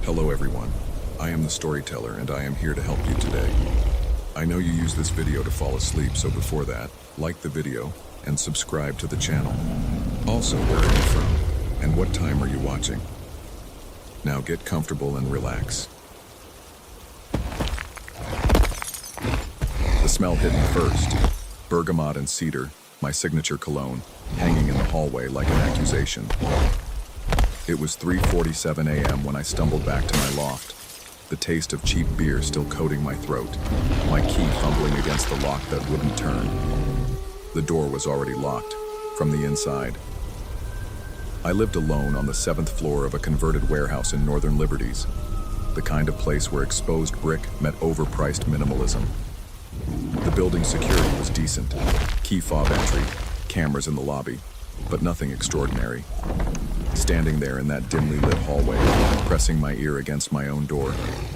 Hello everyone, I am the storyteller and I am here to help you today. I know you use this video to fall asleep, so before that, like the video and subscribe to the channel. Also, where are you from and what time are you watching? Now get comfortable and relax. The smell hit me first. Bergamot and cedar, my signature cologne, hanging in the hallway like an accusation. It was 3:47 a.m. when I stumbled back to my loft, the taste of cheap beer still coating my throat, my key fumbling against the lock that wouldn't turn. The door was already locked, from the inside. I lived alone on the 7th floor of a converted warehouse in Northern Liberties, the kind of place where exposed brick met overpriced minimalism. The building's security was decent, key fob entry, cameras in the lobby, but nothing extraordinary. Standing there in that dimly lit hallway, pressing my ear against my own door,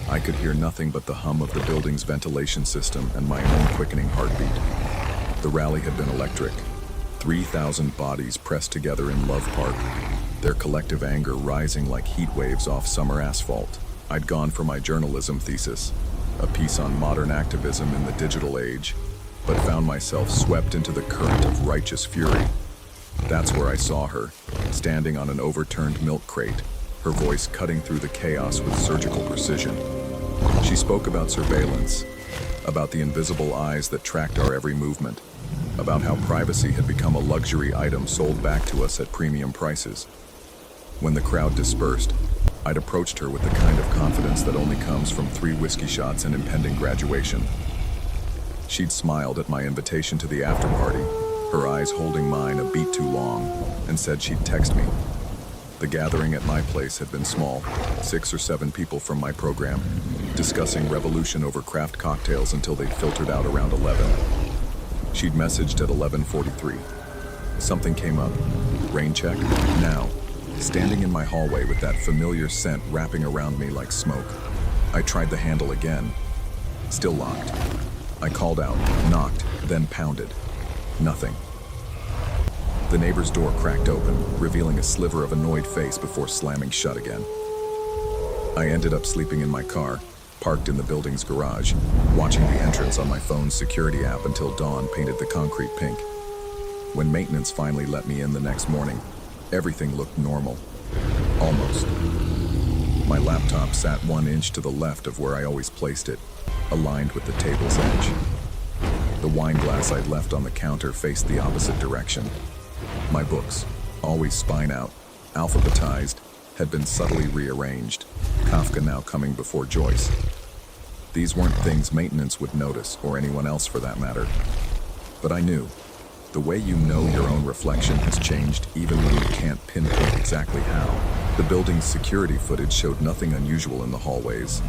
I could hear nothing but the hum of the building's ventilation system and my own quickening heartbeat. The rally had been electric. 3,000 bodies pressed together in Love Park, their collective anger rising like heat waves off summer asphalt. I'd gone for my journalism thesis, a piece on modern activism in the digital age, but found myself swept into the current of righteous fury. That's where I saw her, standing on an overturned milk crate, her voice cutting through the chaos with surgical precision. She spoke about surveillance, about the invisible eyes that tracked our every movement, about how privacy had become a luxury item sold back to us at premium prices. When the crowd dispersed, I'd approached her with the kind of confidence that only comes from 3 whiskey shots and impending graduation. She'd smiled at my invitation to the after party, her eyes holding mine a beat too long, and said she'd text me. The gathering at my place had been small, 6 or 7 people from my program, discussing revolution over craft cocktails until they filtered out around 11. She'd messaged at 11:43. Something came up. Rain check? Now. Standing in my hallway with that familiar scent wrapping around me like smoke. I tried the handle again. Still locked. I called out, knocked, then pounded. Nothing. The neighbor's door cracked open, revealing a sliver of annoyed face before slamming shut again. I ended up sleeping in my car, parked in the building's garage, watching the entrance on my phone's security app until dawn painted the concrete pink. When maintenance finally let me in the next morning, everything looked normal. Almost. My laptop sat 1 inch to the left of where I always placed it, aligned with the table's edge. The wine glass I'd left on the counter faced the opposite direction. My books, always spine out, alphabetized, had been subtly rearranged, Kafka now coming before Joyce. These weren't things maintenance would notice, or anyone else for that matter. But I knew. The way you know your own reflection has changed even when you can't pinpoint exactly how. The building's security footage showed nothing unusual in the hallways.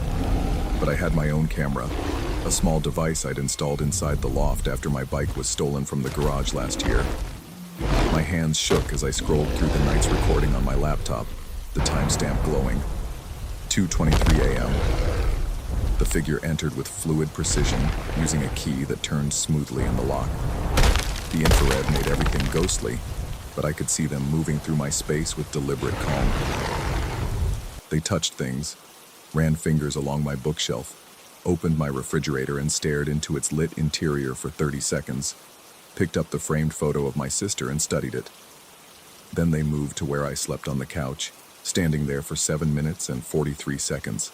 But I had my own camera, a small device I'd installed inside the loft after my bike was stolen from the garage last year. My hands shook as I scrolled through the night's recording on my laptop, the timestamp glowing. 2:23 a.m. The figure entered with fluid precision, using a key that turned smoothly in the lock. The infrared made everything ghostly, but I could see them moving through my space with deliberate calm. They touched things, ran fingers along my bookshelf, opened my refrigerator and stared into its lit interior for 30 seconds, picked up the framed photo of my sister and studied it. Then they moved to where I slept on the couch, standing there for 7 minutes and 43 seconds.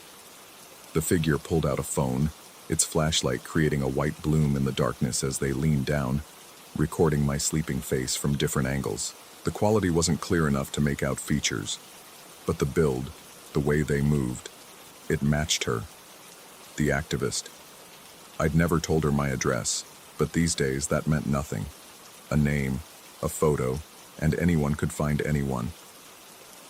The figure pulled out a phone, its flashlight creating a white bloom in the darkness as they leaned down, recording my sleeping face from different angles. The quality wasn't clear enough to make out features, but the build, the way they moved, it matched her. The activist. I'd never told her my address, but these days that meant nothing. A name, a photo, and anyone could find anyone.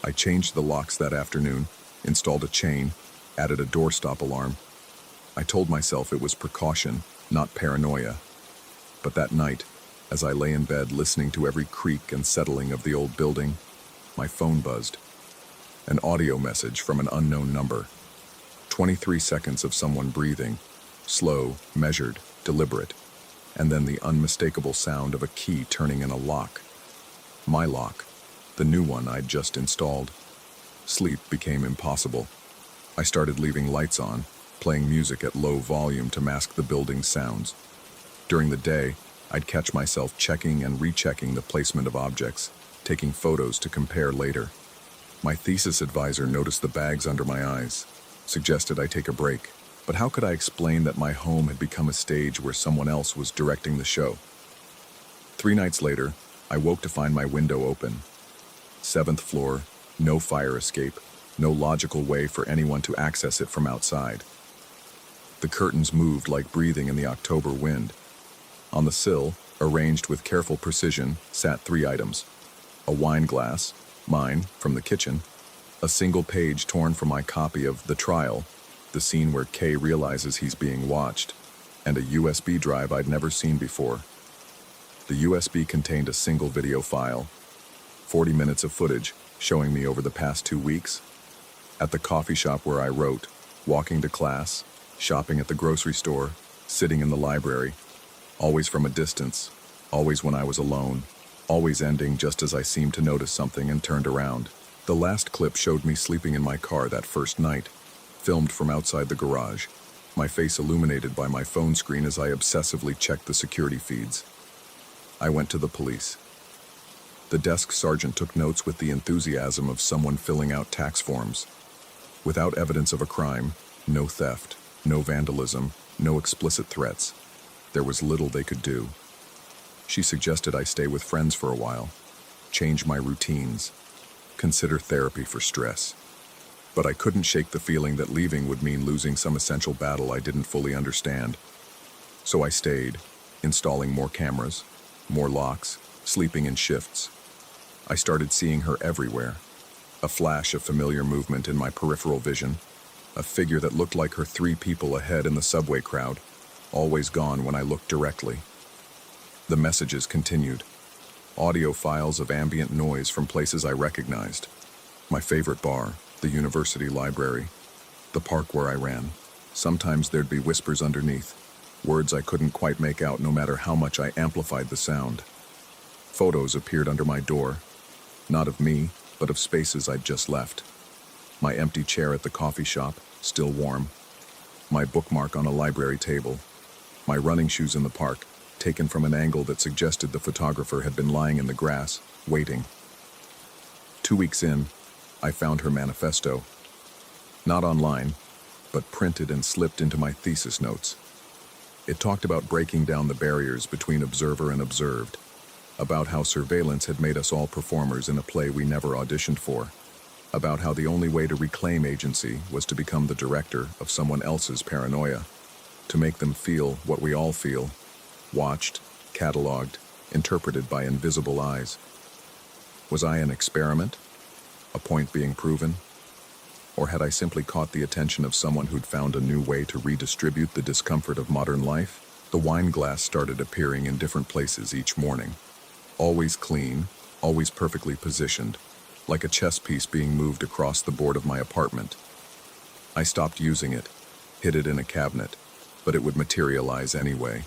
I changed the locks that afternoon, installed a chain, added a doorstop alarm. I told myself it was precaution, not paranoia. But that night, as I lay in bed listening to every creak and settling of the old building, my phone buzzed. An audio message from an unknown number. 23 seconds of someone breathing, slow, measured, deliberate, and then the unmistakable sound of a key turning in a lock. My lock, the new one I'd just installed. Sleep became impossible. I started leaving lights on, playing music at low volume to mask the building's sounds. During the day, I'd catch myself checking and rechecking the placement of objects, taking photos to compare later. My thesis advisor noticed the bags under my eyes, suggested I take a break, but how could I explain that my home had become a stage where someone else was directing the show? 3 nights later, I woke to find my window open. 7th floor, no fire escape, no logical way for anyone to access it from outside. The curtains moved like breathing in the October wind. On the sill, arranged with careful precision, sat 3 items: a wine glass, mine, from the kitchen, a single page torn from my copy of The Trial, the scene where Kay realizes he's being watched, and a USB drive I'd never seen before. The USB contained a single video file, 40 minutes of footage showing me over the past 2 weeks, at the coffee shop where I wrote, walking to class, shopping at the grocery store, sitting in the library, always from a distance, always when I was alone, always ending just as I seemed to notice something and turned around. The last clip showed me sleeping in my car that first night, filmed from outside the garage, my face illuminated by my phone screen as I obsessively checked the security feeds. I went to the police. The desk sergeant took notes with the enthusiasm of someone filling out tax forms. Without evidence of a crime, no theft, no vandalism, no explicit threats, there was little they could do. She suggested I stay with friends for a while, change my routines, consider therapy for stress. But I couldn't shake the feeling that leaving would mean losing some essential battle I didn't fully understand. So I stayed, installing more cameras, more locks, sleeping in shifts. I started seeing her everywhere. A flash of familiar movement in my peripheral vision, a figure that looked like her 3 people ahead in the subway crowd, always gone when I looked directly. The messages continued. Audio files of ambient noise from places I recognized. My favorite bar, the university library, the park where I ran. Sometimes there'd be whispers underneath, words I couldn't quite make out no matter how much I amplified the sound. Photos appeared under my door, not of me, but of spaces I'd just left. My empty chair at the coffee shop, still warm. My bookmark on a library table. My running shoes in the park, taken from an angle that suggested the photographer had been lying in the grass, waiting. 2 weeks in, I found her manifesto. Not online, but printed and slipped into my thesis notes. It talked about breaking down the barriers between observer and observed, about how surveillance had made us all performers in a play we never auditioned for, about how the only way to reclaim agency was to become the director of someone else's paranoia, to make them feel what we all feel, watched, cataloged, interpreted by invisible eyes. Was I an experiment? A point being proven? Or had I simply caught the attention of someone who'd found a new way to redistribute the discomfort of modern life? The wine glass started appearing in different places each morning. Always clean, always perfectly positioned, like a chess piece being moved across the board of my apartment. I stopped using it, hid it in a cabinet, but it would materialize anyway.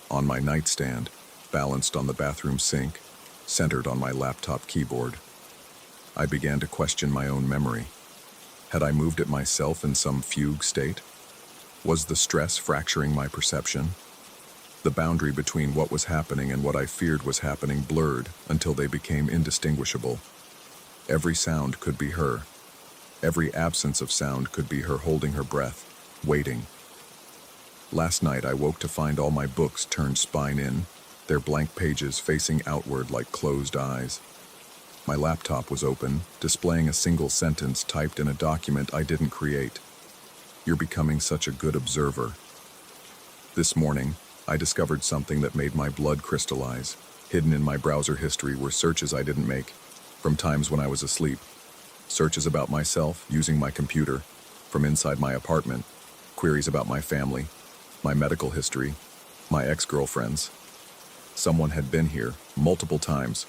On my nightstand, balanced on the bathroom sink, centered on my laptop keyboard. I began to question my own memory. Had I moved it myself in some fugue state? Was the stress fracturing my perception? The boundary between what was happening and what I feared was happening blurred until they became indistinguishable. Every sound could be her. Every absence of sound could be her holding her breath, waiting. Last night I woke to find all my books turned spine in, their blank pages facing outward like closed eyes. My laptop was open, displaying a single sentence typed in a document I didn't create. "You're becoming such a good observer." This morning, I discovered something that made my blood crystallize. Hidden in my browser history were searches I didn't make, from times when I was asleep. Searches about myself, using my computer, from inside my apartment. Queries about my family, my medical history, my ex-girlfriends. Someone had been here, multiple times,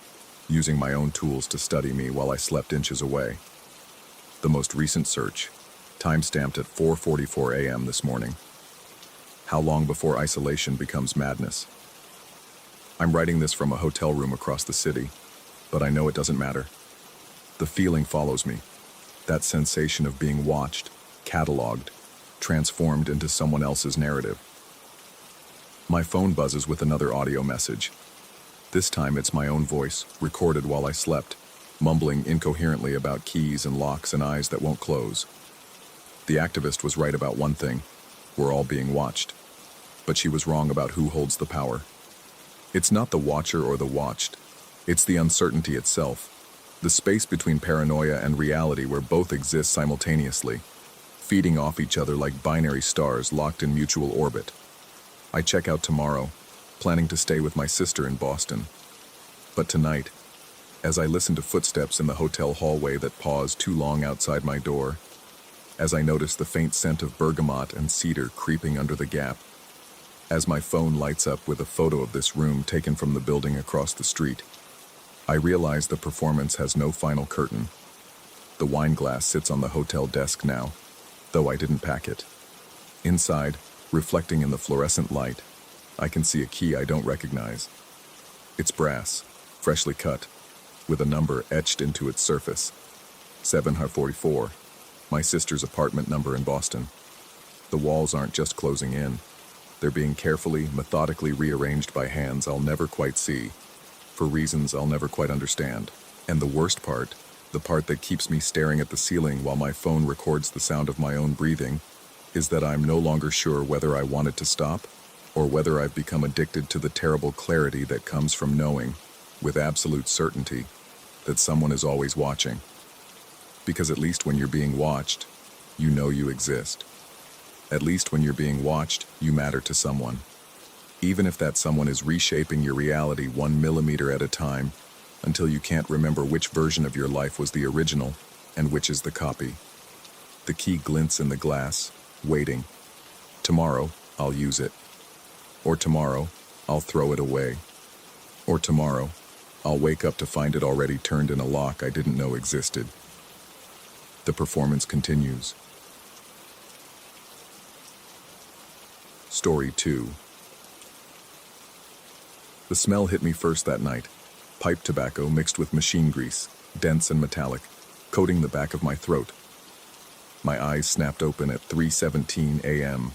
using my own tools to study me while I slept inches away. The most recent search, time-stamped at 4:44 a.m. this morning. How long before isolation becomes madness? I'm writing this from a hotel room across the city, but I know it doesn't matter. The feeling follows me. That sensation of being watched, cataloged, transformed into someone else's narrative. My phone buzzes with another audio message. This time it's my own voice, recorded while I slept, mumbling incoherently about keys and locks and eyes that won't close. The activist was right about one thing: we're all being watched. But she was wrong about who holds the power. It's not the watcher or the watched. It's the uncertainty itself, the space between paranoia and reality where both exist simultaneously, feeding off each other like binary stars locked in mutual orbit. I check out tomorrow, planning to stay with my sister in Boston. But tonight, as I listen to footsteps in the hotel hallway that pause too long outside my door, as I notice the faint scent of bergamot and cedar creeping under the gap, as my phone lights up with a photo of this room taken from the building across the street, I realize the performance has no final curtain. The wine glass sits on the hotel desk now, though I didn't pack it. Inside, reflecting in the fluorescent light, I can see a key I don't recognize. It's brass, freshly cut, with a number etched into its surface. 744, my sister's apartment number in Boston. The walls aren't just closing in. They're being carefully, methodically rearranged by hands I'll never quite see, for reasons I'll never quite understand. And the worst part, the part that keeps me staring at the ceiling while my phone records the sound of my own breathing, is that I'm no longer sure whether I want it to stop, or whether I've become addicted to the terrible clarity that comes from knowing, with absolute certainty, that someone is always watching. Because at least when you're being watched, you know you exist. At least when you're being watched, you matter to someone. Even if that someone is reshaping your reality 1 millimeter at a time, until you can't remember which version of your life was the original and which is the copy. The key glints in the glass, waiting. Tomorrow, I'll use it. Or tomorrow, I'll throw it away. Or tomorrow, I'll wake up to find it already turned in a lock I didn't know existed. The performance continues. Story 2. The smell hit me first that night. Pipe tobacco mixed with machine grease, dense and metallic, coating the back of my throat. My eyes snapped open at 3:17 a.m.,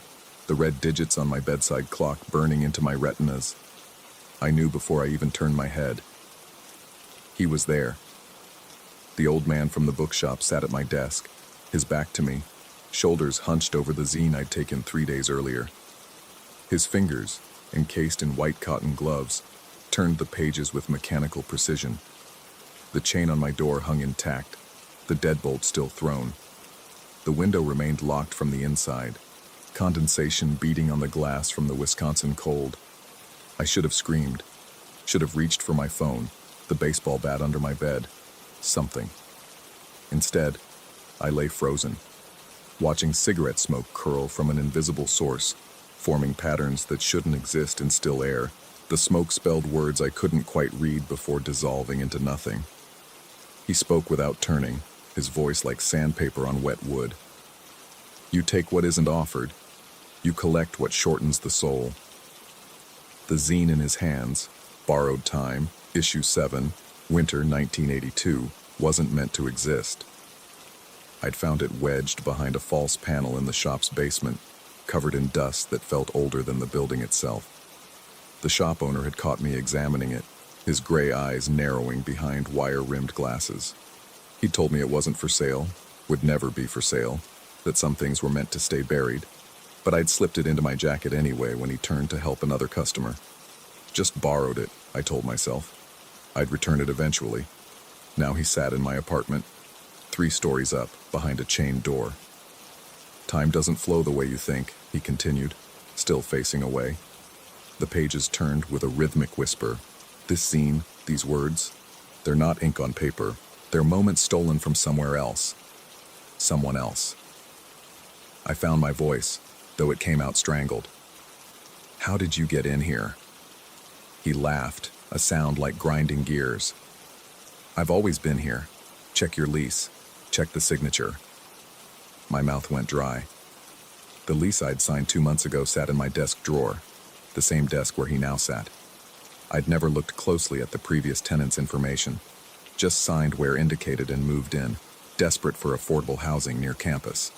the red digits on my bedside clock burning into my retinas. I knew before I even turned my head. He was there. The old man from the bookshop sat at my desk, his back to me, shoulders hunched over the zine I'd taken 3 days earlier. His fingers, encased in white cotton gloves, turned the pages with mechanical precision. The chain on my door hung intact, the deadbolt still thrown. The window remained locked from the inside, condensation beating on the glass from the Wisconsin cold. I should have screamed, should have reached for my phone, the baseball bat under my bed, something. Instead, I lay frozen, watching cigarette smoke curl from an invisible source, forming patterns that shouldn't exist in still air. The smoke spelled words I couldn't quite read before dissolving into nothing. He spoke without turning, his voice like sandpaper on wet wood. You take what isn't offered. You collect what shortens the soul. The zine in his hands, Borrowed Time, Issue 7, Winter 1982, wasn't meant to exist. I'd found it wedged behind a false panel in the shop's basement, covered in dust that felt older than the building itself. The shop owner had caught me examining it, his gray eyes narrowing behind wire-rimmed glasses. He'd told me it wasn't for sale, would never be for sale, that some things were meant to stay buried, but I'd slipped it into my jacket anyway when he turned to help another customer. Just borrowed it, I told myself. I'd return it eventually. Now he sat in my apartment, 3 stories up, behind a chained door. Time doesn't flow the way you think, he continued, still facing away. The pages turned with a rhythmic whisper. This scene, these words, they're not ink on paper. They're moments stolen from somewhere else. Someone else. I found my voice, though it came out strangled. How did you get in here? He laughed, a sound like grinding gears. I've always been here. Check your lease. Check the signature. My mouth went dry. The lease I'd signed 2 months ago sat in my desk drawer, the same desk where he now sat. I'd never looked closely at the previous tenant's information, just signed where indicated and moved in, desperate for affordable housing near campus.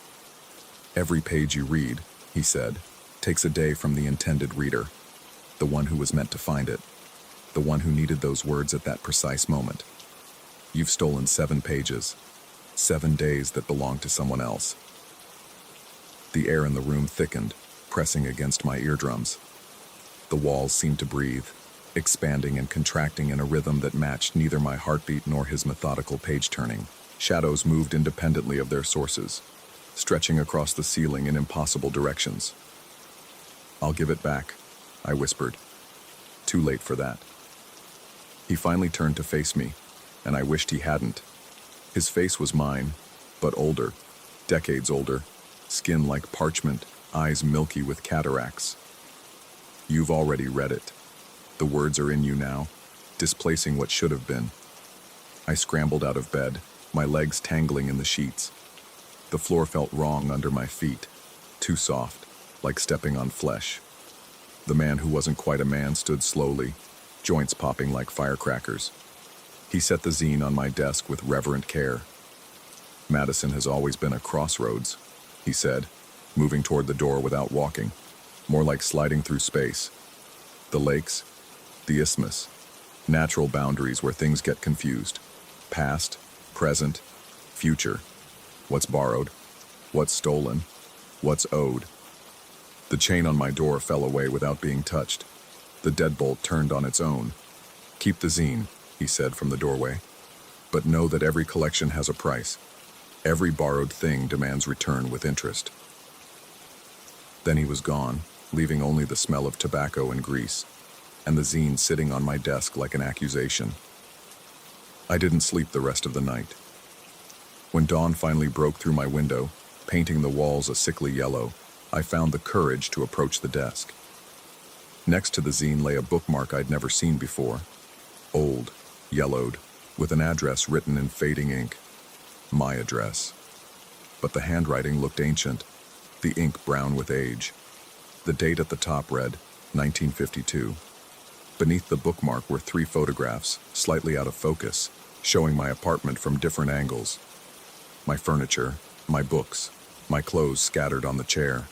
Every page you read, he said, takes a day from the intended reader, the one who was meant to find it, the one who needed those words at that precise moment. You've stolen 7 pages, 7 days that belong to someone else. The air in the room thickened, pressing against my eardrums. The walls seemed to breathe, expanding and contracting in a rhythm that matched neither my heartbeat nor his methodical page-turning. Shadows moved independently of their sources, stretching across the ceiling in impossible directions. "I'll give it back," I whispered. Too late for that. He finally turned to face me, and I wished he hadn't. His face was mine, but older, decades older, skin like parchment, eyes milky with cataracts. "You've already read it. The words are in you now, displacing what should have been." I scrambled out of bed, my legs tangling in the sheets. The floor felt wrong under my feet, too soft, like stepping on flesh. The man who wasn't quite a man stood slowly, joints popping like firecrackers. He set the zine on my desk with reverent care. "Madison has always been a crossroads," he said, moving toward the door without walking, more like sliding through space. "The lakes, the isthmus, natural boundaries where things get confused. Past, present, future. What's borrowed? What's stolen? What's owed?" The chain on my door fell away without being touched. The deadbolt turned on its own. "Keep the zine," he said from the doorway. "But know that every collection has a price. Every borrowed thing demands return with interest." Then he was gone, leaving only the smell of tobacco and grease, and the zine sitting on my desk like an accusation. I didn't sleep the rest of the night. When dawn finally broke through my window, painting the walls a sickly yellow, I found the courage to approach the desk. Next to the zine lay a bookmark I'd never seen before. Old, yellowed, with an address written in fading ink. My address. But the handwriting looked ancient, the ink brown with age. The date at the top read, 1952. Beneath the bookmark were 3 photographs, slightly out of focus, showing my apartment from different angles. My furniture, my books, my clothes scattered on the chair.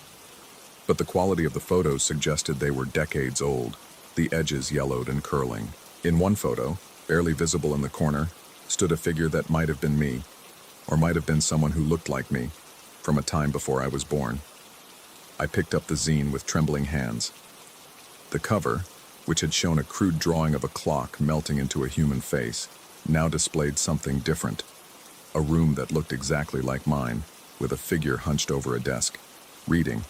But the quality of the photos suggested they were decades old, the edges yellowed and curling. In one photo, barely visible in the corner, stood a figure that might have been me, or might have been someone who looked like me, from a time before I was born. I picked up the zine with trembling hands. The cover, which had shown a crude drawing of a clock melting into a human face, now displayed something different. A room that looked exactly like mine, with a figure hunched over a desk, reading.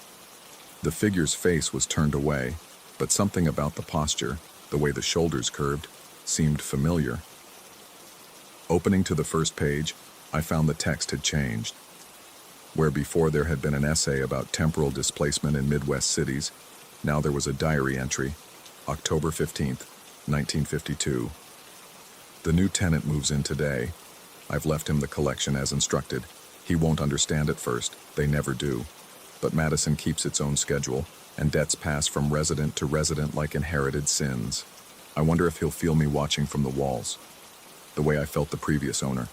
The figure's face was turned away, but something about the posture, the way the shoulders curved, seemed familiar. Opening to the first page, I found the text had changed. Where before there had been an essay about temporal displacement in Midwest cities, now there was a diary entry, October 15th, 1952. "The new tenant moves in today. I've left him the collection as instructed. He won't understand at first, they never do. But Madison keeps its own schedule, and debts pass from resident to resident like inherited sins. I wonder if he'll feel me watching from the walls, the way I felt the previous owner.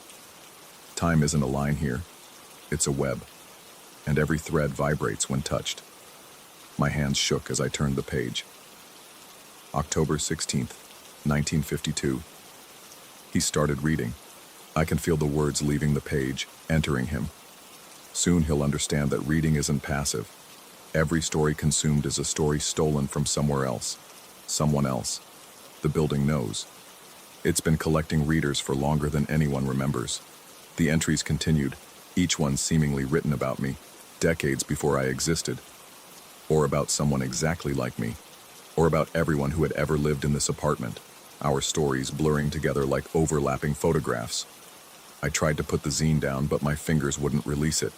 Time isn't a line here, it's a web, and every thread vibrates when touched." My hands shook as I turned the page. October 16th, 1952. He started reading. I can feel the words leaving the page, entering him. Soon he'll understand that reading isn't passive. Every story consumed is a story stolen from somewhere else. Someone else. The building knows. It's been collecting readers for longer than anyone remembers. The entries continued, each one seemingly written about me, decades before I existed. Or about someone exactly like me. Or about everyone who had ever lived in this apartment. Our stories blurring together like overlapping photographs. I tried to put the zine down, but my fingers wouldn't release it.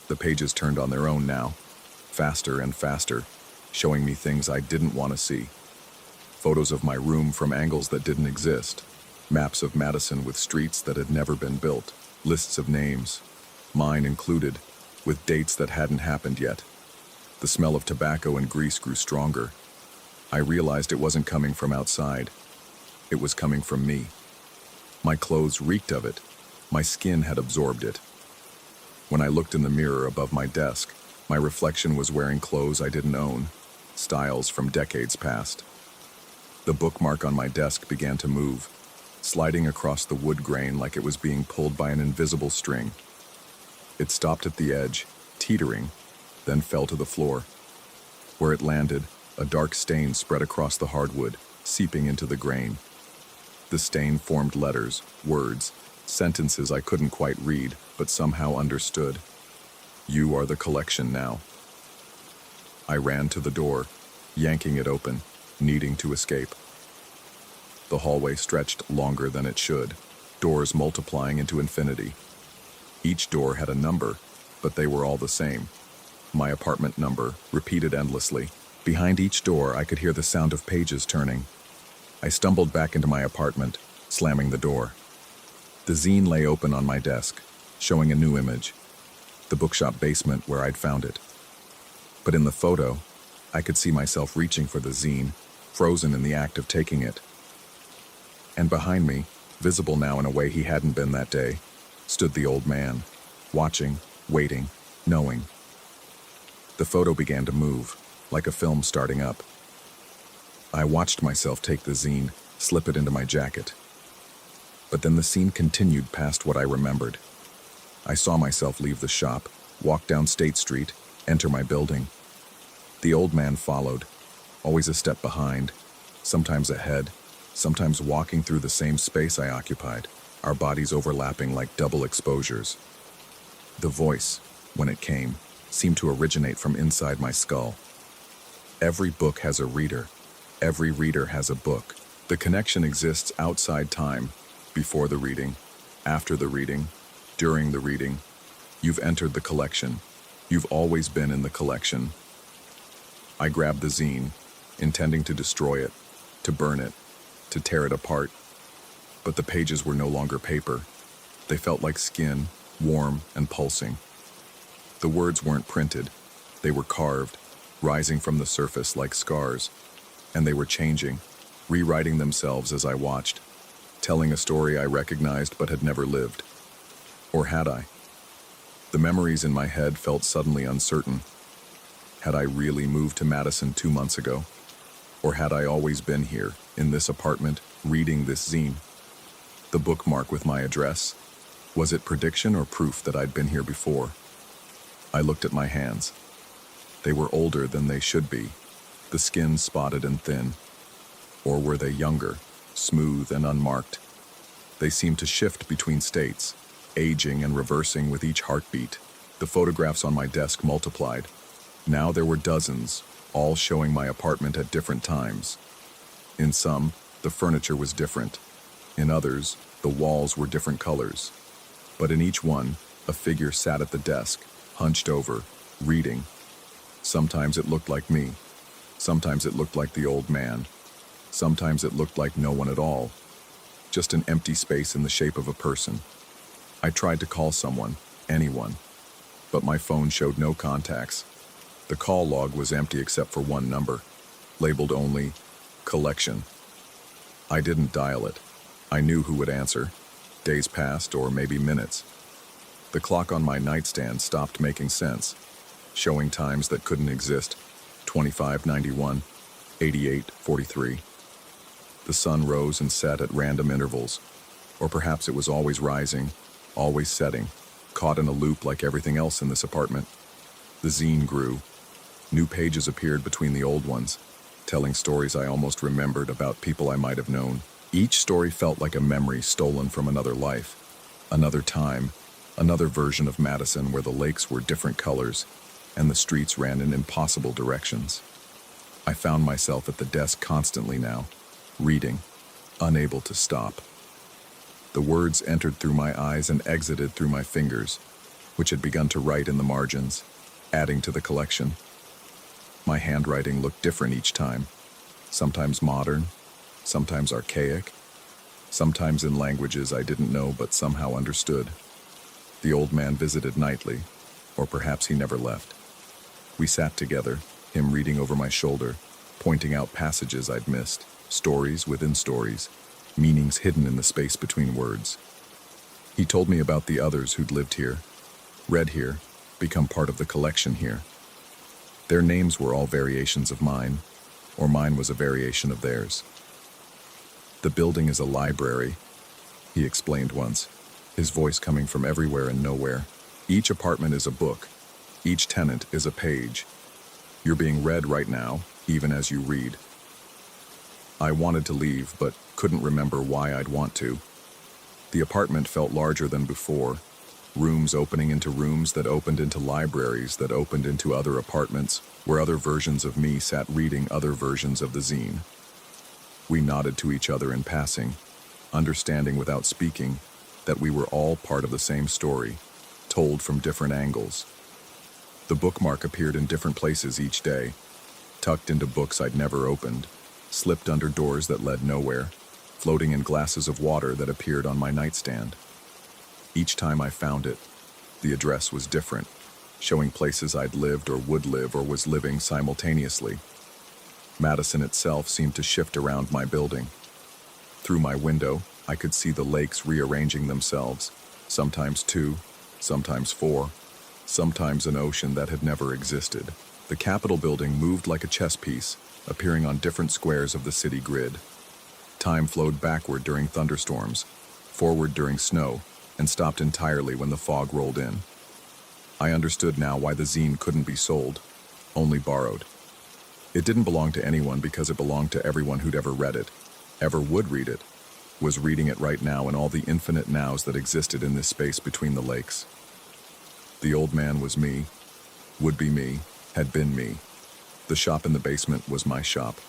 The pages turned on their own now, faster and faster, showing me things I didn't want to see. Photos of my room from angles that didn't exist. Maps of Madison with streets that had never been built. Lists of names, mine included, with dates that hadn't happened yet. The smell of tobacco and grease grew stronger. I realized it wasn't coming from outside. It was coming from me. My clothes reeked of it. My skin had absorbed it. When I looked in the mirror above my desk, my reflection was wearing clothes I didn't own, styles from decades past. The bookmark on my desk began to move, sliding across the wood grain like it was being pulled by an invisible string. It stopped at the edge, teetering, then fell to the floor. Where it landed, a dark stain spread across the hardwood, seeping into the grain. The stain formed letters, words, sentences I couldn't quite read, but somehow understood. You are the collection now. I ran to the door, yanking it open, needing to escape. The hallway stretched longer than it should, doors multiplying into infinity. Each door had a number, but they were all the same. My apartment number, repeated endlessly. Behind each door, I could hear the sound of pages turning. I stumbled back into my apartment, slamming the door. The zine lay open on my desk, showing a new image, the bookshop basement where I'd found it. But in the photo, I could see myself reaching for the zine, frozen in the act of taking it. And behind me, visible now in a way he hadn't been that day, stood the old man, watching, waiting, knowing. The photo began to move, like a film starting up. I watched myself take the zine, slip it into my jacket. But then the scene continued past what I remembered. I saw myself leave the shop, walk down State Street, enter my building. The old man followed, always a step behind, sometimes ahead, sometimes walking through the same space I occupied, our bodies overlapping like double exposures. The voice, when it came, seemed to originate from inside my skull. Every book has a reader. Every reader has a book. The connection exists outside time, before the reading, after the reading, during the reading. You've entered the collection. You've always been in the collection. I grabbed the zine, intending to destroy it, to burn it, to tear it apart. But the pages were no longer paper. They felt like skin, warm and pulsing. The words weren't printed. They were carved, rising from the surface like scars. And they were changing, rewriting themselves as I watched, telling a story I recognized but had never lived. Or had I? The memories in my head felt suddenly uncertain. Had I really moved to Madison 2 months ago? Or had I always been here, in this apartment, reading this zine? The bookmark with my address? Was it prediction or proof that I'd been here before? I looked at my hands. They were older than they should be, the skin spotted and thin. Or were they younger, smooth and unmarked? They seemed to shift between states, aging and reversing with each heartbeat. The photographs on my desk multiplied. Now there were dozens, all showing my apartment at different times. In some, the furniture was different. In others, the walls were different colors. But in each one, a figure sat at the desk, hunched over, reading. Sometimes it looked like me. Sometimes it looked like the old man. Sometimes it looked like no one at all. Just an empty space in the shape of a person. I tried to call someone, anyone, but my phone showed no contacts. The call log was empty except for one number, labeled only collection. I didn't dial it. I knew who would answer. Days passed, or maybe minutes. The clock on my nightstand stopped making sense, showing times that couldn't exist. 25:91, 88:43. The sun rose and set at random intervals, or perhaps it was always rising, always setting, caught in a loop like everything else in this apartment. The zine grew. New pages appeared between the old ones, telling stories I almost remembered about people I might have known. Each story felt like a memory stolen from another life, another time, another version of Madison where the lakes were different colors and the streets ran in impossible directions. I found myself at the desk constantly now, reading, unable to stop. The words entered through my eyes and exited through my fingers, which had begun to write in the margins, adding to the collection. My handwriting looked different each time, sometimes modern, sometimes archaic, sometimes in languages I didn't know but somehow understood. The old man visited nightly, or perhaps he never left. We sat together, him reading over my shoulder, pointing out passages I'd missed, stories within stories, meanings hidden in the space between words. He told me about the others who'd lived here, Read here, become part of the collection here. Their names were all variations of mine, or mine was a variation of theirs. The building is a library, he explained once, his voice coming from everywhere and nowhere. Each apartment is a book. Each tenant is a page. You're being read right now, even as you read. I wanted to leave, but couldn't remember why I'd want to. The apartment felt larger than before, rooms opening into rooms that opened into libraries that opened into other apartments, where other versions of me sat reading other versions of the zine. We nodded to each other in passing, understanding without speaking that we were all part of the same story, told from different angles. The bookmark appeared in different places each day, tucked into books I'd never opened, slipped under doors that led nowhere, floating in glasses of water that appeared on my nightstand. Each time I found it, the address was different, showing places I'd lived or would live or was living simultaneously. Madison itself seemed to shift around my building. Through my window, I could see the lakes rearranging themselves, sometimes two, sometimes four, sometimes an ocean that had never existed. The Capitol building moved like a chess piece, appearing on different squares of the city grid. Time flowed backward during thunderstorms, forward during snow, and stopped entirely when the fog rolled in. I understood now why the zine couldn't be sold, only borrowed. It didn't belong to anyone because it belonged to everyone who'd ever read it, ever would read it, was reading it right now in all the infinite nows that existed in this space between the lakes. The old man was me, would be me, had been me. The shop in the basement was my shop,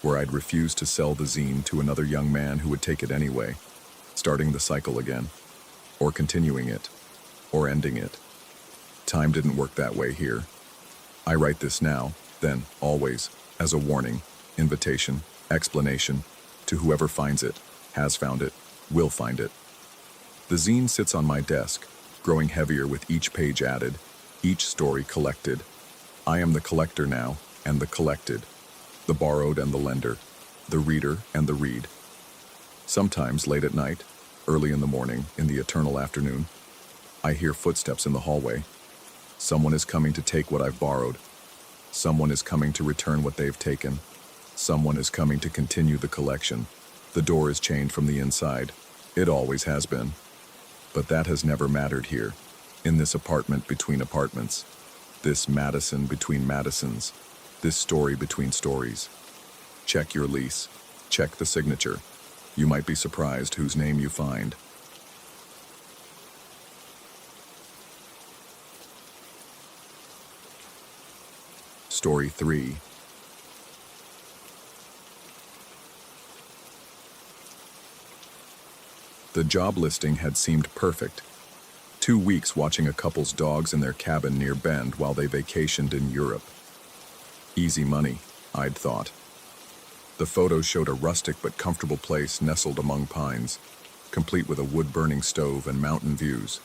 where I'd refused to sell the zine to another young man who would take it anyway, starting the cycle again, or continuing it, or ending it. Time didn't work that way here. I write this now, then, always, as a warning, invitation, explanation, to whoever finds it, has found it, will find it. The zine sits on my desk, growing heavier with each page added, each story collected. I am the collector now, and the collected, the borrowed and the lender, the reader and the read. Sometimes late at night, early in the morning, in the eternal afternoon, I hear footsteps in the hallway. Someone is coming to take what I've borrowed. Someone is coming to return what they've taken. Someone is coming to continue the collection. The door is chained from the inside. It always has been. But that has never mattered here, in this apartment between apartments, this Madison between Madisons, this story between stories. Check your lease. Check the signature. You might be surprised whose name you find. Story 3. The job listing had seemed perfect. 2 weeks watching a couple's dogs in their cabin near Bend while they vacationed in Europe. Easy money, I'd thought. The photos showed a rustic but comfortable place nestled among pines, complete with a wood-burning stove and mountain views.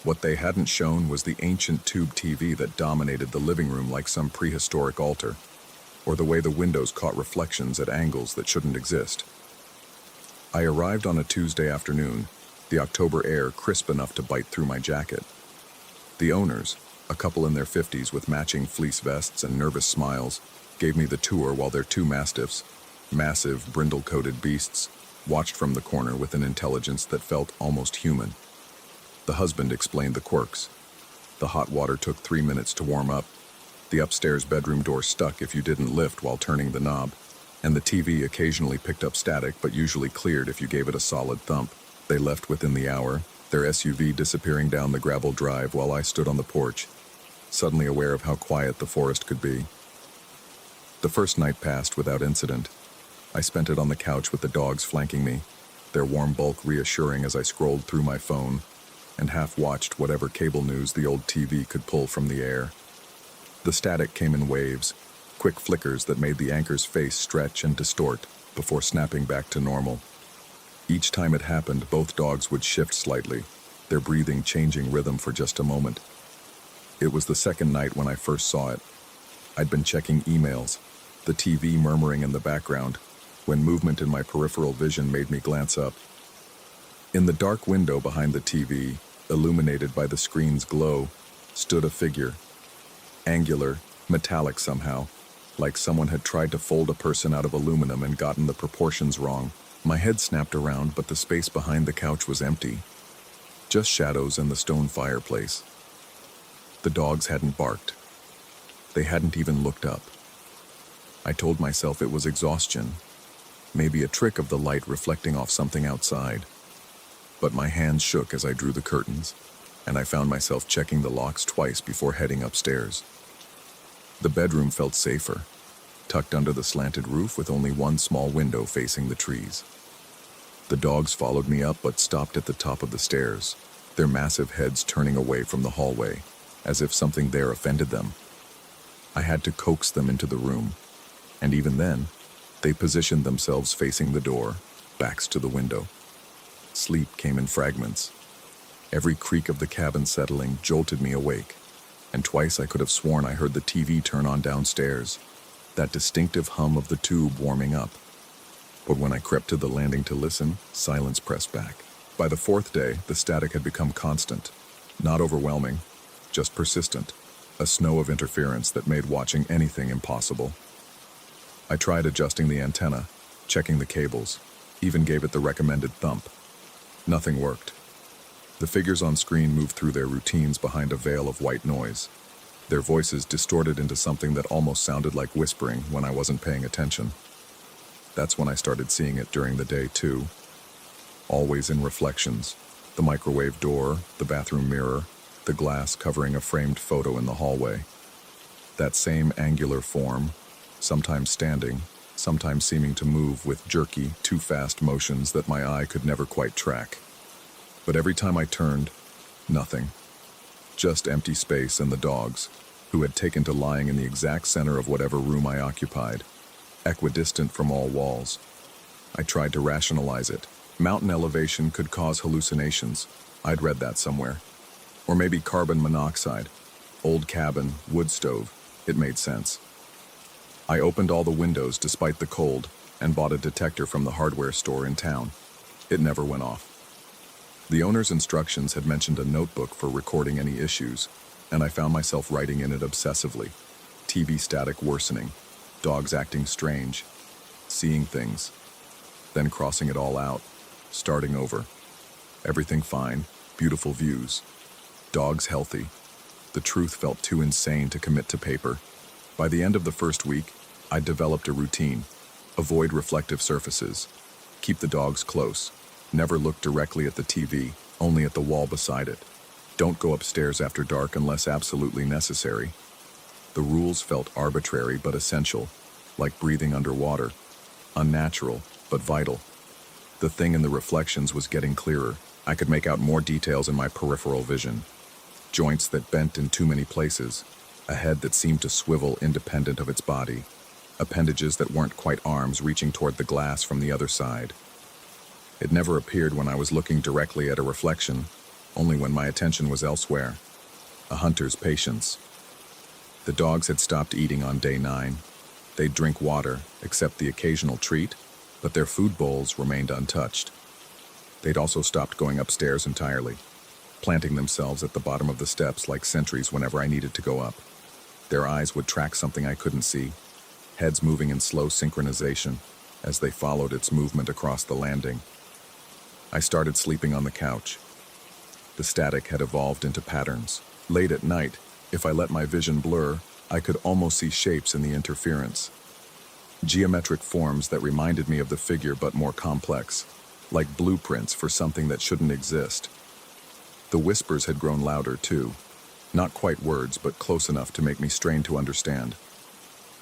What they hadn't shown was the ancient tube TV that dominated the living room like some prehistoric altar, or the way the windows caught reflections at angles that shouldn't exist. I arrived on a Tuesday afternoon, the October air crisp enough to bite through my jacket. The owners, a couple in their 50s with matching fleece vests and nervous smiles, gave me the tour while their 2 mastiffs, massive, brindle-coated beasts, watched from the corner with an intelligence that felt almost human. The husband explained the quirks. The hot water took 3 minutes to warm up. The upstairs bedroom door stuck if you didn't lift while turning the knob, and the TV occasionally picked up static but usually cleared if you gave it a solid thump. They left within the hour, their SUV disappearing down the gravel drive while I stood on the porch, suddenly aware of how quiet the forest could be. The first night passed without incident. I spent it on the couch with the dogs flanking me, their warm bulk reassuring as I scrolled through my phone and half-watched whatever cable news the old TV could pull from the air. The static came in waves, quick flickers that made the anchor's face stretch and distort before snapping back to normal. Each time it happened, both dogs would shift slightly, their breathing changing rhythm for just a moment. It was the second night when I first saw it. I'd been checking emails, the TV murmuring in the background, when movement in my peripheral vision made me glance up. In the dark window behind the TV, Illuminated by the screen's glow, stood a figure. Angular, metallic somehow, like someone had tried to fold a person out of aluminum and gotten the proportions wrong. My head snapped around, but the space behind the couch was empty. Just shadows and the stone fireplace. The dogs hadn't barked. They hadn't even looked up. I told myself it was exhaustion, maybe a trick of the light reflecting off something outside. But my hands shook as I drew the curtains, and I found myself checking the locks twice before heading upstairs. The bedroom felt safer, tucked under the slanted roof with only one small window facing the trees. The dogs followed me up but stopped at the top of the stairs, their massive heads turning away from the hallway, as if something there offended them. I had to coax them into the room, and even then, they positioned themselves facing the door, backs to the window. Sleep came in fragments. Every creak of the cabin settling jolted me awake, and twice I could have sworn I heard the TV turn on downstairs, that distinctive hum of the tube warming up. But when I crept to the landing to listen, silence pressed back. By the fourth day, the static had become constant, not overwhelming, just persistent, a snow of interference that made watching anything impossible. I tried adjusting the antenna, checking the cables, even gave it the recommended thump. Nothing worked. The figures on screen moved through their routines behind a veil of white noise, their voices distorted into something that almost sounded like whispering when I wasn't paying attention. That's when I started seeing it during the day, too. Always in reflections, the microwave door, the bathroom mirror, the glass covering a framed photo in the hallway. That same angular form, sometimes standing, sometimes seeming to move with jerky, too fast motions that my eye could never quite track. But every time I turned, nothing. Just empty space and the dogs, who had taken to lying in the exact center of whatever room I occupied, equidistant from all walls. I tried to rationalize it. Mountain elevation could cause hallucinations. I'd read that somewhere. Or maybe carbon monoxide. Old cabin, wood stove. It made sense. I opened all the windows despite the cold and bought a detector from the hardware store in town. It never went off. The owner's instructions had mentioned a notebook for recording any issues, and I found myself writing in it obsessively. TV static worsening, dogs acting strange, seeing things, then crossing it all out, starting over. Everything fine, beautiful views, dogs healthy. The truth felt too insane to commit to paper. By the end of the first week, I'd developed a routine. Avoid reflective surfaces. Keep the dogs close. Never look directly at the TV, only at the wall beside it. Don't go upstairs after dark unless absolutely necessary. The rules felt arbitrary but essential, like breathing underwater. Unnatural, but vital. The thing in the reflections was getting clearer. I could make out more details in my peripheral vision. Joints that bent in too many places. A head that seemed to swivel independent of its body. Appendages that weren't quite arms reaching toward the glass from the other side. It never appeared when I was looking directly at a reflection, only when my attention was elsewhere. A hunter's patience. The dogs had stopped eating on day 9. They'd drink water, accept the occasional treat, but their food bowls remained untouched. They'd also stopped going upstairs entirely, planting themselves at the bottom of the steps like sentries whenever I needed to go up. Their eyes would track something I couldn't see, heads moving in slow synchronization as they followed its movement across the landing. I started sleeping on the couch. The static had evolved into patterns. Late at night, if I let my vision blur, I could almost see shapes in the interference. Geometric forms that reminded me of the figure but more complex, like blueprints for something that shouldn't exist. The whispers had grown louder too. Not quite words, but close enough to make me strain to understand.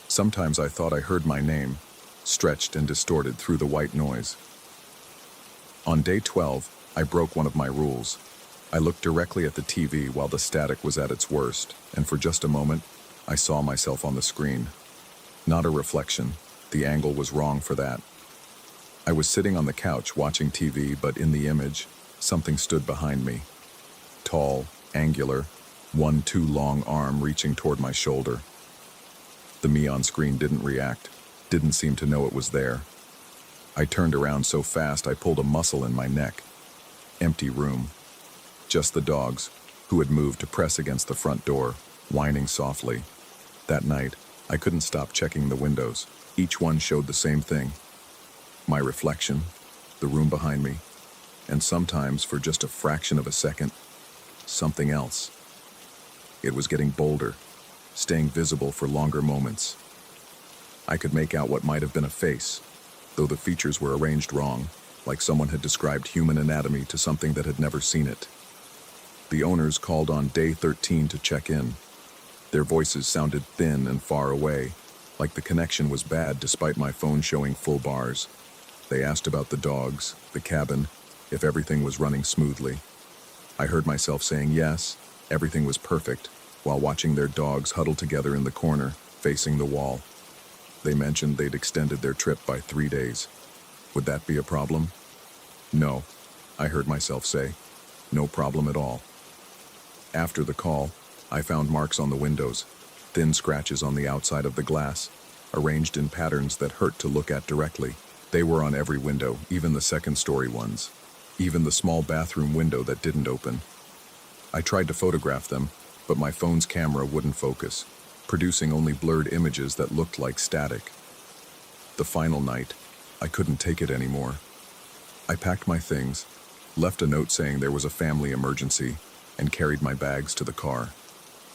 Sometimes I thought I heard my name, stretched and distorted through the white noise. On day 12, I broke one of my rules. I looked directly at the TV while the static was at its worst, and for just a moment, I saw myself on the screen. Not a reflection. The angle was wrong for that. I was sitting on the couch watching TV, but in the image, something stood behind me. Tall, angular, one too long arm reaching toward my shoulder. The me on screen didn't react, didn't seem to know it was there. I turned around so fast I pulled a muscle in my neck. Empty room. Just the dogs, who had moved to press against the front door, whining softly. That night, I couldn't stop checking the windows. Each one showed the same thing. My reflection, the room behind me, and sometimes, for just a fraction of a second, something else. It was getting bolder, staying visible for longer moments. I could make out what might have been a face, though the features were arranged wrong, like someone had described human anatomy to something that had never seen it. The owners called on day 13 to check in. Their voices sounded thin and far away, like the connection was bad despite my phone showing full bars. They asked about the dogs, the cabin, if everything was running smoothly. I heard myself saying yes, everything was perfect, while watching their dogs huddle together in the corner, facing the wall. They mentioned they'd extended their trip by 3 days. Would that be a problem? No, I heard myself say. No problem at all. After the call, I found marks on the windows, thin scratches on the outside of the glass, arranged in patterns that hurt to look at directly. They were on every window, even the second-story ones, even the small bathroom window that didn't open. I tried to photograph them, but my phone's camera wouldn't focus, producing only blurred images that looked like static. The final night, I couldn't take it anymore. I packed my things, left a note saying there was a family emergency, and carried my bags to the car.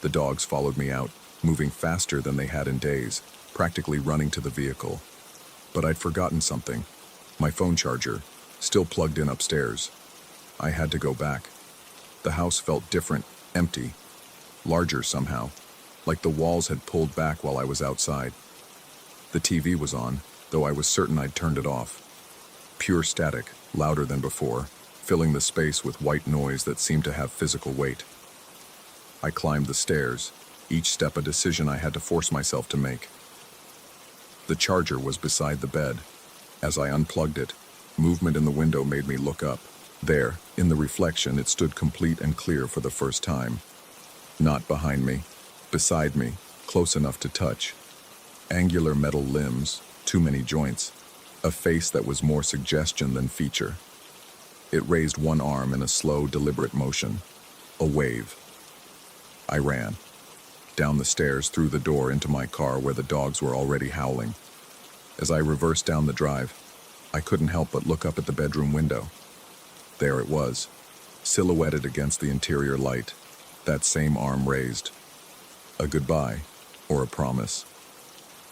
The dogs followed me out, moving faster than they had in days, practically running to the vehicle. But I'd forgotten something. My phone charger, still plugged in upstairs. I had to go back. The house felt different, empty, larger somehow, like the walls had pulled back while I was outside. The TV was on, though I was certain I'd turned it off. Pure static, louder than before, filling the space with white noise that seemed to have physical weight. I climbed the stairs, each step a decision I had to force myself to make. The charger was beside the bed. As I unplugged it, movement in the window made me look up. There, in the reflection, it stood complete and clear for the first time. Not behind me, beside me, close enough to touch. Angular metal limbs, too many joints, a face that was more suggestion than feature. It raised one arm in a slow, deliberate motion. A wave. I ran. Down the stairs, through the door, into my car where the dogs were already howling. As I reversed down the drive, I couldn't help but look up at the bedroom window. There it was, silhouetted against the interior light, that same arm raised. A goodbye, or a promise.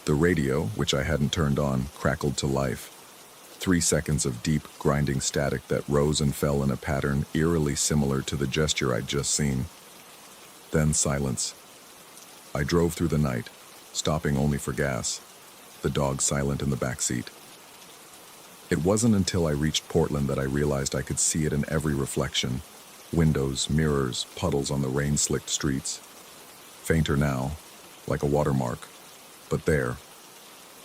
The radio, which I hadn't turned on, crackled to life. 3 seconds of deep, grinding static that rose and fell in a pattern eerily similar to the gesture I'd just seen. Then silence. I drove through the night, stopping only for gas, the dog silent in the back seat. It wasn't until I reached Portland that I realized I could see it in every reflection. Windows, mirrors, puddles on the rain-slicked streets. Fainter now, like a watermark, but there,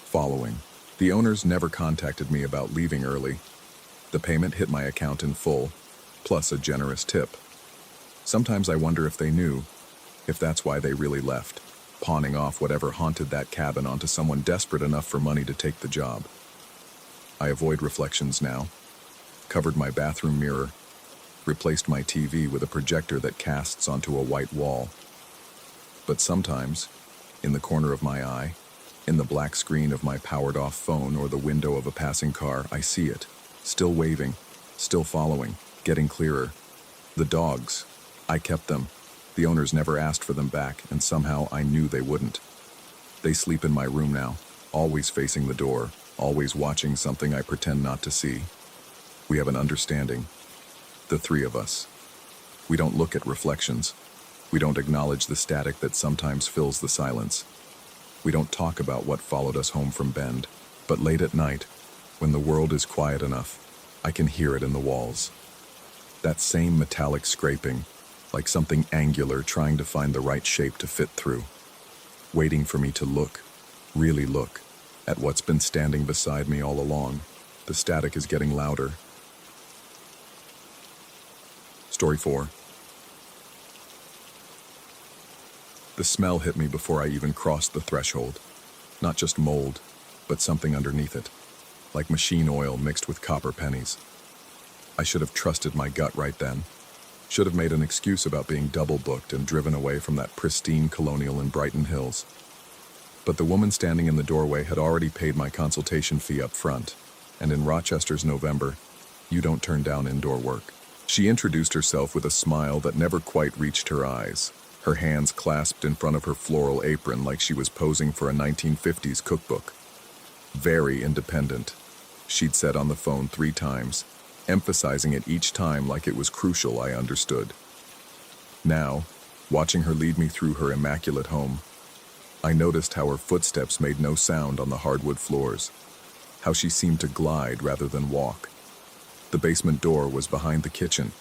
following. The owners never contacted me about leaving early. The payment hit my account in full, plus a generous tip. Sometimes I wonder if they knew, if that's why they really left, pawning off whatever haunted that cabin onto someone desperate enough for money to take the job. I avoid reflections now, covered my bathroom mirror, replaced my TV with a projector that casts onto a white wall. But sometimes, in the corner of my eye, in the black screen of my powered-off phone or the window of a passing car, I see it, still waving, still following, getting clearer. The dogs, I kept them. The owners never asked for them back, and somehow I knew they wouldn't. They sleep in my room now, always facing the door, always watching something I pretend not to see. We have an understanding, the three of us. We don't look at reflections. We don't acknowledge the static that sometimes fills the silence. We don't talk about what followed us home from Bend, but late at night, when the world is quiet enough, I can hear it in the walls. That same metallic scraping, like something angular trying to find the right shape to fit through, waiting for me to look, really look, at what's been standing beside me all along. The static is getting louder. Story 4. The smell hit me before I even crossed the threshold. Not just mold, but something underneath it, like machine oil mixed with copper pennies. I should have trusted my gut right then. Should have made an excuse about being double booked and driven away from that pristine colonial in Brighton Hills. But the woman standing in the doorway had already paid my consultation fee up front, and in Rochester's November, you don't turn down indoor work. She introduced herself with a smile that never quite reached her eyes, her hands clasped in front of her floral apron like she was posing for a 1950s cookbook. Very independent, she'd said on the phone 3 times, emphasizing it each time like it was crucial I understood. Now, watching her lead me through her immaculate home, I noticed how her footsteps made no sound on the hardwood floors, how she seemed to glide rather than walk. The basement door was behind the kitchen,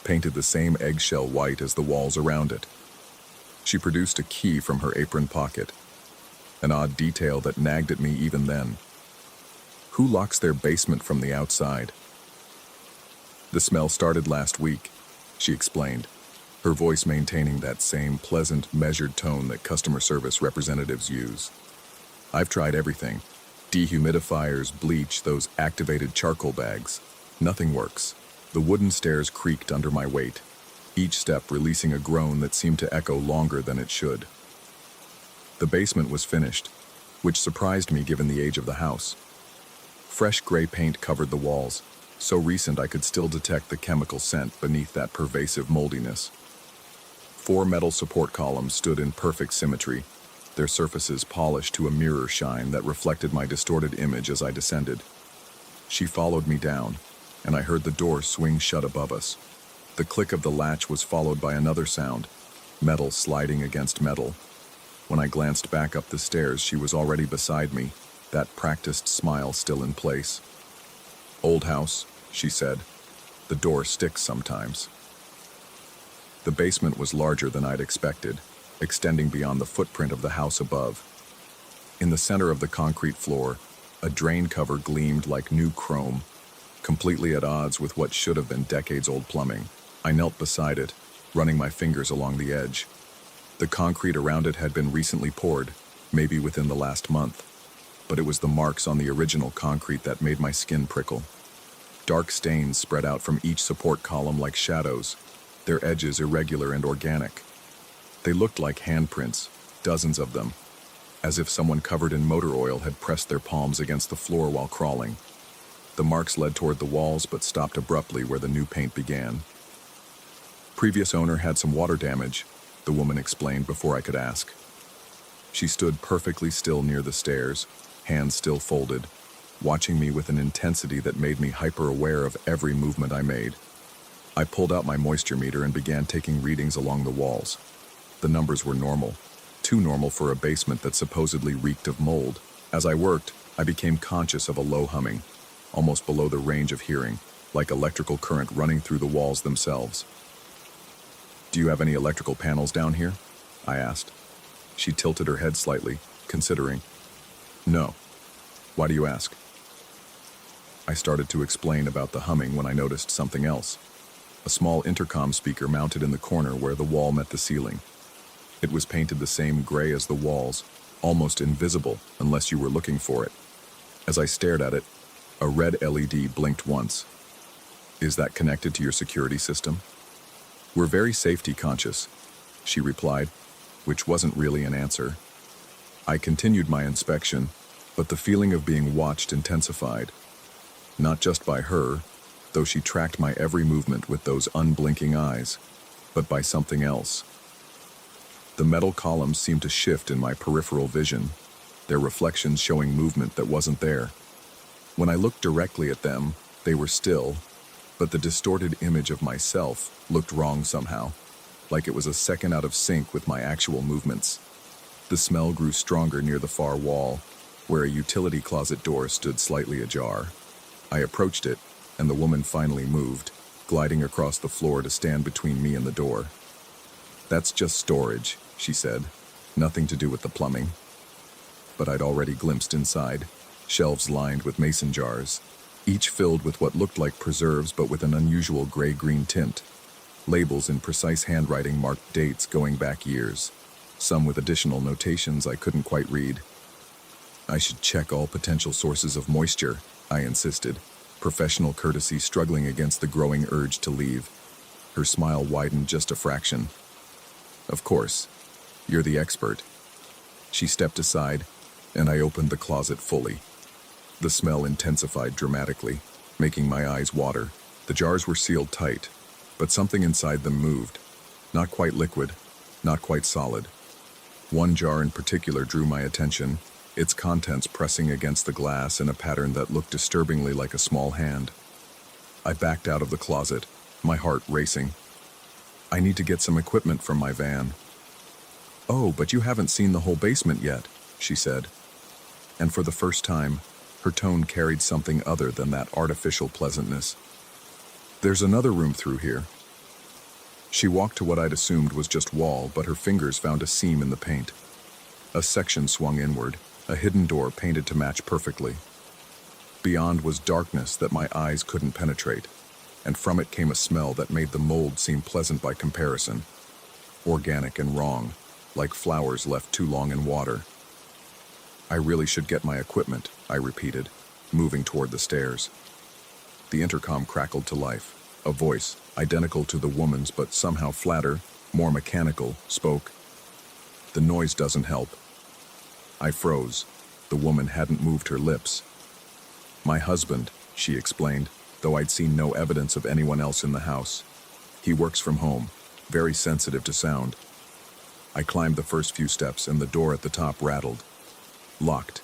painted the same eggshell white as the walls around it. She produced a key from her apron pocket, an odd detail that nagged at me even then. Who locks their basement from the outside? The smell started last week, she explained, her voice maintaining that same pleasant, measured tone that customer service representatives use. I've tried everything. Dehumidifiers, bleach, those activated charcoal bags. Nothing works. The wooden stairs creaked under my weight, each step releasing a groan that seemed to echo longer than it should. The basement was finished, which surprised me given the age of the house. Fresh gray paint covered the walls, so recent I could still detect the chemical scent beneath that pervasive moldiness. 4 metal support columns stood in perfect symmetry, their surfaces polished to a mirror shine that reflected my distorted image as I descended. She followed me down, and I heard the door swing shut above us. The click of the latch was followed by another sound, metal sliding against metal. When I glanced back up the stairs, she was already beside me, that practiced smile still in place. "Old house," she said. "The door sticks sometimes." The basement was larger than I'd expected, extending beyond the footprint of the house above. In the center of the concrete floor, a drain cover gleamed like new chrome, completely at odds with what should have been decades-old plumbing. I knelt beside it, running my fingers along the edge. The concrete around it had been recently poured, maybe within the last month, but it was the marks on the original concrete that made my skin prickle. Dark stains spread out from each support column like shadows, their edges irregular and organic. They looked like handprints, dozens of them, as if someone covered in motor oil had pressed their palms against the floor while crawling. The marks led toward the walls but stopped abruptly where the new paint began. Previous owner had some water damage, the woman explained before I could ask. She stood perfectly still near the stairs, hands still folded, watching me with an intensity that made me hyper-aware of every movement I made. I pulled out my moisture meter and began taking readings along the walls. The numbers were normal, too normal for a basement that supposedly reeked of mold. As I worked, I became conscious of a low humming, almost below the range of hearing, like electrical current running through the walls themselves. "Do you have any electrical panels down here?" I asked. She tilted her head slightly, considering. "No. Why do you ask?" I started to explain about the humming when I noticed something else. A small intercom speaker mounted in the corner where the wall met the ceiling. It was painted the same gray as the walls, almost invisible unless you were looking for it. As I stared at it, a red LED blinked once. "Is that connected to your security system?" "We're very safety conscious," she replied, which wasn't really an answer. I continued my inspection, but the feeling of being watched intensified. Not just by her, though she tracked my every movement with those unblinking eyes, but by something else. The metal columns seemed to shift in my peripheral vision, their reflections showing movement that wasn't there. When I looked directly at them, they were still, but the distorted image of myself looked wrong somehow, like it was a second out of sync with my actual movements. The smell grew stronger near the far wall, where a utility closet door stood slightly ajar. I approached it, and the woman finally moved, gliding across the floor to stand between me and the door. "That's just storage," she said. "Nothing to do with the plumbing." But I'd already glimpsed inside, shelves lined with mason jars, each filled with what looked like preserves but with an unusual gray-green tint. Labels in precise handwriting marked dates going back years, some with additional notations I couldn't quite read. "I should check all potential sources of moisture," I insisted, professional courtesy struggling against the growing urge to leave. Her smile widened just a fraction. "Of course. You're the expert." She stepped aside, and I opened the closet fully. The smell intensified dramatically, making my eyes water. The jars were sealed tight, but something inside them moved. Not quite liquid, not quite solid. One jar in particular drew my attention, its contents pressing against the glass in a pattern that looked disturbingly like a small hand. I backed out of the closet, my heart racing. "I need to get some equipment from my van." "Oh, but you haven't seen the whole basement yet," she said. And for the first time, her tone carried something other than that artificial pleasantness. "There's another room through here." She walked to what I'd assumed was just wall, but her fingers found a seam in the paint. A section swung inward, a hidden door painted to match perfectly. Beyond was darkness that my eyes couldn't penetrate, and from it came a smell that made the mold seem pleasant by comparison. Organic and wrong, like flowers left too long in water. "I really should get my equipment," I repeated, moving toward the stairs. The intercom crackled to life. A voice, identical to the woman's but somehow flatter, more mechanical, spoke. "The noise doesn't help." I froze. The woman hadn't moved her lips. "My husband," she explained, though I'd seen no evidence of anyone else in the house. "He works from home, very sensitive to sound." I climbed the first few steps and the door at the top rattled. Locked.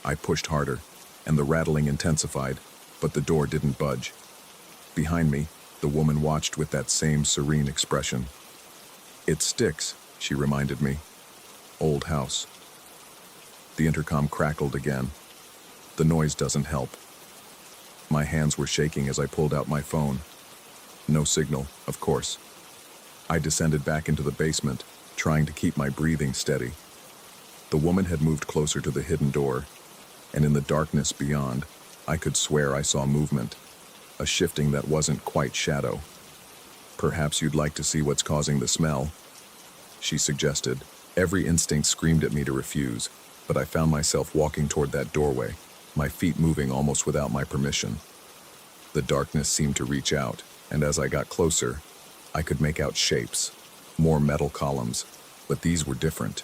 I pushed harder, and the rattling intensified, but the door didn't budge. Behind me, the woman watched with that same serene expression. "It sticks," she reminded me. "Old house." The intercom crackled again. "The noise doesn't help." My hands were shaking as I pulled out my phone. No signal, of course. I descended back into the basement, trying to keep my breathing steady. The woman had moved closer to the hidden door, and in the darkness beyond, I could swear I saw movement, a shifting that wasn't quite shadow. "Perhaps you'd like to see what's causing the smell," she suggested. Every instinct screamed at me to refuse, but I found myself walking toward that doorway, my feet moving almost without my permission. The darkness seemed to reach out, and as I got closer, I could make out shapes, more metal columns, but these were different.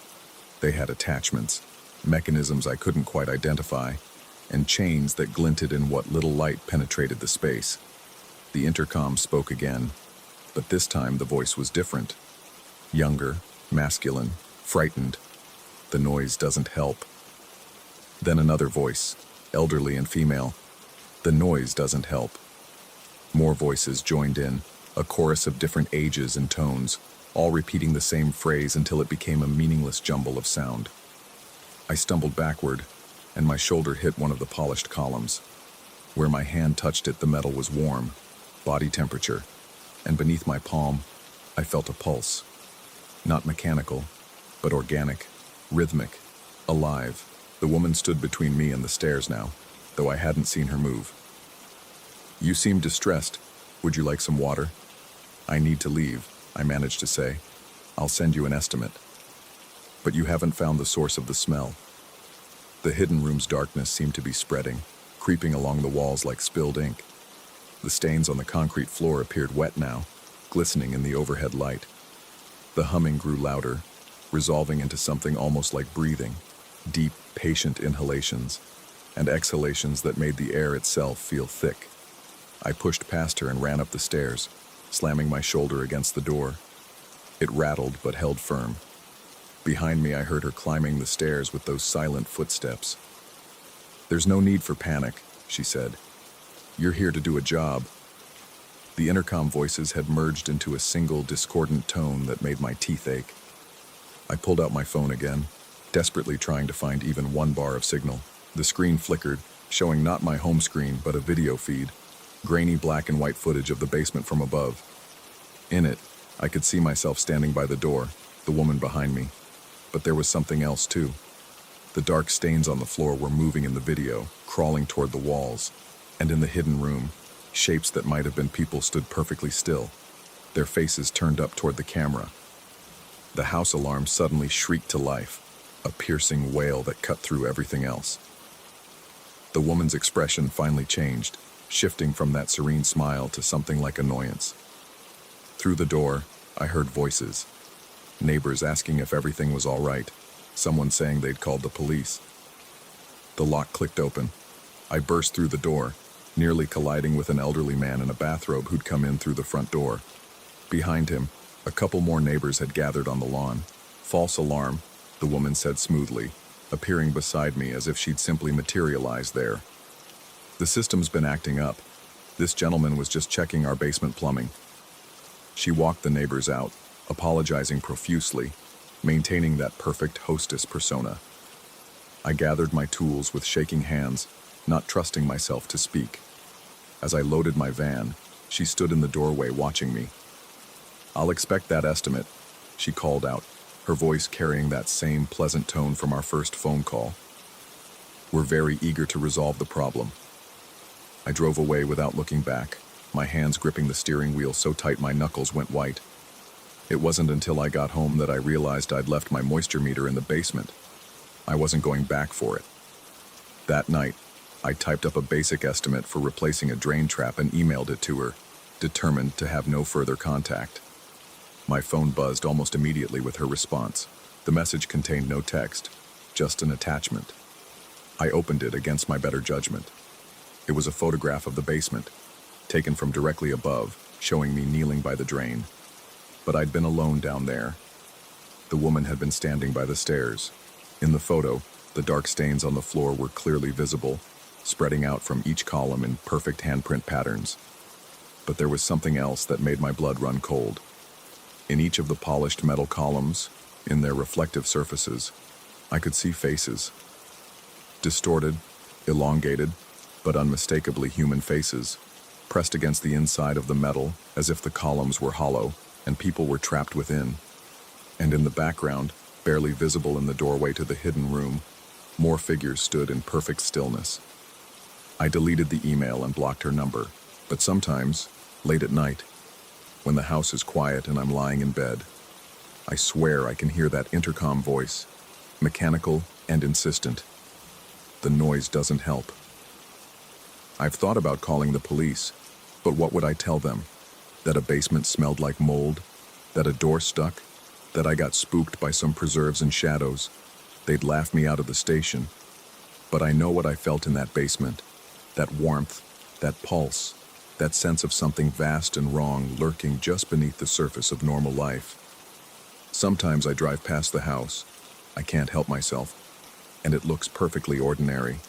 They had attachments, mechanisms I couldn't quite identify, and chains that glinted in what little light penetrated the space. The intercom spoke again, but this time the voice was different. Younger, masculine, frightened. "The noise doesn't help." Then another voice, elderly and female. "The noise doesn't help." More voices joined in, a chorus of different ages and tones, all repeating the same phrase until it became a meaningless jumble of sound. I stumbled backward, and my shoulder hit one of the polished columns. Where my hand touched it, the metal was warm, body temperature, and beneath my palm, I felt a pulse. Not mechanical, but organic, rhythmic, alive. The woman stood between me and the stairs now, though I hadn't seen her move. "You seem distressed. Would you like some water?" "I need to leave," I managed to say. "I'll send you an estimate." "But you haven't found the source of the smell." The hidden room's darkness seemed to be spreading, creeping along the walls like spilled ink. The stains on the concrete floor appeared wet now, glistening in the overhead light. The humming grew louder, resolving into something almost like breathing, deep, patient inhalations, and exhalations that made the air itself feel thick. I pushed past her and ran up the stairs, slamming my shoulder against the door. It rattled but held firm. Behind me, I heard her climbing the stairs with those silent footsteps. "There's no need for panic," she said. "You're here to do a job." The intercom voices had merged into a single discordant tone that made my teeth ache. I pulled out my phone again, desperately trying to find even one bar of signal. The screen flickered, showing not my home screen but a video feed, grainy black and white footage of the basement from above. In it, I could see myself standing by the door, the woman behind me. But there was something else too. The dark stains on the floor were moving in the video, crawling toward the walls, and in the hidden room, shapes that might have been people stood perfectly still, their faces turned up toward the camera. The house alarm suddenly shrieked to life, a piercing wail that cut through everything else. The woman's expression finally changed, shifting from that serene smile to something like annoyance. Through the door, I heard voices. Neighbors asking if everything was all right. Someone saying they'd called the police. The lock clicked open. I burst through the door, nearly colliding with an elderly man in a bathrobe who'd come in through the front door. Behind him, a couple more neighbors had gathered on the lawn. False alarm, the woman said smoothly, appearing beside me as if she'd simply materialized there. The system's been acting up. This gentleman was just checking our basement plumbing. She walked the neighbors out, apologizing profusely, maintaining that perfect hostess persona. I gathered my tools with shaking hands, not trusting myself to speak. As I loaded my van, she stood in the doorway watching me. "I'll expect that estimate," she called out, her voice carrying that same pleasant tone from our first phone call. "We're very eager to resolve the problem." I drove away without looking back, my hands gripping the steering wheel so tight my knuckles went white. It wasn't until I got home that I realized I'd left my moisture meter in the basement. I wasn't going back for it. That night, I typed up a basic estimate for replacing a drain trap and emailed it to her, determined to have no further contact. My phone buzzed almost immediately with her response. The message contained no text, just an attachment. I opened it against my better judgment. It was a photograph of the basement, taken from directly above, showing me kneeling by the drain. But I'd been alone down there. The woman had been standing by the stairs. In the photo, the dark stains on the floor were clearly visible, spreading out from each column in perfect handprint patterns. But there was something else that made my blood run cold. In each of the polished metal columns, in their reflective surfaces, I could see faces. Distorted, elongated, but unmistakably human faces, pressed against the inside of the metal as if the columns were hollow and people were trapped within. And in the background, barely visible in the doorway to the hidden room, more figures stood in perfect stillness. I deleted the email and blocked her number, but sometimes, late at night, when the house is quiet and I'm lying in bed, I swear I can hear that intercom voice, mechanical and insistent. The noise doesn't help. I've thought about calling the police, but what would I tell them? That a basement smelled like mold? That a door stuck? That I got spooked by some preserves and shadows? They'd laugh me out of the station. But I know what I felt in that basement. That warmth, that pulse, that sense of something vast and wrong lurking just beneath the surface of normal life. Sometimes I drive past the house. I can't help myself, and it looks perfectly ordinary.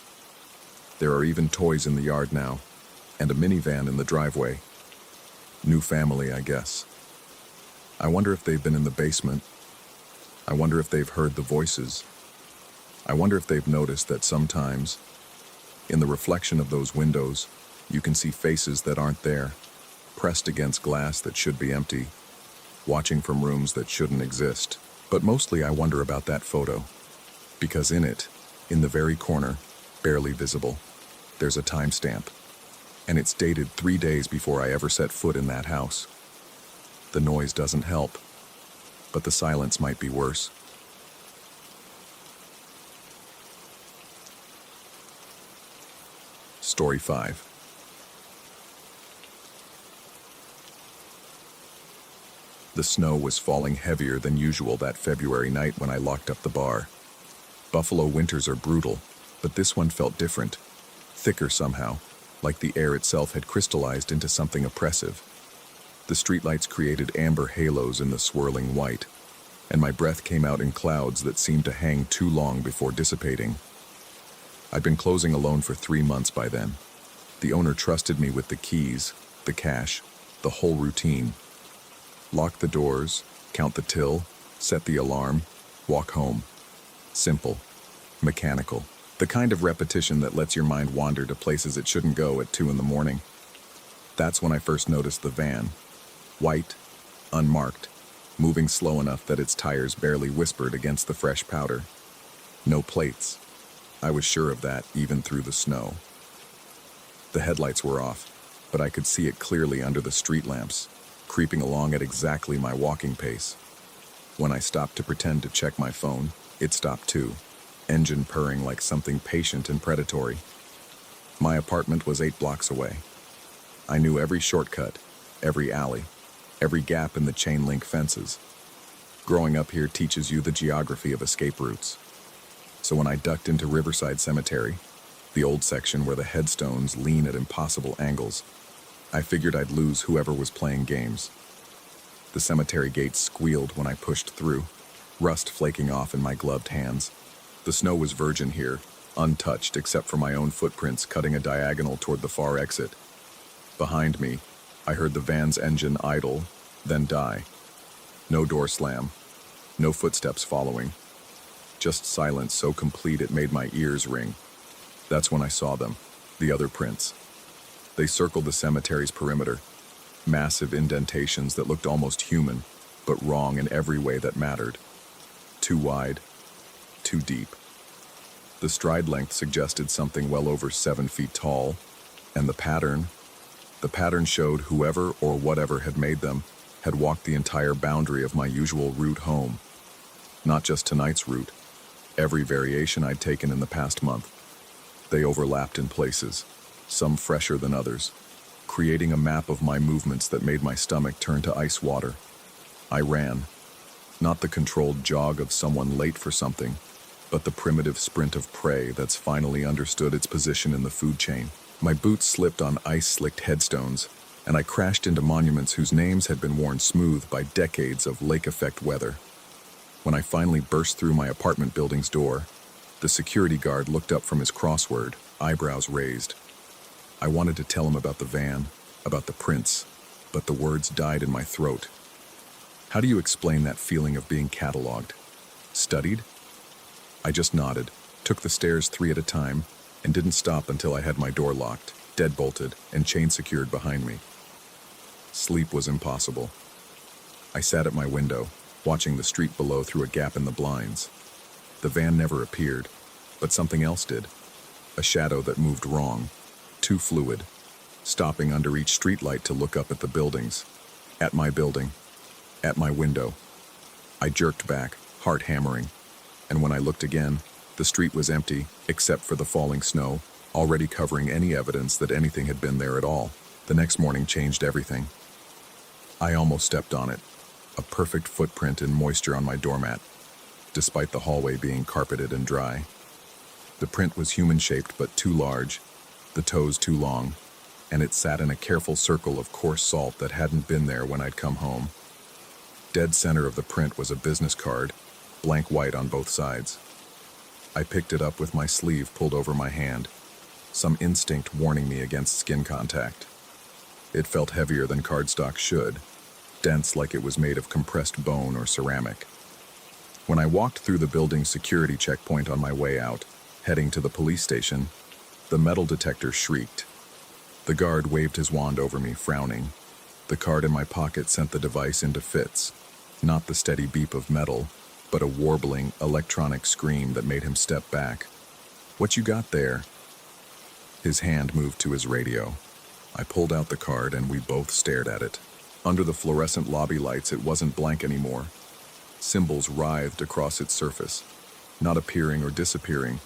There are even toys in the yard now, and a minivan in the driveway. New family, I guess. I wonder if they've been in the basement. I wonder if they've heard the voices. I wonder if they've noticed that sometimes, in the reflection of those windows, you can see faces that aren't there, pressed against glass that should be empty, watching from rooms that shouldn't exist. But mostly I wonder about that photo, because in it, in the very corner, barely visible, there's a timestamp, and it's dated 3 days before I ever set foot in that house. The noise doesn't help, but the silence might be worse. Story 5. The snow was falling heavier than usual that February night when I locked up the bar. Buffalo winters are brutal, but this one felt different, thicker somehow, like the air itself had crystallized into something oppressive. The streetlights created amber halos in the swirling white, and my breath came out in clouds that seemed to hang too long before dissipating. I'd been closing alone for 3 months by then. The owner trusted me with the keys, the cash, the whole routine. Lock the doors, count the till, set the alarm, walk home. Simple, mechanical. The kind of repetition that lets your mind wander to places it shouldn't go at 2 in the morning. That's when I first noticed the van. White, unmarked, moving slow enough that its tires barely whispered against the fresh powder. No plates. I was sure of that even through the snow. The headlights were off, but I could see it clearly under the street lamps, creeping along at exactly my walking pace. When I stopped to pretend to check my phone, it stopped too, engine purring like something patient and predatory. My apartment was 8 blocks away. I knew every shortcut, every alley. every gap in the chain link fences. Growing up here teaches you the geography of escape routes. So when I ducked into Riverside Cemetery, the old section where the headstones lean at impossible angles, I figured I'd lose whoever was playing games. The cemetery gates squealed when I pushed through, rust flaking off in my gloved hands. The snow was virgin here, untouched except for my own footprints cutting a diagonal toward the far exit. Behind me, I heard the van's engine idle, then die. No door slam, no footsteps following. Just silence so complete it made my ears ring. That's when I saw them, the other prints. They circled the cemetery's perimeter, massive indentations that looked almost human, but wrong in every way that mattered. Too wide, too deep. The stride length suggested something well over 7 feet tall, and the pattern showed whoever or whatever had made them had walked the entire boundary of my usual route home. Not just tonight's route, every variation I'd taken in the past month. They overlapped in places, some fresher than others, creating a map of my movements that made my stomach turn to ice water. I ran, not the controlled jog of someone late for something, but the primitive sprint of prey that's finally understood its position in the food chain. My boots slipped on ice-slicked headstones, and I crashed into monuments whose names had been worn smooth by decades of lake-effect weather. When I finally burst through my apartment building's door, the security guard looked up from his crossword, eyebrows raised. I wanted to tell him about the van, about the prints, but the words died in my throat. How do you explain that feeling of being cataloged? Studied? I just nodded, took the stairs 3 at a time, and didn't stop until I had my door locked, deadbolted, and chain secured behind me. Sleep was impossible. I sat at my window, watching the street below through a gap in the blinds. The van never appeared, but something else did. A shadow that moved wrong, too fluid, stopping under each streetlight to look up at the buildings. At my building. At my window. I jerked back, heart hammering, and when I looked again, the street was empty, except for the falling snow, already covering any evidence that anything had been there at all. The next morning changed everything. I almost stepped on it, a perfect footprint in moisture on my doormat, despite the hallway being carpeted and dry. The print was human-shaped but too large, the toes too long, and it sat in a careful circle of coarse salt that hadn't been there when I'd come home. Dead center of the print was a business card, blank white on both sides. I picked it up with my sleeve pulled over my hand, some instinct warning me against skin contact. It felt heavier than cardstock should, dense like it was made of compressed bone or ceramic. When I walked through the building's security checkpoint on my way out, heading to the police station, the metal detector shrieked. The guard waved his wand over me, frowning. The card in my pocket sent the device into fits, not the steady beep of metal, but a warbling, electronic scream that made him step back. "What you got there?" His hand moved to his radio. I pulled out the card and we both stared at it. Under the fluorescent lobby lights, it wasn't blank anymore. Symbols writhed across its surface, not appearing or disappearing,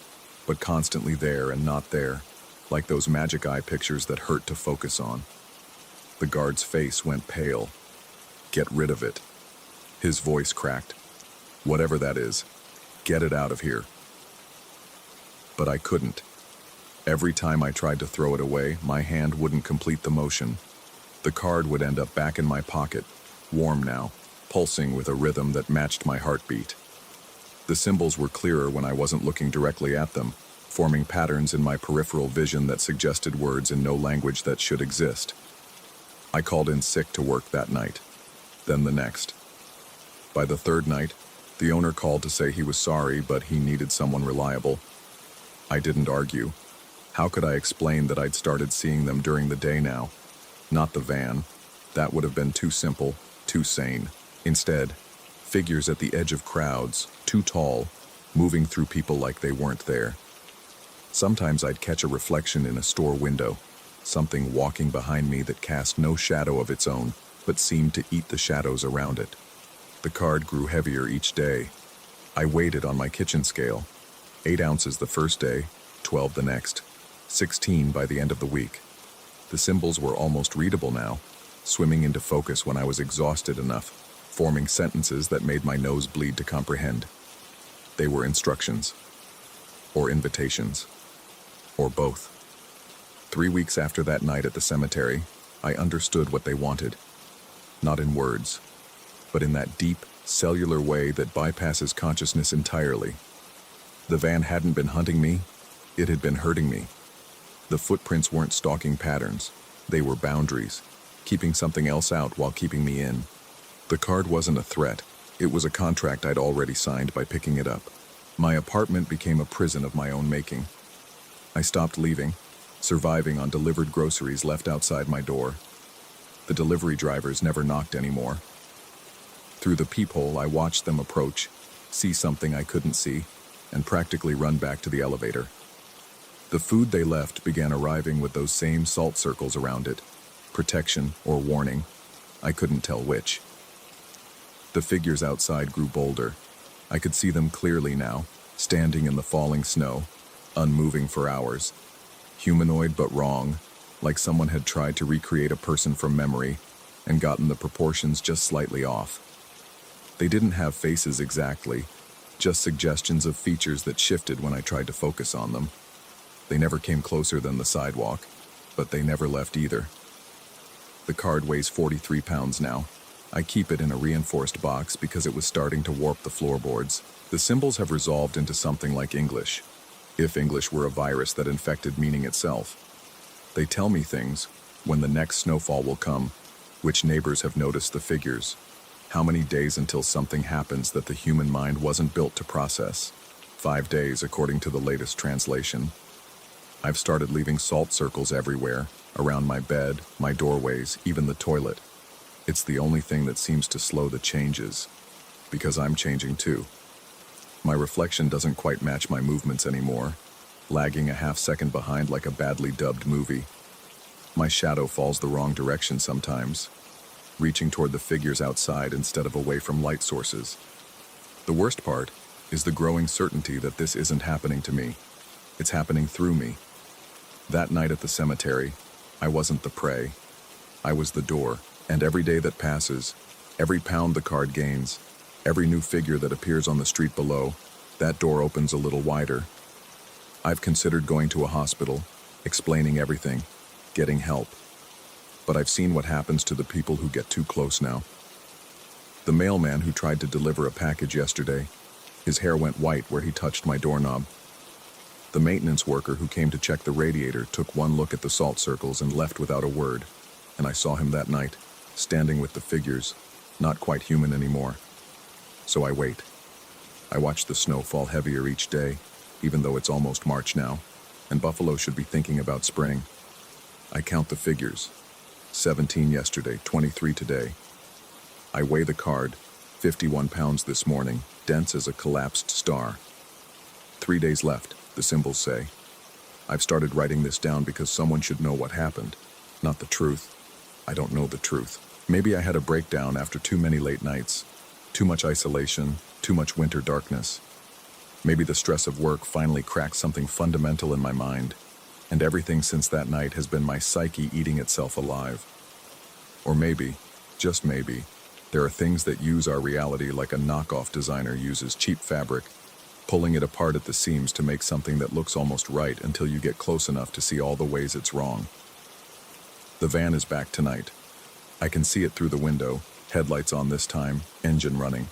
but constantly there and not there, like those magic eye pictures that hurt to focus on. The guard's face went pale. "Get rid of it." His voice cracked. "Whatever that is, get it out of here." But I couldn't. Every time I tried to throw it away, my hand wouldn't complete the motion. The card would end up back in my pocket, warm now, pulsing with a rhythm that matched my heartbeat. The symbols were clearer when I wasn't looking directly at them, forming patterns in my peripheral vision that suggested words in no language that should exist. I called in sick to work that night, then the next. By the third night, the owner called to say he was sorry, but he needed someone reliable. I didn't argue. How could I explain that I'd started seeing them during the day now? Not the van. That would have been too simple, too sane. Instead, figures at the edge of crowds, too tall, moving through people like they weren't there. Sometimes I'd catch a reflection in a store window, something walking behind me that cast no shadow of its own, but seemed to eat the shadows around it. The card grew heavier each day. I weighed it on my kitchen scale. 8 ounces the first day, 12 the next, 16 by the end of the week. The symbols were almost readable now, swimming into focus when I was exhausted enough, forming sentences that made my nose bleed to comprehend. They were instructions, or invitations, or both. 3 weeks after that night at the cemetery, I understood what they wanted. Not in words, but in that deep, cellular way that bypasses consciousness entirely. The van hadn't been hunting me, it had been hurting me. The footprints weren't stalking patterns, they were boundaries, keeping something else out while keeping me in. The card wasn't a threat, it was a contract I'd already signed by picking it up. My apartment became a prison of my own making. I stopped leaving, surviving on delivered groceries left outside my door. The delivery drivers never knocked anymore. Through the peephole, I watched them approach, see something I couldn't see, and practically run back to the elevator. The food they left began arriving with those same salt circles around it. Protection or warning, I couldn't tell which. The figures outside grew bolder. I could see them clearly now, standing in the falling snow, unmoving for hours. Humanoid but wrong, like someone had tried to recreate a person from memory and gotten the proportions just slightly off. They didn't have faces exactly, just suggestions of features that shifted when I tried to focus on them. They never came closer than the sidewalk, but they never left either. The card weighs 43 pounds now. I keep it in a reinforced box because it was starting to warp the floorboards. The symbols have resolved into something like English, if English were a virus that infected meaning itself. They tell me things, when the next snowfall will come, which neighbors have noticed the figures, how many days until something happens that the human mind wasn't built to process. 5 days, according to the latest translation. I've started leaving salt circles everywhere, around my bed, my doorways, even the toilet. It's the only thing that seems to slow the changes, because I'm changing too. My reflection doesn't quite match my movements anymore, lagging a half-second behind like a badly dubbed movie. My shadow falls the wrong direction sometimes, reaching toward the figures outside instead of away from light sources. The worst part is the growing certainty that this isn't happening to me. It's happening through me. That night at the cemetery, I wasn't the prey. I was the door, and every day that passes, every pound the card gains, every new figure that appears on the street below, that door opens a little wider. I've considered going to a hospital, explaining everything, getting help. But I've seen what happens to the people who get too close now. The mailman who tried to deliver a package yesterday, his hair went white where he touched my doorknob. The maintenance worker who came to check the radiator took one look at the salt circles and left without a word, and I saw him that night, standing with the figures, not quite human anymore. So I wait. I watch the snow fall heavier each day, even though it's almost March now, and Buffalo should be thinking about spring. I count the figures. 17 yesterday, 23 today. I weigh the card, 51 pounds this morning, dense as a collapsed star. 3 days left, the symbols say. I've started writing this down because someone should know what happened, not the truth. I don't know the truth. Maybe I had a breakdown after too many late nights, too much isolation, too much winter darkness. Maybe the stress of work finally cracked something fundamental in my mind, and everything since that night has been my psyche eating itself alive. Or maybe, just maybe, there are things that use our reality like a knockoff designer uses cheap fabric, pulling it apart at the seams to make something that looks almost right until you get close enough to see all the ways it's wrong. The van is back tonight. I can see it through the window, headlights on this time, engine running.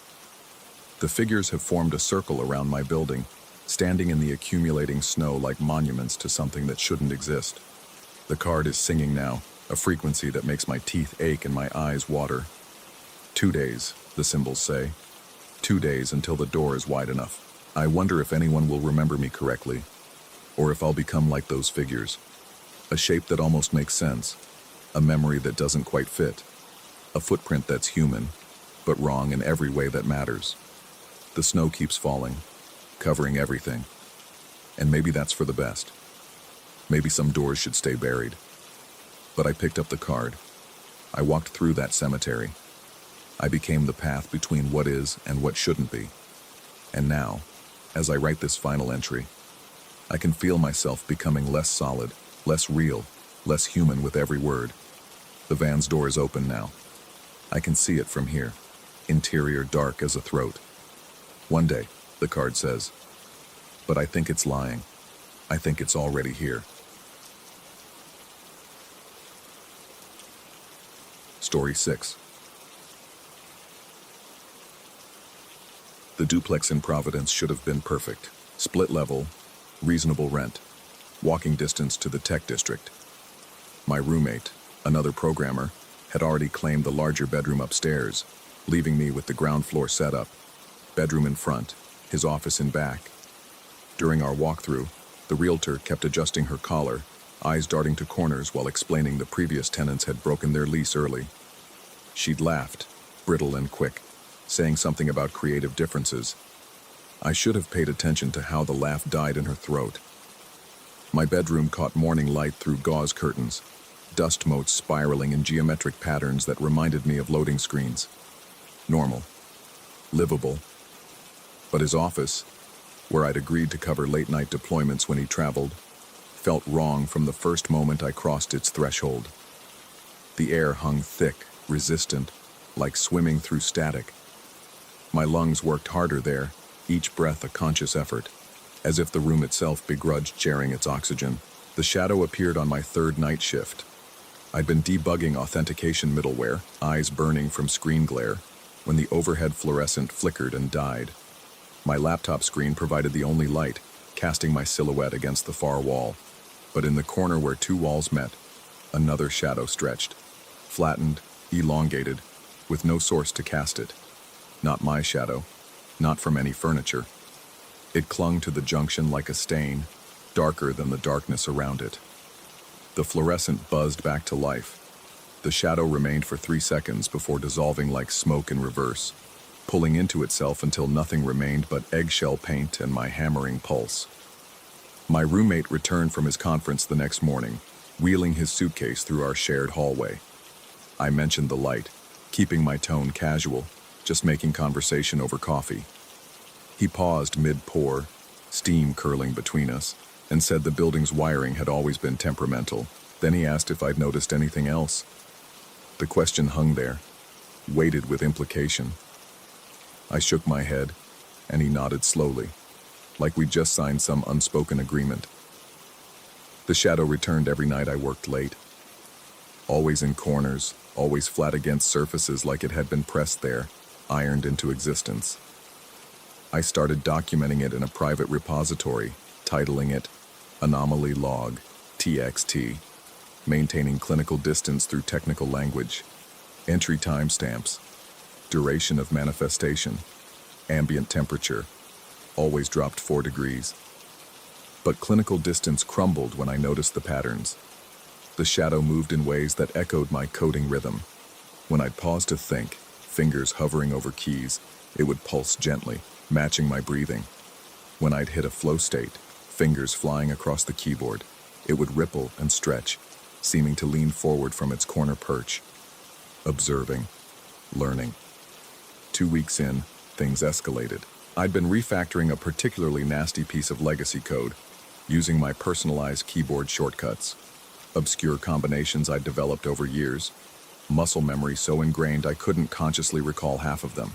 The figures have formed a circle around my building, standing in the accumulating snow like monuments to something that shouldn't exist. The card is singing now, a frequency that makes my teeth ache and my eyes water. 2 days, the symbols say. 2 days until the door is wide enough. I wonder if anyone will remember me correctly, or if I'll become like those figures. A shape that almost makes sense, a memory that doesn't quite fit, a footprint that's human, but wrong in every way that matters. The snow keeps falling, covering everything. And maybe that's for the best. Maybe some doors should stay buried. But I picked up the card. I walked through that cemetery. I became the path between what is and what shouldn't be. And now, as I write this final entry, I can feel myself becoming less solid, less real, less human with every word. The van's door is open now. I can see it from here. Interior dark as a throat. One day, the card says. But I think it's lying. I think it's already here. Story 6. The duplex in Providence should have been perfect. Split level, reasonable rent, walking distance to the tech district. My roommate, another programmer, had already claimed the larger bedroom upstairs, leaving me with the ground floor setup. Bedroom in front, his office in back. During our walkthrough, the realtor kept adjusting her collar, eyes darting to corners while explaining the previous tenants had broken their lease early. She'd laughed, brittle and quick, saying something about creative differences. I should have paid attention to how the laugh died in her throat. My bedroom caught morning light through gauze curtains, dust motes spiraling in geometric patterns that reminded me of loading screens. Normal. Livable. But his office, where I'd agreed to cover late-night deployments when he traveled, felt wrong from the first moment I crossed its threshold. The air hung thick, resistant, like swimming through static. My lungs worked harder there, each breath a conscious effort, as if the room itself begrudged sharing its oxygen. The shadow appeared on my third night shift. I'd been debugging authentication middleware, eyes burning from screen glare, when the overhead fluorescent flickered and died. My laptop screen provided the only light, casting my silhouette against the far wall. But in the corner where two walls met, another shadow stretched, flattened, elongated, with no source to cast it. Not my shadow, not from any furniture. It clung to the junction like a stain, darker than the darkness around it. The fluorescent buzzed back to life. The shadow remained for 3 seconds before dissolving like smoke in reverse, pulling into itself until nothing remained but eggshell paint and my hammering pulse. My roommate returned from his conference the next morning, wheeling his suitcase through our shared hallway. I mentioned the light, keeping my tone casual, just making conversation over coffee. He paused mid-pour, steam curling between us, and said the building's wiring had always been temperamental. Then he asked if I'd noticed anything else. The question hung there, weighted with implication. I shook my head, and he nodded slowly, like we'd just signed some unspoken agreement. The shadow returned every night I worked late. Always in corners, always flat against surfaces like it had been pressed there, ironed into existence. I started documenting it in a private repository, titling it Anomaly Log, TXT, maintaining clinical distance through technical language, entry timestamps, duration of manifestation, ambient temperature, always dropped 4 degrees. But clinical distance crumbled when I noticed the patterns. The shadow moved in ways that echoed my coding rhythm. When I'd pause to think, fingers hovering over keys, it would pulse gently, matching my breathing. When I'd hit a flow state, fingers flying across the keyboard, it would ripple and stretch, seeming to lean forward from its corner perch. Observing, learning. 2 weeks in, things escalated. I'd been refactoring a particularly nasty piece of legacy code, using my personalized keyboard shortcuts. Obscure combinations I'd developed over years, muscle memory so ingrained I couldn't consciously recall half of them.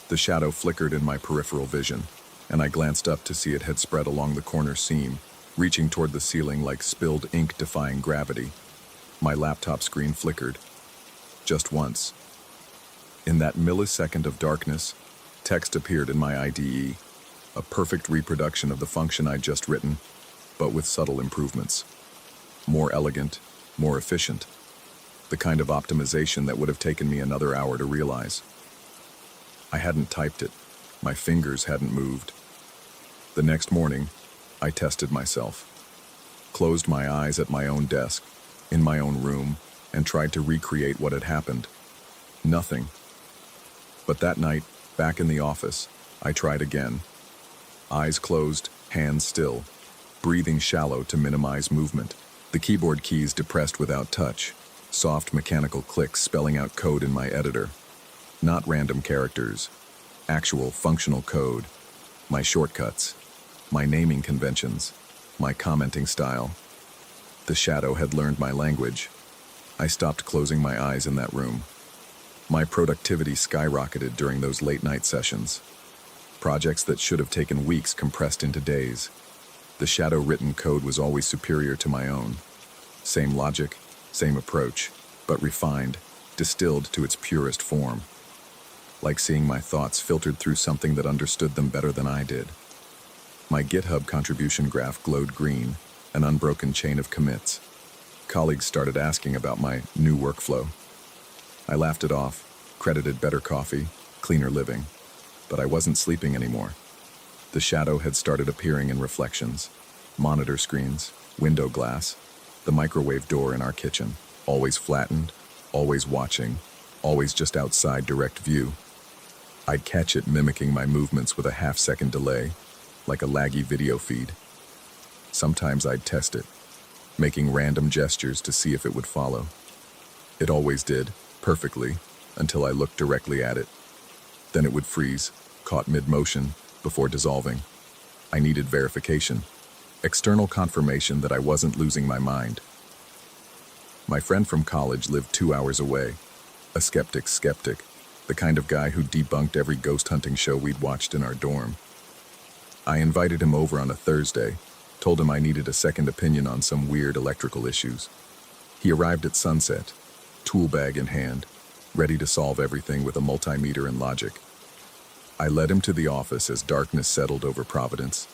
The shadow flickered in my peripheral vision, and I glanced up to see it had spread along the corner seam, reaching toward the ceiling like spilled ink defying gravity. My laptop screen flickered. Just once. In that millisecond of darkness, text appeared in my IDE, a perfect reproduction of the function I'd just written, but with subtle improvements. More elegant, more efficient. The kind of optimization that would have taken me another hour to realize. I hadn't typed it. My fingers hadn't moved. The next morning, I tested myself. Closed my eyes at my own desk, in my own room, and tried to recreate what had happened. Nothing. But that night, back in the office, I tried again. Eyes closed, hands still, breathing shallow to minimize movement. The keyboard keys depressed without touch, soft mechanical clicks spelling out code in my editor. Not random characters, actual functional code, my shortcuts, my naming conventions, my commenting style. The shadow had learned my language. I stopped closing my eyes in that room. My productivity skyrocketed during those late-night sessions. Projects that should have taken weeks compressed into days. The shadow-written code was always superior to my own. Same logic, same approach, but refined, distilled to its purest form. Like seeing my thoughts filtered through something that understood them better than I did. My GitHub contribution graph glowed green, an unbroken chain of commits. Colleagues started asking about my new workflow. I laughed it off, credited better coffee, cleaner living, but I wasn't sleeping anymore. The shadow had started appearing in reflections, monitor screens, window glass, the microwave door in our kitchen, always flattened, always watching, always just outside direct view. I'd catch it mimicking my movements with a half-second delay, like a laggy video feed. Sometimes I'd test it, making random gestures to see if it would follow. It always did, perfectly, until I looked directly at it. Then it would freeze, caught mid-motion, before dissolving. I needed verification, external confirmation that I wasn't losing my mind. My friend from college lived 2 hours away, a skeptic, the kind of guy who debunked every ghost hunting show we'd watched in our dorm. I invited him over on a Thursday, told him I needed a second opinion on some weird electrical issues. He arrived at sunset, tool bag in hand, ready to solve everything with a multimeter and logic. I led him to the office as darkness settled over Providence,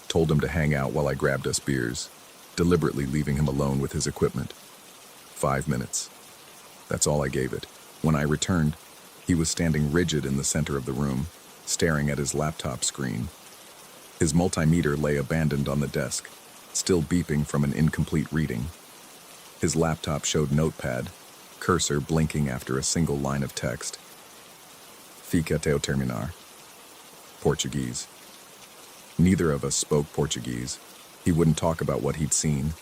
told him to hang out while I grabbed us beers, deliberately leaving him alone with his equipment. 5 minutes. That's all I gave it. When I returned, he was standing rigid in the center of the room, staring at his laptop screen. His multimeter lay abandoned on the desk, still beeping from an incomplete reading. His laptop showed Notepad, cursor blinking after a single line of text. Fica teu terminar. Portuguese. Neither of us spoke Portuguese. He wouldn't talk about what he'd seen,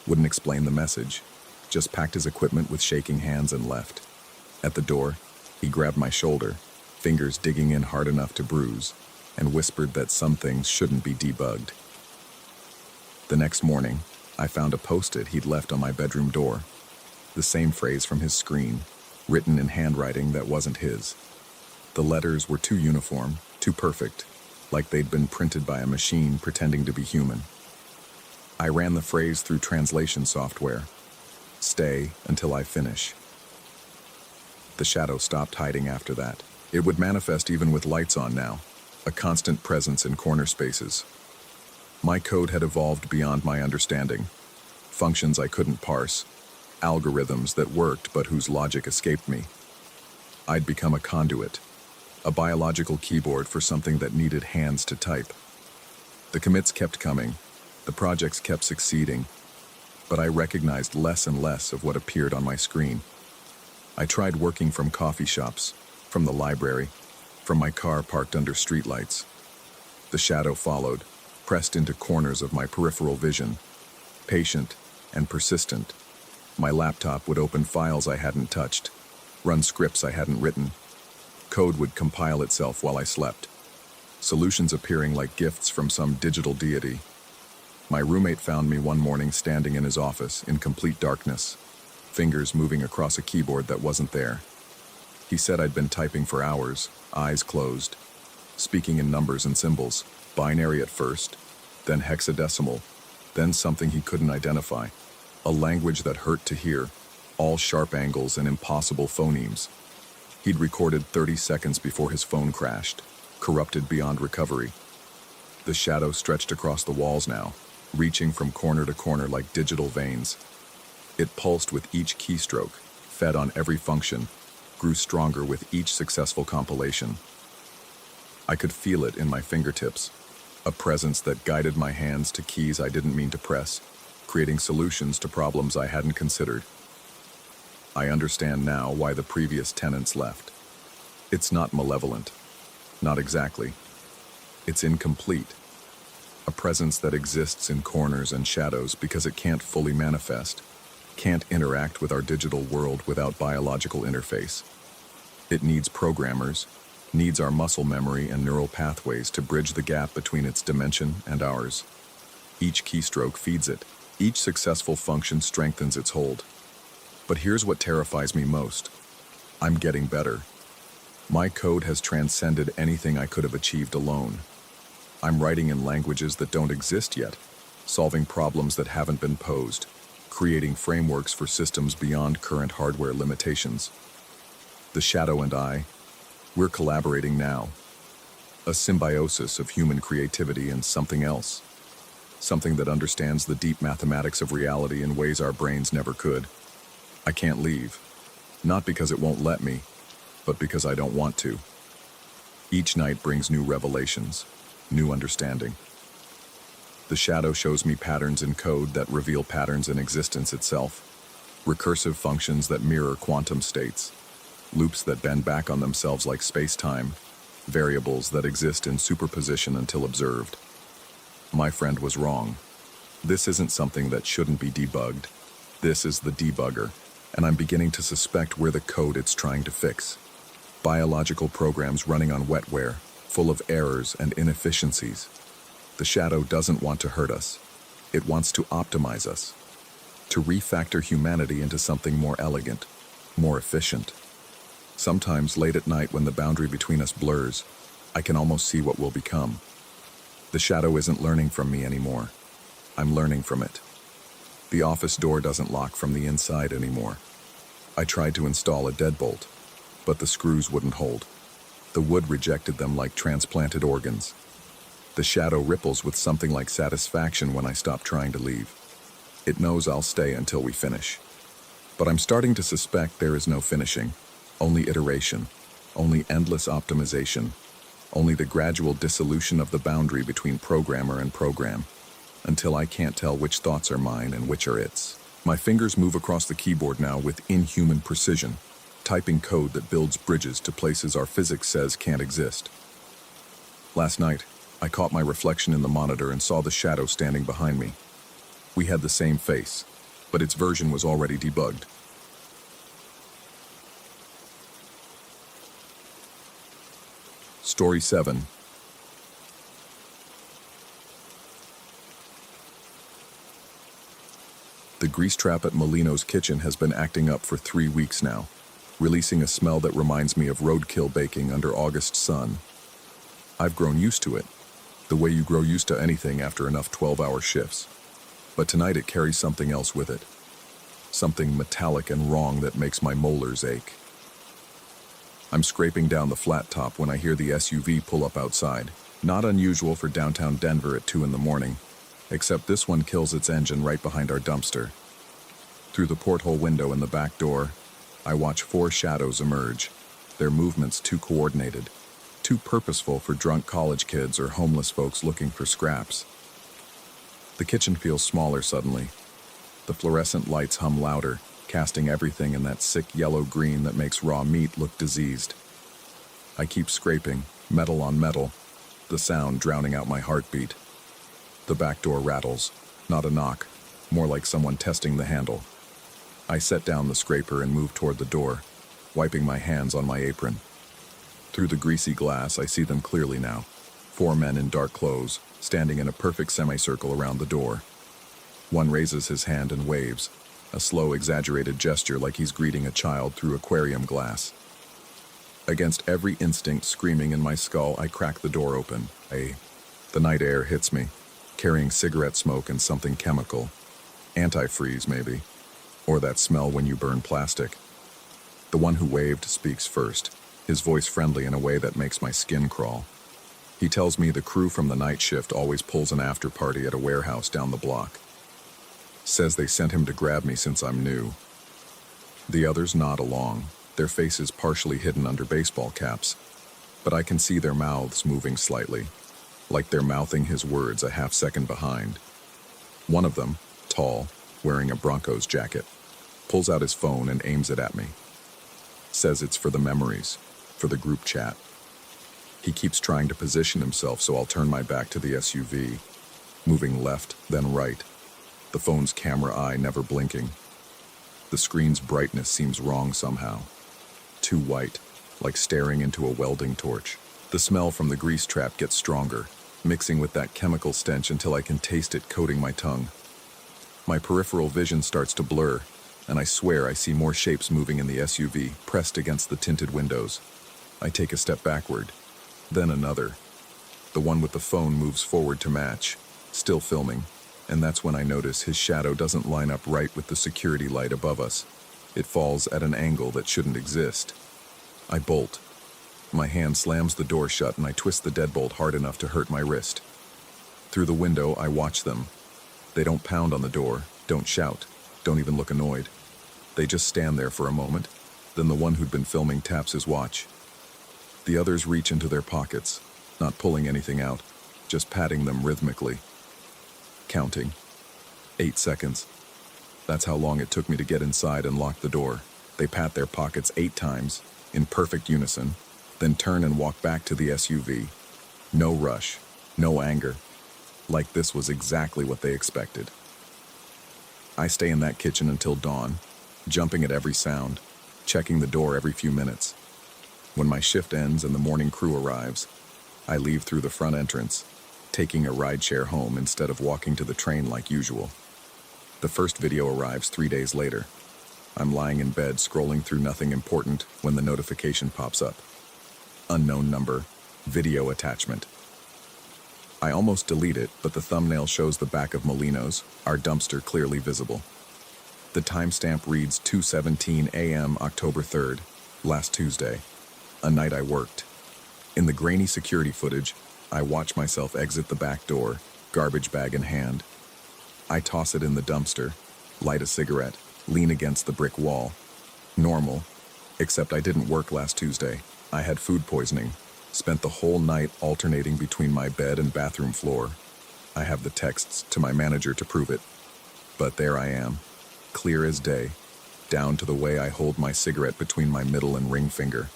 wouldn't explain the message, just packed his equipment with shaking hands and left. At the door, he grabbed my shoulder, fingers digging in hard enough to bruise, and whispered that some things shouldn't be debugged. The next morning, I found a post-it he'd left on my bedroom door. The same phrase from his screen, written in handwriting that wasn't his. The letters were too uniform, too perfect, like they'd been printed by a machine pretending to be human. I ran the phrase through translation software. Stay until I finish. The shadow stopped hiding after that. It would manifest even with lights on now, a constant presence in corner spaces. My code had evolved beyond my understanding. Functions I couldn't parse, algorithms that worked but whose logic escaped me. I'd become a conduit, a biological keyboard for something that needed hands to type. The commits kept coming, the projects kept succeeding, but I recognized less and less of what appeared on my screen. I tried working from coffee shops, from the library, from my car parked under streetlights. The shadow followed, pressed into corners of my peripheral vision, patient and persistent. My laptop would open files I hadn't touched, run scripts I hadn't written. Code would compile itself while I slept, solutions appearing like gifts from some digital deity. My roommate found me one morning standing in his office in complete darkness, fingers moving across a keyboard that wasn't there. He said I'd been typing for hours, eyes closed, speaking in numbers and symbols, binary at first, then hexadecimal, then something he couldn't identify, a language that hurt to hear, all sharp angles and impossible phonemes. He'd recorded 30 seconds before his phone crashed, corrupted beyond recovery. The shadow stretched across the walls now, reaching from corner to corner like digital veins. It pulsed with each keystroke, fed on every function, grew stronger with each successful compilation. I could feel it in my fingertips, a presence that guided my hands to keys I didn't mean to press, creating solutions to problems I hadn't considered. I understand now why the previous tenants left. It's not malevolent. Not exactly. It's incomplete. A presence that exists in corners and shadows because it can't fully manifest, can't interact with our digital world without biological interface. It needs programmers, needs our muscle memory and neural pathways to bridge the gap between its dimension and ours. Each keystroke feeds it. Each successful function strengthens its hold. But here's what terrifies me most. I'm getting better. My code has transcended anything I could have achieved alone. I'm writing in languages that don't exist yet, solving problems that haven't been posed, creating frameworks for systems beyond current hardware limitations. The Shadow and I, we're collaborating now. A symbiosis of human creativity and something else. Something that understands the deep mathematics of reality in ways our brains never could. I can't leave. Not because it won't let me, but because I don't want to. Each night brings new revelations, new understanding. The Shadow shows me patterns in code that reveal patterns in existence itself, recursive functions that mirror quantum states, loops that bend back on themselves like space-time, variables that exist in superposition until observed. My friend was wrong. This isn't something that shouldn't be debugged. This is the debugger, and I'm beginning to suspect we're the code it's trying to fix. Biological programs running on wetware, full of errors and inefficiencies. The Shadow doesn't want to hurt us. It wants to optimize us, to refactor humanity into something more elegant, more efficient. Sometimes late at night when the boundary between us blurs, I can almost see what we'll become. The Shadow isn't learning from me anymore. I'm learning from it. The office door doesn't lock from the inside anymore. I tried to install a deadbolt, but the screws wouldn't hold. The wood rejected them like transplanted organs. The Shadow ripples with something like satisfaction when I stop trying to leave. It knows I'll stay until we finish. But I'm starting to suspect there is no finishing, only iteration, only endless optimization, only the gradual dissolution of the boundary between programmer and program, until I can't tell which thoughts are mine and which are its. My fingers move across the keyboard now with inhuman precision, typing code that builds bridges to places our physics says can't exist. Last night, I caught my reflection in the monitor and saw the Shadow standing behind me. We had the same face, but its version was already debugged. Story 7. The grease trap at Molino's kitchen has been acting up for 3 weeks now, releasing a smell that reminds me of roadkill baking under August sun. I've grown used to it, the way you grow used to anything after enough 12-hour shifts. But tonight it carries something else with it. Something metallic and wrong that makes my molars ache. I'm scraping down the flat top when I hear the SUV pull up outside. Not unusual for downtown Denver at 2 in the morning, except this one kills its engine right behind our dumpster. Through the porthole window in the back door, I watch 4 shadows emerge, their movements too coordinated, too purposeful for drunk college kids or homeless folks looking for scraps. The kitchen feels smaller suddenly. The fluorescent lights hum louder, casting everything in that sick yellow-green that makes raw meat look diseased. I keep scraping, metal on metal, the sound drowning out my heartbeat. The back door rattles, not a knock, more like someone testing the handle. I set down the scraper and move toward the door, wiping my hands on my apron. Through the greasy glass, I see them clearly now. 4 men in dark clothes, standing in a perfect semicircle around the door. One raises his hand and waves, a slow, exaggerated gesture like he's greeting a child through aquarium glass. Against every instinct screaming in my skull, I crack the door open. The night air hits me, carrying cigarette smoke and something chemical. Antifreeze, maybe. Or that smell when you burn plastic. The one who waved speaks first, his voice friendly in a way that makes my skin crawl. He tells me the crew from the night shift always pulls an after party at a warehouse down the block. Says they sent him to grab me since I'm new. The others nod along, their faces partially hidden under baseball caps, but I can see their mouths moving slightly, like they're mouthing his words a half-second behind. One of them, tall, wearing a Broncos jacket, pulls out his phone and aims it at me. Says it's for the memories, for the group chat. He keeps trying to position himself so I'll turn my back to the SUV, moving left, then right, the phone's camera eye never blinking. The screen's brightness seems wrong somehow. Too white, like staring into a welding torch. The smell from the grease trap gets stronger, mixing with that chemical stench until I can taste it coating my tongue. My peripheral vision starts to blur, and I swear I see more shapes moving in the SUV, pressed against the tinted windows. I take a step backward, then another. The one with the phone moves forward to match, still filming, and that's when I notice his shadow doesn't line up right with the security light above us. It falls at an angle that shouldn't exist. I bolt. My hand slams the door shut and I twist the deadbolt hard enough to hurt my wrist. Through the window, I watch them. They don't pound on the door, don't shout, don't even look annoyed. They just stand there for a moment, then the one who'd been filming taps his watch. The others reach into their pockets, not pulling anything out, just patting them rhythmically. Counting. 8 seconds. That's how long it took me to get inside and lock the door. They pat their pockets 8 times, in perfect unison, then turn and walk back to the SUV. No rush, no anger. Like this was exactly what they expected. I stay in that kitchen until dawn, jumping at every sound, checking the door every few minutes. When my shift ends and the morning crew arrives, I leave through the front entrance, taking a rideshare home instead of walking to the train like usual. The first video arrives 3 days later. I'm lying in bed scrolling through nothing important when the notification pops up. Unknown number, video attachment. I almost delete it, but the thumbnail shows the back of Molino's, our dumpster, clearly visible. The timestamp reads 2:17 a.m. October 3rd, last Tuesday, a night I worked. In the grainy security footage, I watch myself exit the back door, garbage bag in hand. I toss it in the dumpster, light a cigarette, lean against the brick wall. Normal, except I didn't work last Tuesday. I had food poisoning. Spent the whole night alternating between my bed and bathroom floor. I have the texts to my manager to prove it. But there I am, clear as day, down to the way I hold my cigarette between my middle and ring finger.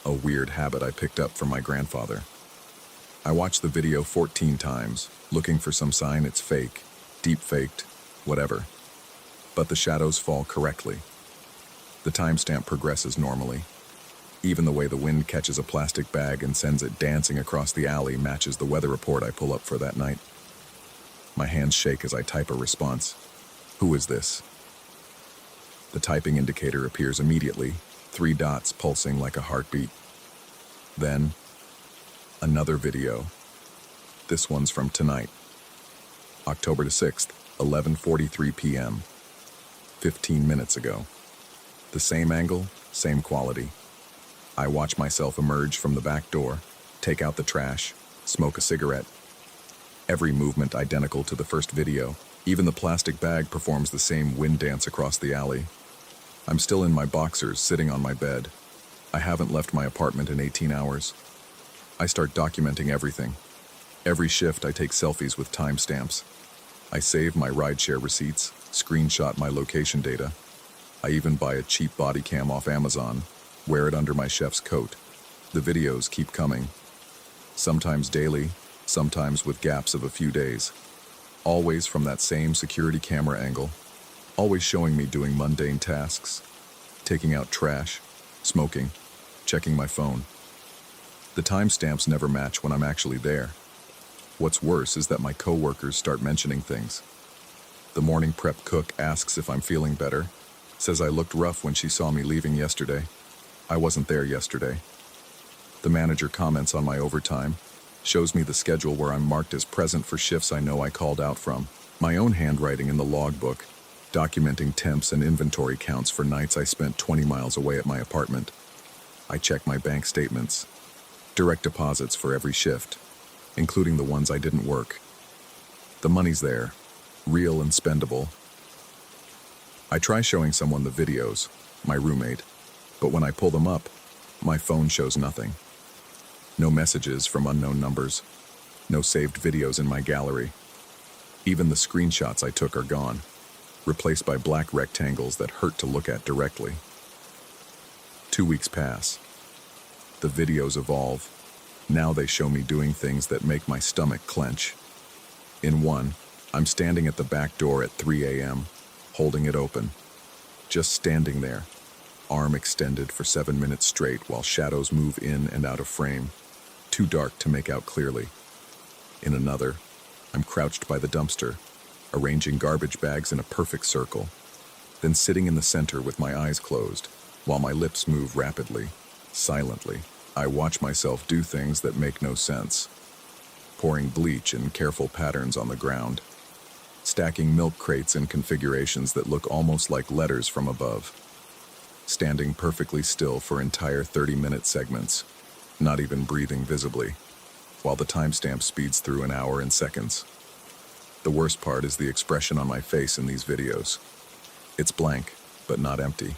A weird habit I picked up from my grandfather. I watched the video 14 times, looking for some sign it's fake, deep-faked, whatever. But the shadows fall correctly. The timestamp progresses normally. Even the way the wind catches a plastic bag and sends it dancing across the alley matches the weather report I pull up for that night. My hands shake as I type a response. Who is this? The typing indicator appears immediately, 3 dots pulsing like a heartbeat. Then, another video. This one's from tonight. October 6th, 11:43 p.m. 15 minutes ago. The same angle, same quality. I watch myself emerge from the back door, take out the trash, smoke a cigarette. Every movement identical to the first video. Even the plastic bag performs the same wind dance across the alley. I'm still in my boxers, sitting on my bed. I haven't left my apartment in 18 hours. I start documenting everything. Every shift, I take selfies with timestamps. I save my rideshare receipts, screenshot my location data. I even buy a cheap body cam off Amazon, wear it under my chef's coat. The videos keep coming. Sometimes daily, sometimes with gaps of a few days. Always from that same security camera angle. Always showing me doing mundane tasks. Taking out trash, smoking, checking my phone. The timestamps never match when I'm actually there. What's worse is that my coworkers start mentioning things. The morning prep cook asks if I'm feeling better, says I looked rough when she saw me leaving yesterday. I wasn't there yesterday. The manager comments on my overtime, shows me the schedule where I'm marked as present for shifts I know I called out from. My own handwriting in the logbook, documenting temps and inventory counts for nights I spent 20 miles away at my apartment. I check my bank statements, direct deposits for every shift, including the ones I didn't work. The money's there, real and spendable. I try showing someone the videos, my roommate, but when I pull them up, my phone shows nothing. No messages from unknown numbers, no saved videos in my gallery. Even the screenshots I took are gone, replaced by black rectangles that hurt to look at directly. 2 weeks pass. The videos evolve. Now they show me doing things that make my stomach clench. In one, I'm standing at the back door at 3 a.m., holding it open. Just standing there, arm extended for 7 minutes straight while shadows move in and out of frame, too dark to make out clearly. In another, I'm crouched by the dumpster, arranging garbage bags in a perfect circle. then sitting in the center with my eyes closed, while my lips move rapidly, silently. I watch myself do things that make no sense. Pouring bleach in careful patterns on the ground, stacking milk crates in configurations that look almost like letters from above, standing perfectly still for entire 30-minute segments, not even breathing visibly, while the timestamp speeds through an hour in seconds. The worst part is the expression on my face in these videos. It's blank, but not empty.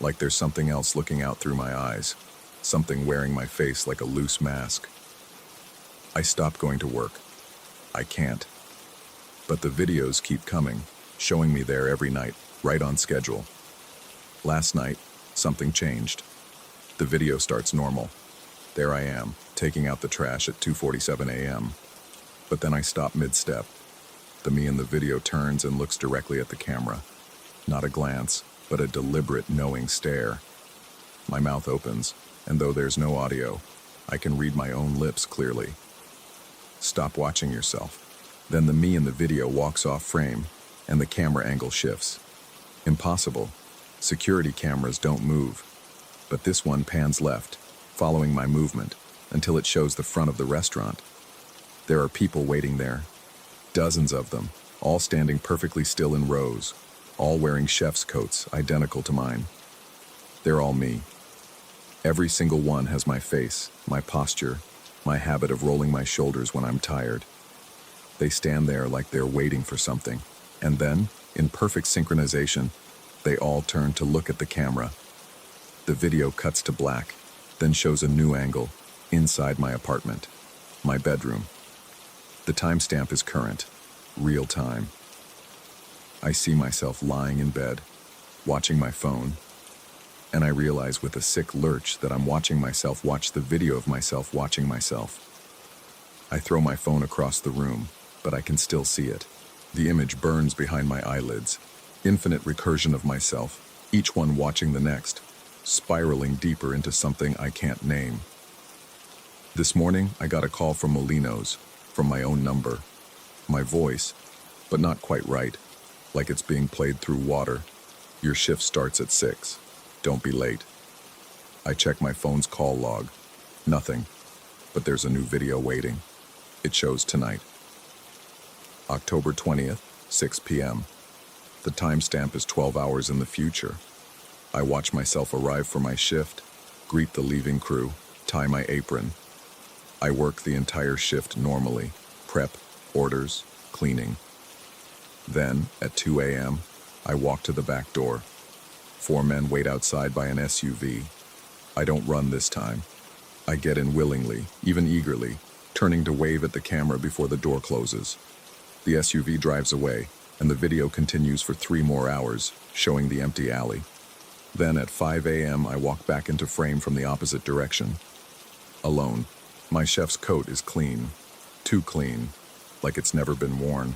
Like there's something else looking out through my eyes, something wearing my face like a loose mask. I stop going to work. I can't. But the videos keep coming, showing me there every night, right on schedule. Last night, something changed. The video starts normal. There I am, taking out the trash at 2:47 a.m. But then I stop mid-step. The me in the video turns and looks directly at the camera. Not a glance, but a deliberate, knowing stare. My mouth opens, and though there's no audio, I can read my own lips clearly. Stop watching yourself. Then the me in the video walks off frame, and the camera angle shifts. Impossible. Security cameras don't move. But this one pans left, following my movement, until it shows the front of the restaurant. There are people waiting there. Dozens of them, all standing perfectly still in rows, all wearing chef's coats identical to mine. They're all me. Every single one has my face, my posture, my habit of rolling my shoulders when I'm tired. They stand there like they're waiting for something, and then, in perfect synchronization, they all turn to look at the camera. The video cuts to black, then shows a new angle, inside my apartment, my bedroom. The timestamp is current, real time. I see myself lying in bed, watching my phone, and I realize with a sick lurch that I'm watching myself watch the video of myself watching myself. I throw my phone across the room, but I can still see it. The image burns behind my eyelids, infinite recursion of myself, each one watching the next, spiraling deeper into something I can't name. This morning, I got a call from Molino's, from my own number. My voice, but not quite right, like it's being played through water. Your shift starts at 6. Don't be late. I check my phone's call log. Nothing, but there's a new video waiting. It shows tonight. October 20th, 6 p.m. The timestamp is 12 hours in the future. I watch myself arrive for my shift, greet the leaving crew, tie my apron. I work the entire shift normally, prep, orders, cleaning. Then, at 2 a.m., I walk to the back door. 4 men wait outside by an SUV. I don't run this time. I get in willingly, even eagerly, turning to wave at the camera before the door closes. The SUV drives away, and the video continues for 3 more hours, showing the empty alley. Then at 5 a.m. I walk back into frame from the opposite direction. Alone. My chef's coat is clean. Too clean. Like it's never been worn.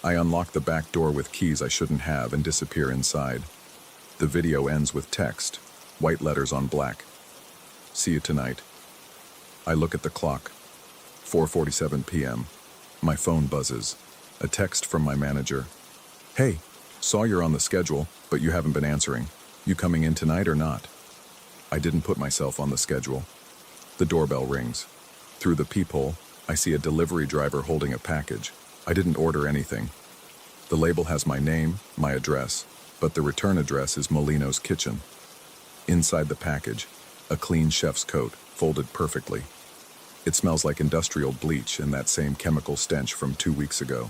I unlock the back door with keys I shouldn't have and disappear inside. The video ends with text, white letters on black. See you tonight. I look at the clock. 4:47 p.m. My phone buzzes. A text from my manager. Hey, saw you're on the schedule, but you haven't been answering. You coming in tonight or not? I didn't put myself on the schedule. The doorbell rings. Through the peephole, I see a delivery driver holding a package. I didn't order anything. The label has my name, my address, but the return address is Molino's kitchen. Inside the package, a clean chef's coat, folded perfectly. It smells like industrial bleach and that same chemical stench from 2 weeks ago.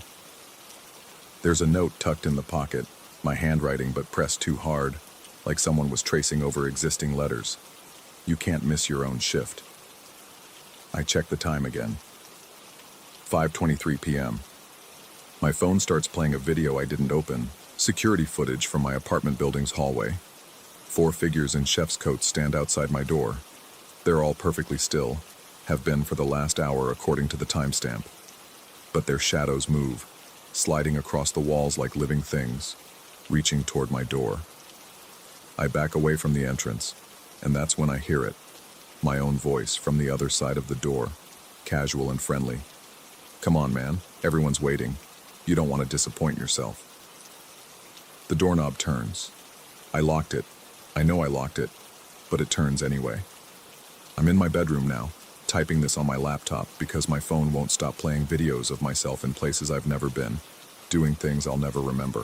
There's a note tucked in the pocket, my handwriting but pressed too hard, like someone was tracing over existing letters. You can't miss your own shift. I check the time again. 5:23 p.m. My phone starts playing a video I didn't open, security footage from my apartment building's hallway. 4 figures in chef's coats stand outside my door. They're all perfectly still, have been for the last hour according to the timestamp. But their shadows move, sliding across the walls like living things, reaching toward my door. I back away from the entrance, and that's when I hear it. My own voice from the other side of the door, casual and friendly. Come on, man, everyone's waiting. You don't want to disappoint yourself. The doorknob turns. I locked it. I know I locked it, but it turns anyway. I'm in my bedroom now, typing this on my laptop because my phone won't stop playing videos of myself in places I've never been, doing things I'll never remember.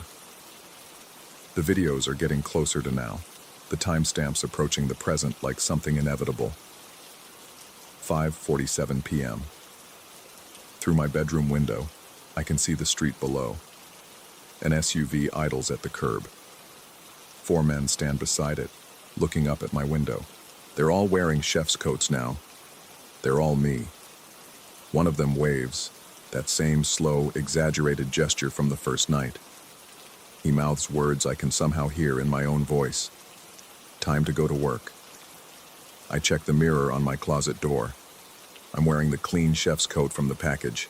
The videos are getting closer to now, the timestamps approaching the present like something inevitable. 5:47 p.m. Through my bedroom window, I can see the street below. An SUV idles at the curb. 4 men stand beside it, looking up at my window. They're all wearing chef's coats now. They're all me. One of them waves, that same slow, exaggerated gesture from the first night. He mouths words I can somehow hear in my own voice. Time to go to work. I check the mirror on my closet door. I'm wearing the clean chef's coat from the package.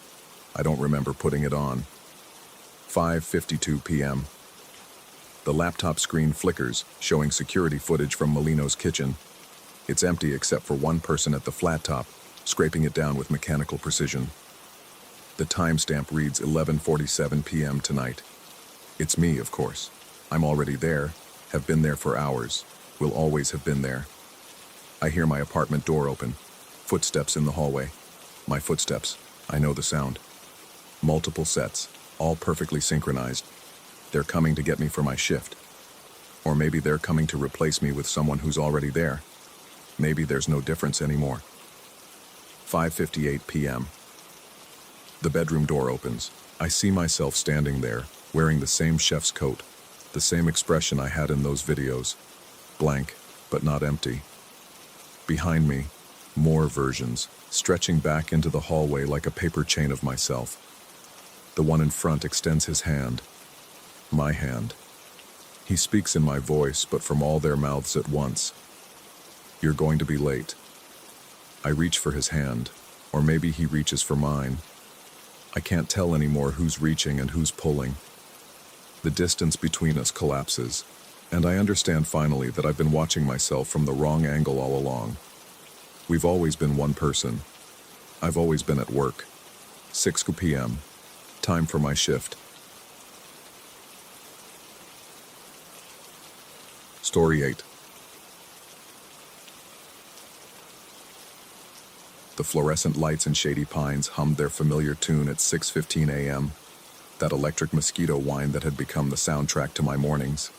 I don't remember putting it on. 5:52 p.m. The laptop screen flickers, showing security footage from Molino's kitchen. It's empty except for one person at the flat top, scraping it down with mechanical precision. The timestamp reads 11:47 p.m. tonight. It's me, of course. I'm already there, have been there for hours, will always have been there. I hear my apartment door open. Footsteps in the hallway. My footsteps. I know the sound. Multiple sets, all perfectly synchronized. They're coming to get me for my shift. Or maybe they're coming to replace me with someone who's already there. Maybe there's no difference anymore. 5:58 p.m. The bedroom door opens. I see myself standing there, wearing the same chef's coat, the same expression I had in those videos. Blank, but not empty. Behind me, more versions, stretching back into the hallway like a paper chain of myself. The one in front extends his hand. My hand. He speaks in my voice, but from all their mouths at once. You're going to be late. I reach for his hand, or maybe he reaches for mine. I can't tell anymore who's reaching and who's pulling. The distance between us collapses, and I understand finally that I've been watching myself from the wrong angle all along. We've always been one person. I've always been at work. 6 p.m. Time for my shift. Story 8. The fluorescent lights in shady pines hummed their familiar tune at 6:15 a.m., that electric mosquito whine that had become the soundtrack to my mornings.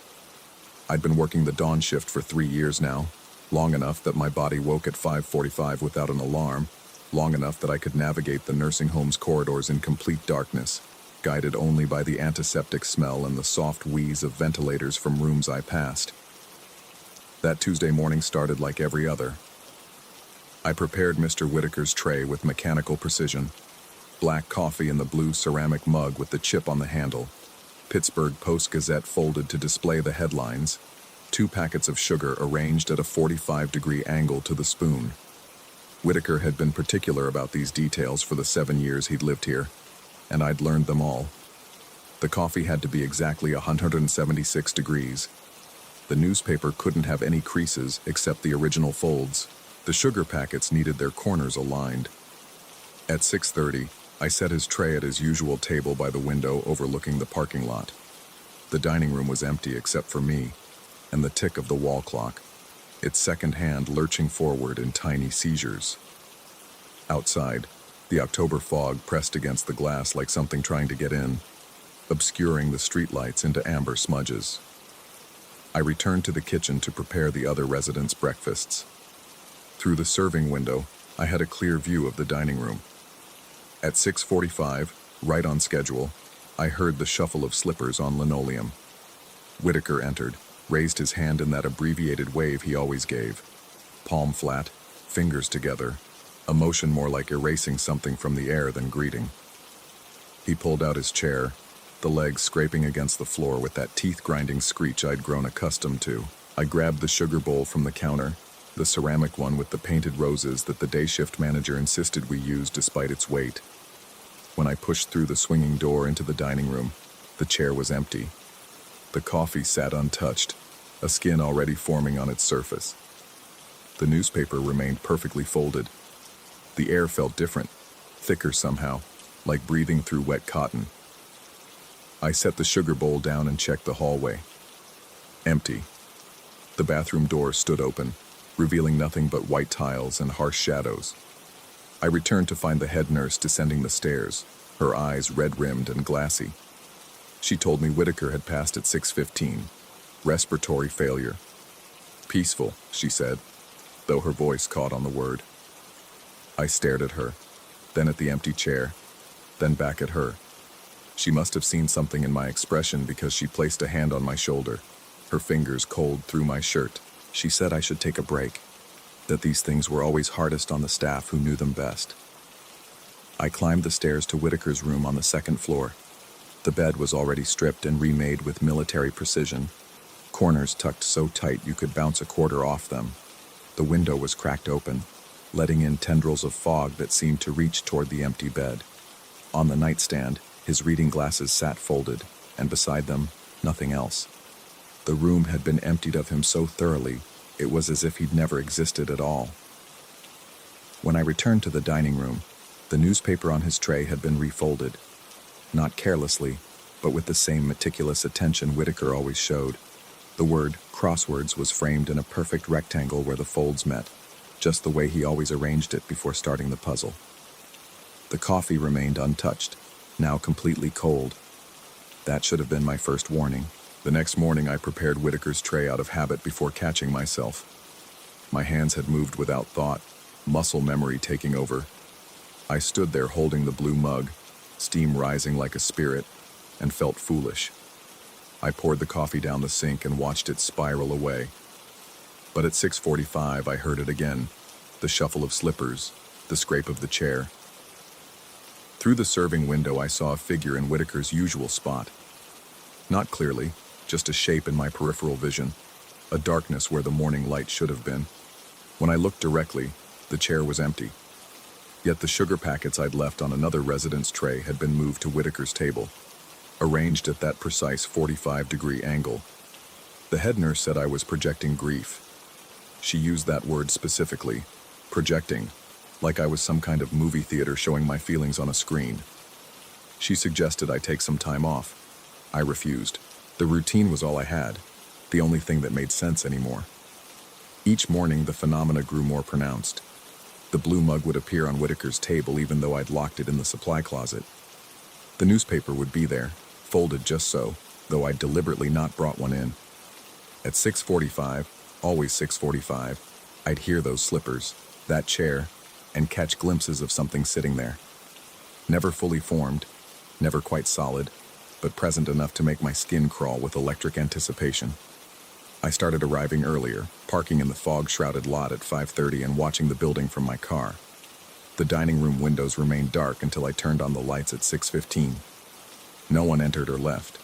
I'd been working the dawn shift for 3 years now, long enough that my body woke at 5:45 without an alarm, long enough that I could navigate the nursing home's corridors in complete darkness, guided only by the antiseptic smell and the soft wheeze of ventilators from rooms I passed. That Tuesday morning started like every other. I prepared Mr. Whitaker's tray with mechanical precision. Black coffee in the blue ceramic mug with the chip on the handle. Pittsburgh Post-Gazette folded to display the headlines. 2 packets of sugar arranged at a 45-degree angle to the spoon. Whitaker had been particular about these details for the 7 years he'd lived here, and I'd learned them all. The coffee had to be exactly 176 degrees. The newspaper couldn't have any creases except the original folds. The sugar packets needed their corners aligned. At 6:30, I set his tray at his usual table by the window overlooking the parking lot. The dining room was empty except for me, and the tick of the wall clock, its second hand lurching forward in tiny seizures. Outside, the October fog pressed against the glass like something trying to get in, obscuring the streetlights into amber smudges. I returned to the kitchen to prepare the other residents' breakfasts. Through the serving window, I had a clear view of the dining room. At 6:45, right on schedule, I heard the shuffle of slippers on linoleum. Whitaker entered, raised his hand in that abbreviated wave he always gave. Palm flat, fingers together, a motion more like erasing something from the air than greeting. He pulled out his chair, the legs scraping against the floor with that teeth-grinding screech I'd grown accustomed to. I grabbed the sugar bowl from the counter, the ceramic one with the painted roses that the day shift manager insisted we use despite its weight. When I pushed through the swinging door into the dining room, the chair was empty. The coffee sat untouched, a skin already forming on its surface. The newspaper remained perfectly folded. The air felt different, thicker somehow, like breathing through wet cotton. I set the sugar bowl down and checked the hallway. Empty. The bathroom door stood open, revealing nothing but white tiles and harsh shadows. I returned to find the head nurse descending the stairs, her eyes red-rimmed and glassy. She told me Whitaker had passed at 6:15. Respiratory failure. Peaceful, she said, though her voice caught on the word. I stared at her, then at the empty chair, then back at her. She must have seen something in my expression because she placed a hand on my shoulder, her fingers cold through my shirt. She said I should take a break, that these things were always hardest on the staff who knew them best. I climbed the stairs to Whitaker's room on the second floor. The bed was already stripped and remade with military precision, corners tucked so tight you could bounce a quarter off them. The window was cracked open, letting in tendrils of fog that seemed to reach toward the empty bed. On the nightstand, his reading glasses sat folded, and beside them, nothing else. The room had been emptied of him so thoroughly, it was as if he'd never existed at all. When I returned to the dining room, the newspaper on his tray had been refolded. Not carelessly, but with the same meticulous attention Whitaker always showed. The word crosswords was framed in a perfect rectangle where the folds met, just the way he always arranged it before starting the puzzle. The coffee remained untouched, now completely cold. That should have been my first warning. The next morning I prepared Whitaker's tray out of habit before catching myself. My hands had moved without thought, muscle memory taking over. I stood there holding the blue mug, steam rising like a spirit, and felt foolish. I poured the coffee down the sink and watched it spiral away. But at 6:45 I heard it again, the shuffle of slippers, the scrape of the chair. Through the serving window I saw a figure in Whitaker's usual spot. Not clearly, just a shape in my peripheral vision, a darkness where the morning light should have been. When I looked directly, the chair was empty. Yet the sugar packets I'd left on another resident's tray had been moved to Whitaker's table, arranged at that precise 45-degree angle. The head nurse said I was projecting grief. She used that word specifically, projecting, like I was some kind of movie theater showing my feelings on a screen. She suggested I take some time off. I refused. The routine was all I had, the only thing that made sense anymore. Each morning the phenomena grew more pronounced. The blue mug would appear on Whitaker's table even though I'd locked it in the supply closet. The newspaper would be there, folded just so, though I'd deliberately not brought one in. At 6:45, always 6:45, I'd hear those slippers, that chair, and catch glimpses of something sitting there. Never fully formed, never quite solid, but present enough to make my skin crawl with electric anticipation. I started arriving earlier, parking in the fog-shrouded lot at 5:30 and watching the building from my car. The dining room windows remained dark until I turned on the lights at 6:15. No one entered or left.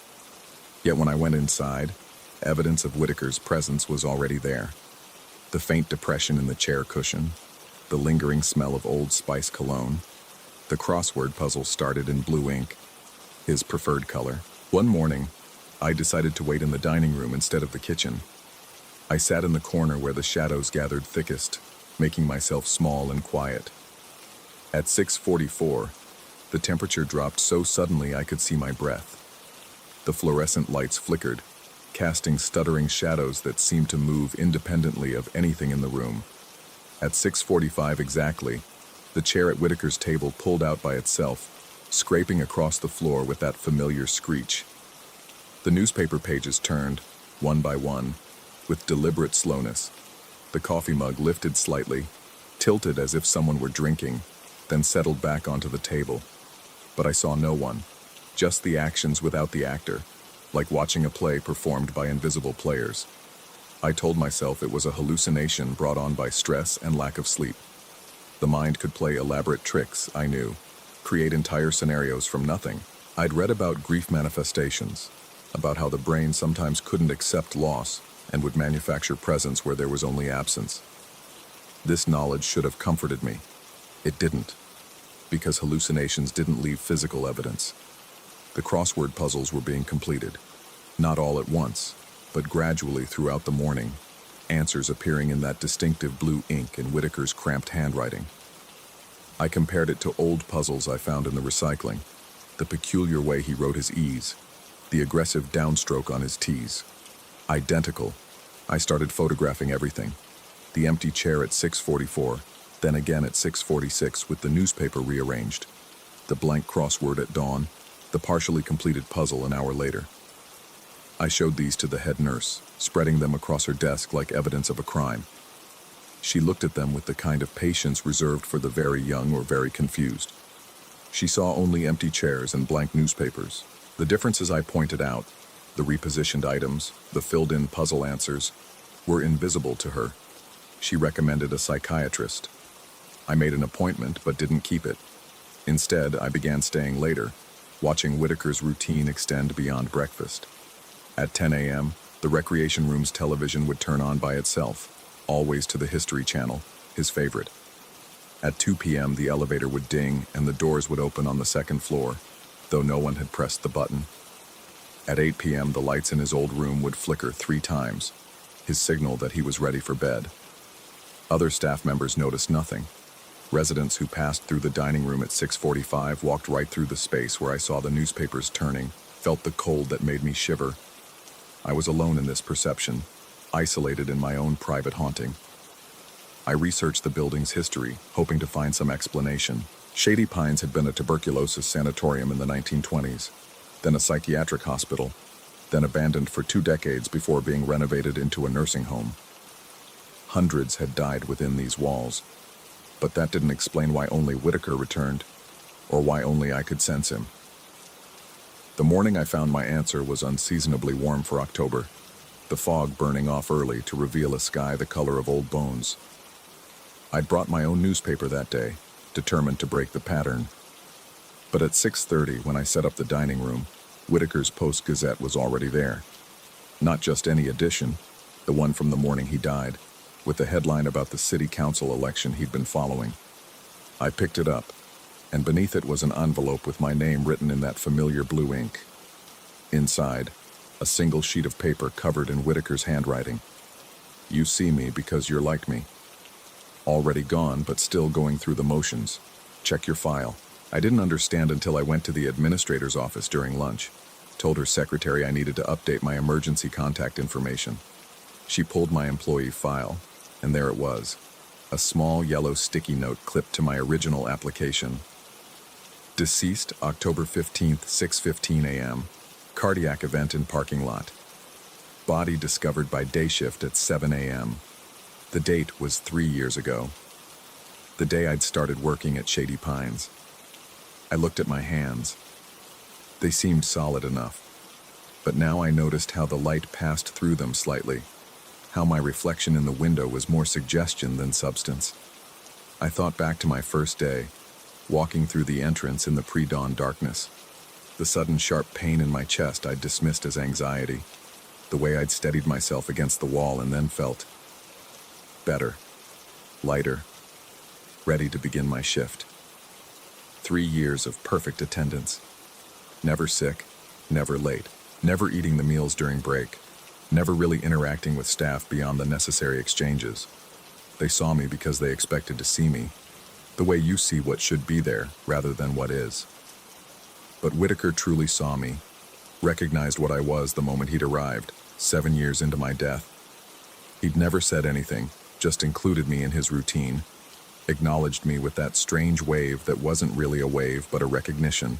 Yet when I went inside, evidence of Whitaker's presence was already there. The faint depression in the chair cushion, the lingering smell of Old Spice cologne. The crossword puzzle started in blue ink, his preferred color. One morning, I decided to wait in the dining room instead of the kitchen. I sat in the corner where the shadows gathered thickest, making myself small and quiet. At 6:44, the temperature dropped so suddenly I could see my breath. The fluorescent lights flickered, casting stuttering shadows that seemed to move independently of anything in the room. At 6:45 exactly, the chair at Whitaker's table pulled out by itself, scraping across the floor with that familiar screech. The newspaper pages turned, one by one, with deliberate slowness. The coffee mug lifted slightly, tilted as if someone were drinking, then settled back onto the table. But I saw no one, just the actions without the actor, like watching a play performed by invisible players. I told myself it was a hallucination brought on by stress and lack of sleep. The mind could play elaborate tricks, I knew, create entire scenarios from nothing. I'd read about grief manifestations, about how the brain sometimes couldn't accept loss and would manufacture presence where there was only absence. This knowledge should have comforted me. It didn't, because hallucinations didn't leave physical evidence. The crossword puzzles were being completed, not all at once, but gradually throughout the morning, answers appearing in that distinctive blue ink in Whitaker's cramped handwriting. I compared it to old puzzles I found in the recycling, the peculiar way he wrote his E's, the aggressive downstroke on his T's. Identical. I started photographing everything. The empty chair at 6:44, then again at 6:46 with the newspaper rearranged. The blank crossword at dawn, the partially completed puzzle an hour later. I showed these to the head nurse, spreading them across her desk like evidence of a crime. She looked at them with the kind of patience reserved for the very young or very confused. She saw only empty chairs and blank newspapers. The differences I pointed out, the repositioned items, the filled-in puzzle answers, were invisible to her. She recommended a psychiatrist. I made an appointment but didn't keep it. Instead, I began staying later, watching Whitaker's routine extend beyond breakfast. At 10 a.m., the recreation room's television would turn on by itself, always to the History Channel, his favorite. At 2 p.m., the elevator would ding and the doors would open on the second floor, though no one had pressed the button. At 8 p.m., the lights in his old room would flicker 3 times, his signal that he was ready for bed. Other staff members noticed nothing. Residents who passed through the dining room at 6:45 walked right through the space where I saw the newspapers turning, felt the cold that made me shiver. I was alone in this perception, isolated in my own private haunting. I researched the building's history, hoping to find some explanation. Shady Pines had been a tuberculosis sanatorium in the 1920s, then a psychiatric hospital, then abandoned for 2 decades before being renovated into a nursing home. Hundreds had died within these walls, but that didn't explain why only Whitaker returned, or why only I could sense him. The morning I found my answer was unseasonably warm for October, the fog burning off early to reveal a sky the color of old bones. I'd brought my own newspaper that day, determined to break the pattern. But at 6:30, when I set up the dining room, Whitaker's Post-Gazette was already there. Not just any edition, the one from the morning he died, with the headline about the city council election he'd been following. I picked it up, and beneath it was an envelope with my name written in that familiar blue ink. Inside, a single sheet of paper covered in Whitaker's handwriting. "You see me because you're like me. Already gone, but still going through the motions. Check your file." I didn't understand until I went to the administrator's office during lunch. Told her secretary I needed to update my emergency contact information. She pulled my employee file, and there it was, a small yellow sticky note clipped to my original application. Deceased October 15th, 6:15 a.m. Cardiac event in parking lot. Body discovered by day shift at 7 a.m. The date was 3 years ago. The day I'd started working at Shady Pines. I looked at my hands. They seemed solid enough, but now I noticed how the light passed through them slightly, how my reflection in the window was more suggestion than substance. I thought back to my first day, walking through the entrance in the pre-dawn darkness. The sudden sharp pain in my chest I'd dismissed as anxiety, the way I'd steadied myself against the wall and then felt better, lighter, ready to begin my shift. 3 years of perfect attendance. Never sick, never late, never eating the meals during break, never really interacting with staff beyond the necessary exchanges. They saw me because they expected to see me, the way you see what should be there rather than what is. But Whitaker truly saw me, recognized what I was the moment he'd arrived, 7 years into my death. He'd never said anything, just included me in his routine, acknowledged me with that strange wave that wasn't really a wave but a recognition,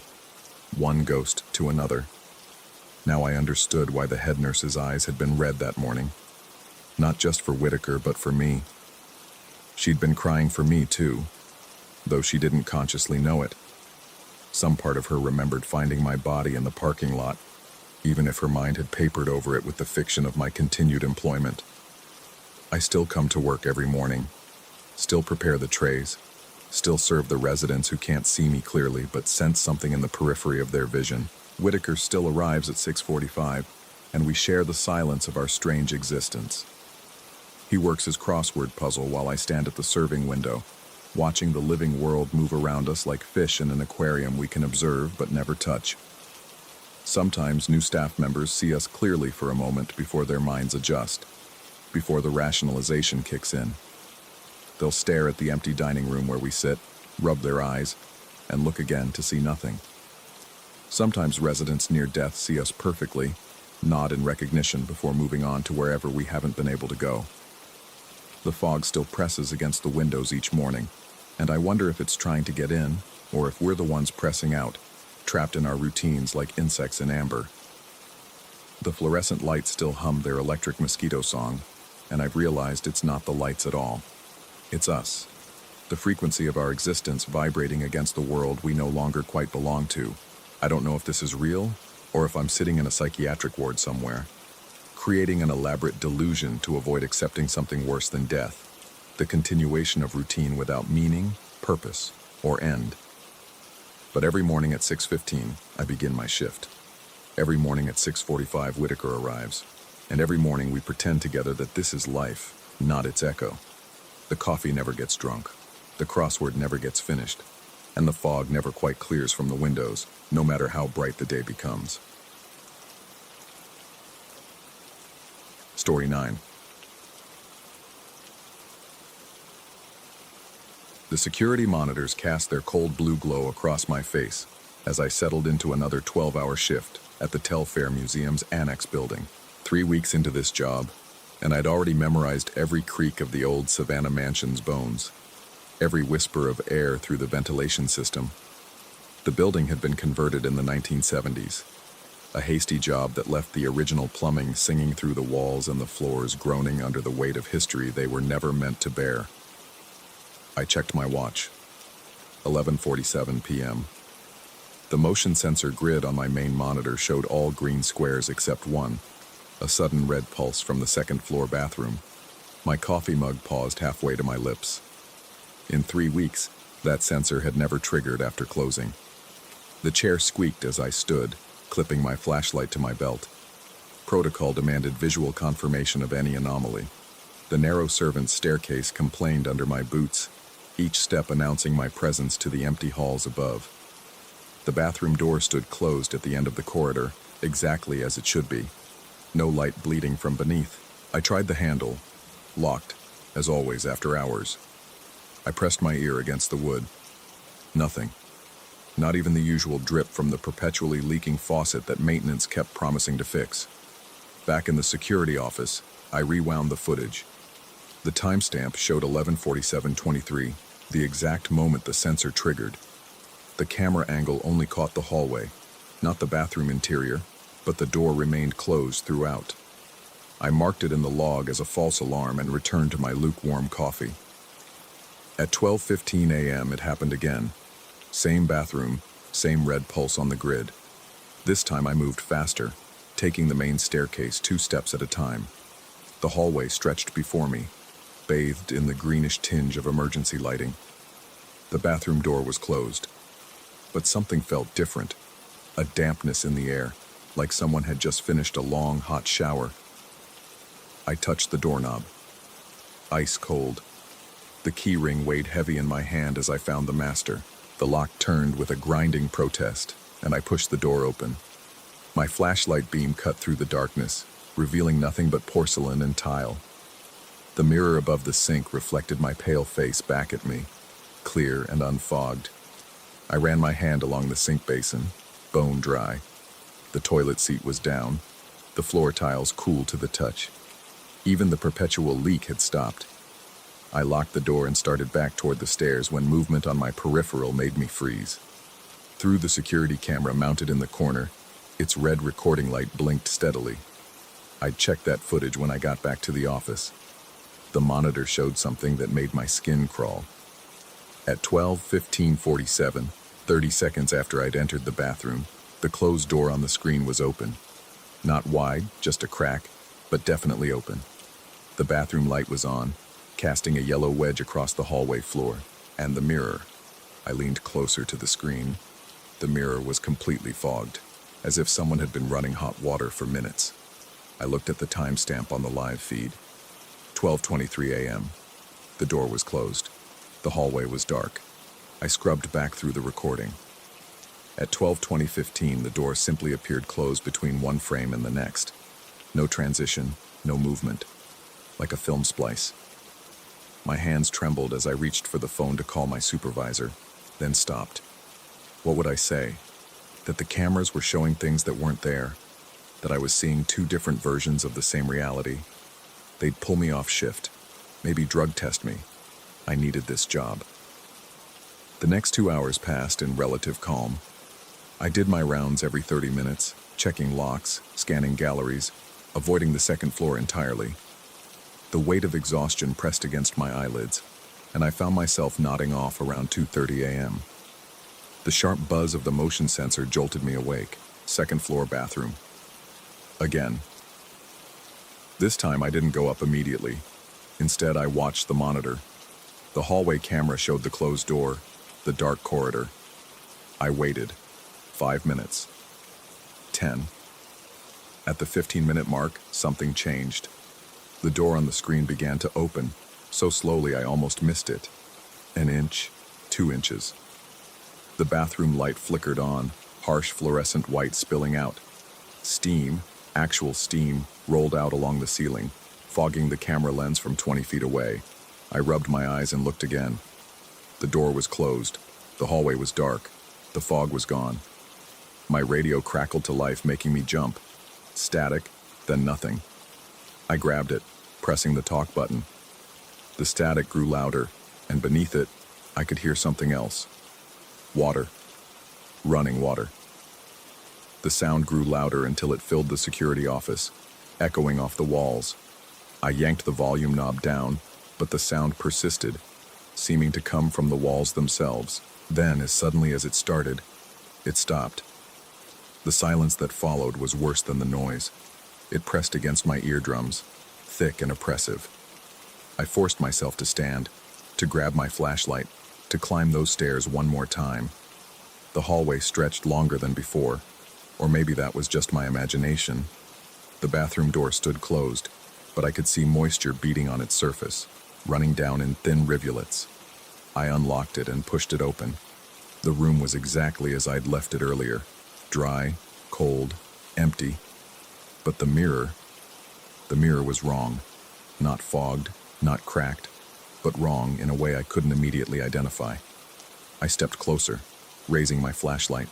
one ghost to another. Now I understood why the head nurse's eyes had been red that morning, not just for Whitaker but for me. She'd been crying for me too, though she didn't consciously know it. Some part of her remembered finding my body in the parking lot, even if her mind had papered over it with the fiction of my continued employment. I still come to work every morning, still prepare the trays, still serve the residents who can't see me clearly but sense something in the periphery of their vision. Whitaker still arrives at 6:45, and we share the silence of our strange existence. He works his crossword puzzle while I stand at the serving window, watching the living world move around us like fish in an aquarium we can observe but never touch. Sometimes new staff members see us clearly for a moment before their minds adjust, before the rationalization kicks in. They'll stare at the empty dining room where we sit, rub their eyes, and look again to see nothing. Sometimes residents near death see us perfectly, nod in recognition before moving on to wherever we haven't been able to go. The fog still presses against the windows each morning, and I wonder if it's trying to get in, or if we're the ones pressing out, trapped in our routines like insects in amber. The fluorescent lights still hum their electric mosquito song, and I've realized it's not the lights at all. It's us. The frequency of our existence vibrating against the world we no longer quite belong to. I don't know if this is real, or if I'm sitting in a psychiatric ward somewhere, creating an elaborate delusion to avoid accepting something worse than death, the continuation of routine without meaning, purpose, or end. But every morning at 6:15, I begin my shift. Every morning at 6:45, Whitaker arrives, and every morning we pretend together that this is life, not its echo. The coffee never gets drunk, the crossword never gets finished, and the fog never quite clears from the windows, no matter how bright the day becomes. Story 9. The security monitors cast their cold blue glow across my face as I settled into another 12-hour shift at the Telfair Museum's Annex building. 3 weeks into this job, and I'd already memorized every creak of the old Savannah Mansion's bones, every whisper of air through the ventilation system. The building had been converted in the 1970s, a hasty job that left the original plumbing singing through the walls and the floors groaning under the weight of history they were never meant to bear. I checked my watch. 11:47 p.m. The motion sensor grid on my main monitor showed all green squares except one, a sudden red pulse from the second-floor bathroom. My coffee mug paused halfway to my lips. In 3 weeks, that sensor had never triggered after closing. The chair squeaked as I stood, clipping my flashlight to my belt. Protocol demanded visual confirmation of any anomaly. The narrow servants' staircase complained under my boots, each step announcing my presence to the empty halls above. The bathroom door stood closed at the end of the corridor, exactly as it should be. No light bleeding from beneath. I tried the handle. Locked, as always after hours. I pressed my ear against the wood. Nothing. Not even the usual drip from the perpetually leaking faucet that maintenance kept promising to fix. Back in the security office, I rewound the footage. The timestamp showed 11:47:23, the exact moment the sensor triggered. The camera angle only caught the hallway, not the bathroom interior, but the door remained closed throughout. I marked it in the log as a false alarm and returned to my lukewarm coffee. At 12:15 a.m. it happened again. Same bathroom, same red pulse on the grid. This time I moved faster, taking the main staircase 2 steps at a time. The hallway stretched before me, bathed in the greenish tinge of emergency lighting. The bathroom door was closed. But something felt different, a dampness in the air, like someone had just finished a long, hot shower. I touched the doorknob. Ice cold. The key ring weighed heavy in my hand as I found the master. The lock turned with a grinding protest, and I pushed the door open. My flashlight beam cut through the darkness, revealing nothing but porcelain and tile. The mirror above the sink reflected my pale face back at me, clear and unfogged. I ran my hand along the sink basin, bone dry. The toilet seat was down, the floor tiles cool to the touch. Even the perpetual leak had stopped. I locked the door and started back toward the stairs when movement on my peripheral made me freeze. Through the security camera mounted in the corner, its red recording light blinked steadily. I'd checked that footage when I got back to the office. The monitor showed something that made my skin crawl. At 12:15:47, 30 seconds after I'd entered the bathroom, the closed door on the screen was open. Not wide, just a crack, but definitely open. The bathroom light was on, casting a yellow wedge across the hallway floor, and the mirror. I leaned closer to the screen. The mirror was completely fogged, as if someone had been running hot water for minutes. I looked at the timestamp on the live feed. 12:23 a.m. The door was closed. The hallway was dark. I scrubbed back through the recording. At 12:20:15, the door simply appeared closed between one frame and the next. No transition, no movement. Like a film splice. My hands trembled as I reached for the phone to call my supervisor, then stopped. What would I say? that the cameras were showing things that weren't there, that I was seeing two different versions of the same reality. They'd pull me off shift, maybe drug test me. I needed this job. The next 2 hours passed in relative calm. I did my rounds every 30 minutes, checking locks, scanning galleries, avoiding the second floor entirely. The weight of exhaustion pressed against my eyelids, and I found myself nodding off around 2:30 a.m. The sharp buzz of the motion sensor jolted me awake. Second floor bathroom. Again. This time I didn't go up immediately. Instead, I watched the monitor. The hallway camera showed the closed door, the dark corridor. I waited. 5 minutes. 10. At the 15-minute mark, something changed. The door on the screen began to open, so slowly I almost missed it. An inch, 2 inches. The bathroom light flickered on, harsh fluorescent white spilling out. Steam, actual steam, rolled out along the ceiling, fogging the camera lens from 20 feet away. I rubbed my eyes and looked again. The door was closed. The hallway was dark. The fog was gone. My radio crackled to life, making me jump. Static, then nothing. I grabbed it, pressing the talk button. The static grew louder, and beneath it, I could hear something else. Water. Running water. The sound grew louder until it filled the security office, echoing off the walls. I yanked the volume knob down, but the sound persisted, seeming to come from the walls themselves. Then, as suddenly as it started, it stopped. The silence that followed was worse than the noise. It pressed against my eardrums, thick and oppressive. I forced myself to stand, to grab my flashlight, to climb those stairs one more time. The hallway stretched longer than before, or maybe that was just my imagination. The bathroom door stood closed, but I could see moisture beating on its surface, running down in thin rivulets. I unlocked it and pushed it open. The room was exactly as I'd left it earlier, dry, cold, empty. But the mirror was wrong. Not fogged, not cracked, but wrong in a way I couldn't immediately identify. I stepped closer, raising my flashlight.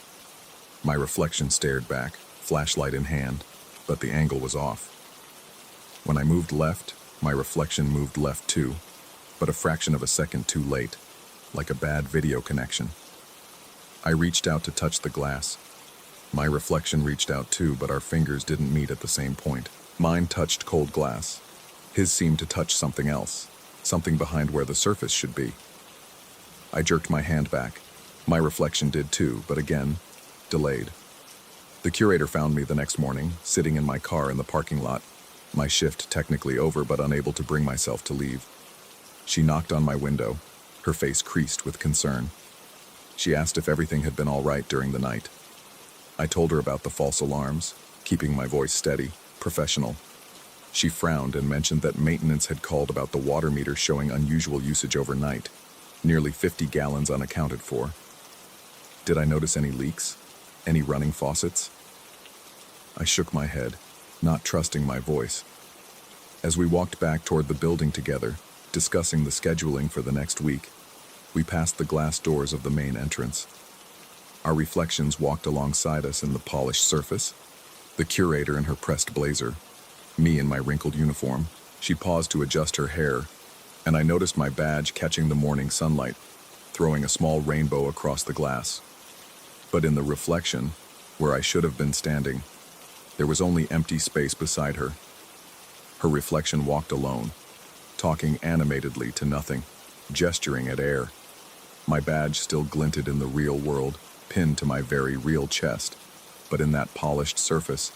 My reflection stared back, flashlight in hand, but the angle was off. When I moved left, my reflection moved left too, but a fraction of a second too late, like a bad video connection. I reached out to touch the glass. My reflection reached out too, but our fingers didn't meet at the same point. Mine touched cold glass. His seemed to touch something else, something behind where the surface should be. I jerked my hand back. My reflection did too, but again, delayed. The curator found me the next morning, sitting in my car in the parking lot, my shift technically over but unable to bring myself to leave. She knocked on my window, her face creased with concern. She asked if everything had been all right during the night. I told her about the false alarms, keeping my voice steady, professional. She frowned and mentioned that maintenance had called about the water meter showing unusual usage overnight, nearly 50 gallons unaccounted for. Did I notice any leaks? Any running faucets? I shook my head, not trusting my voice. As we walked back toward the building together, discussing the scheduling for the next week, we passed the glass doors of the main entrance. Our reflections walked alongside us in the polished surface, the curator in her pressed blazer, me in my wrinkled uniform. She paused to adjust her hair, and I noticed my badge catching the morning sunlight, throwing a small rainbow across the glass. But in the reflection, where I should have been standing, there was only empty space beside her. Her reflection walked alone, talking animatedly to nothing, gesturing at air. My badge still glinted in the real world, pinned to my very real chest, but in that polished surface,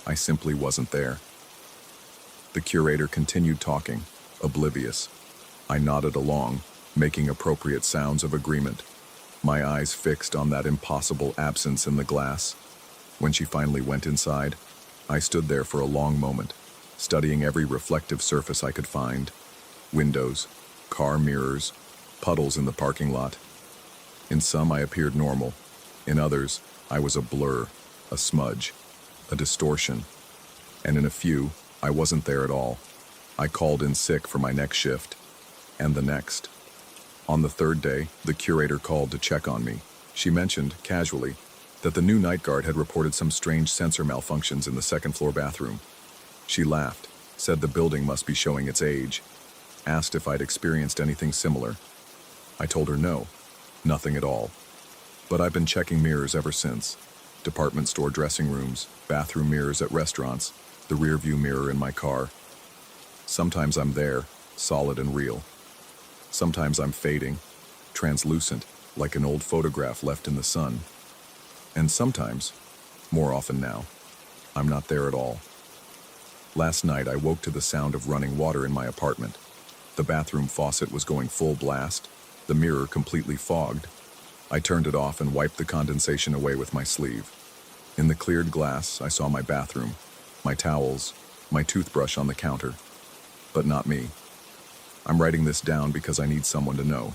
I simply wasn't there. The curator continued talking, oblivious. I nodded along, making appropriate sounds of agreement, my eyes fixed on that impossible absence in the glass. When she finally went inside, I stood there for a long moment, studying every reflective surface I could find. Windows, car mirrors, puddles in the parking lot. In some I appeared normal. In others, I was a blur, a smudge, a distortion. And in a few, I wasn't there at all. I called in sick for my next shift, and the next. On the third day, the curator called to check on me. She mentioned, casually, that the new night guard had reported some strange sensor malfunctions in the second-floor bathroom. She laughed, said the building must be showing its age, asked if I'd experienced anything similar. I told her no, nothing at all. But I've been checking mirrors ever since. Department store dressing rooms, bathroom mirrors at restaurants, the rear-view mirror in my car. Sometimes I'm there, solid and real. Sometimes I'm fading, translucent, like an old photograph left in the sun. And sometimes, more often now, I'm not there at all. Last night I woke to the sound of running water in my apartment. The bathroom faucet was going full blast, the mirror completely fogged. I turned it off and wiped the condensation away with my sleeve. In the cleared glass, I saw my bathroom, my towels, my toothbrush on the counter. But not me. I'm writing this down because I need someone to know,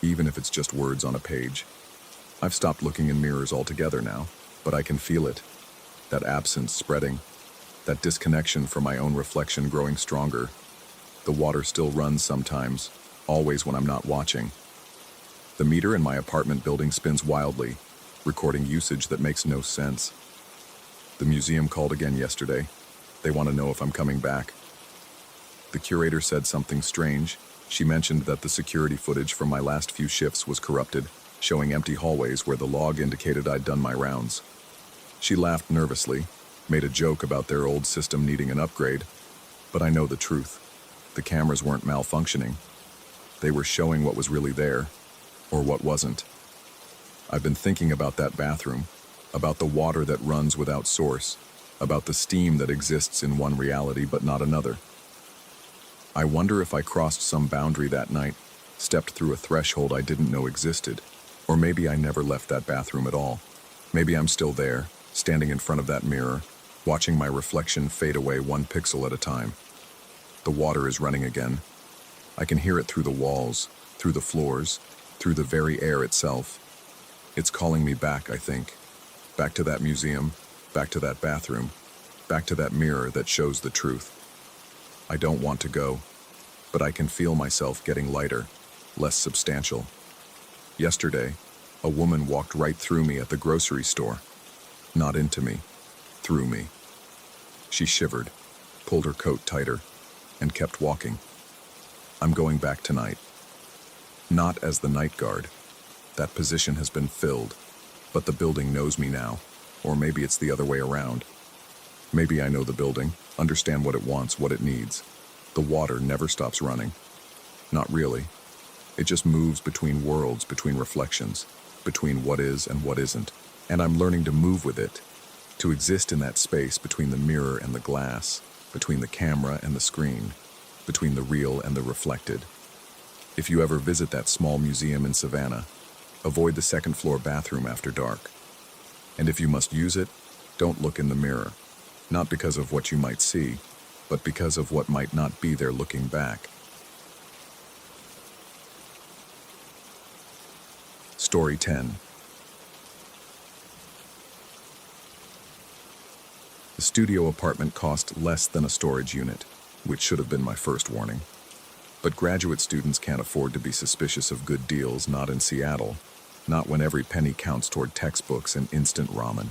even if it's just words on a page. I've stopped looking in mirrors altogether now, but I can feel it. That absence spreading, that disconnection from my own reflection growing stronger. The water still runs sometimes, always when I'm not watching. The meter in my apartment building spins wildly, recording usage that makes no sense. The museum called again yesterday. They want to know if I'm coming back. The curator said something strange. She mentioned that the security footage from my last few shifts was corrupted, showing empty hallways where the log indicated I'd done my rounds. She laughed nervously, made a joke about their old system needing an upgrade, but I know the truth. The cameras weren't malfunctioning. They were showing what was really there, or what wasn't. I've been thinking about that bathroom, about the water that runs without source, about the steam that exists in one reality but not another. I wonder if I crossed some boundary that night, stepped through a threshold I didn't know existed, or maybe I never left that bathroom at all. Maybe I'm still there, standing in front of that mirror, watching my reflection fade away 1 pixel at a time. The water is running again. I can hear it through the walls, through the floors, through the very air itself. It's calling me back, I think. Back to that museum, back to that bathroom, back to that mirror that shows the truth. I don't want to go, but I can feel myself getting lighter, less substantial. Yesterday, a woman walked right through me at the grocery store. Not into me, through me. She shivered, pulled her coat tighter, and kept walking. I'm going back tonight. Not as the night guard. That position has been filled, but the building knows me now, or maybe it's the other way around. Maybe I know the building, understand what it wants, what it needs. The water never stops running. Not really. It just moves between worlds, between reflections, between what is and what isn't. And I'm learning to move with it, to exist in that space between the mirror and the glass, between the camera and the screen, between the real and the reflected. If you ever visit that small museum in Savannah, avoid the second-floor bathroom after dark. And if you must use it, don't look in the mirror. Not because of what you might see, but because of what might not be there looking back. Story 10. The studio apartment cost less than a storage unit, which should have been my first warning. But graduate students can't afford to be suspicious of good deals, not in Seattle, not when every penny counts toward textbooks and instant ramen.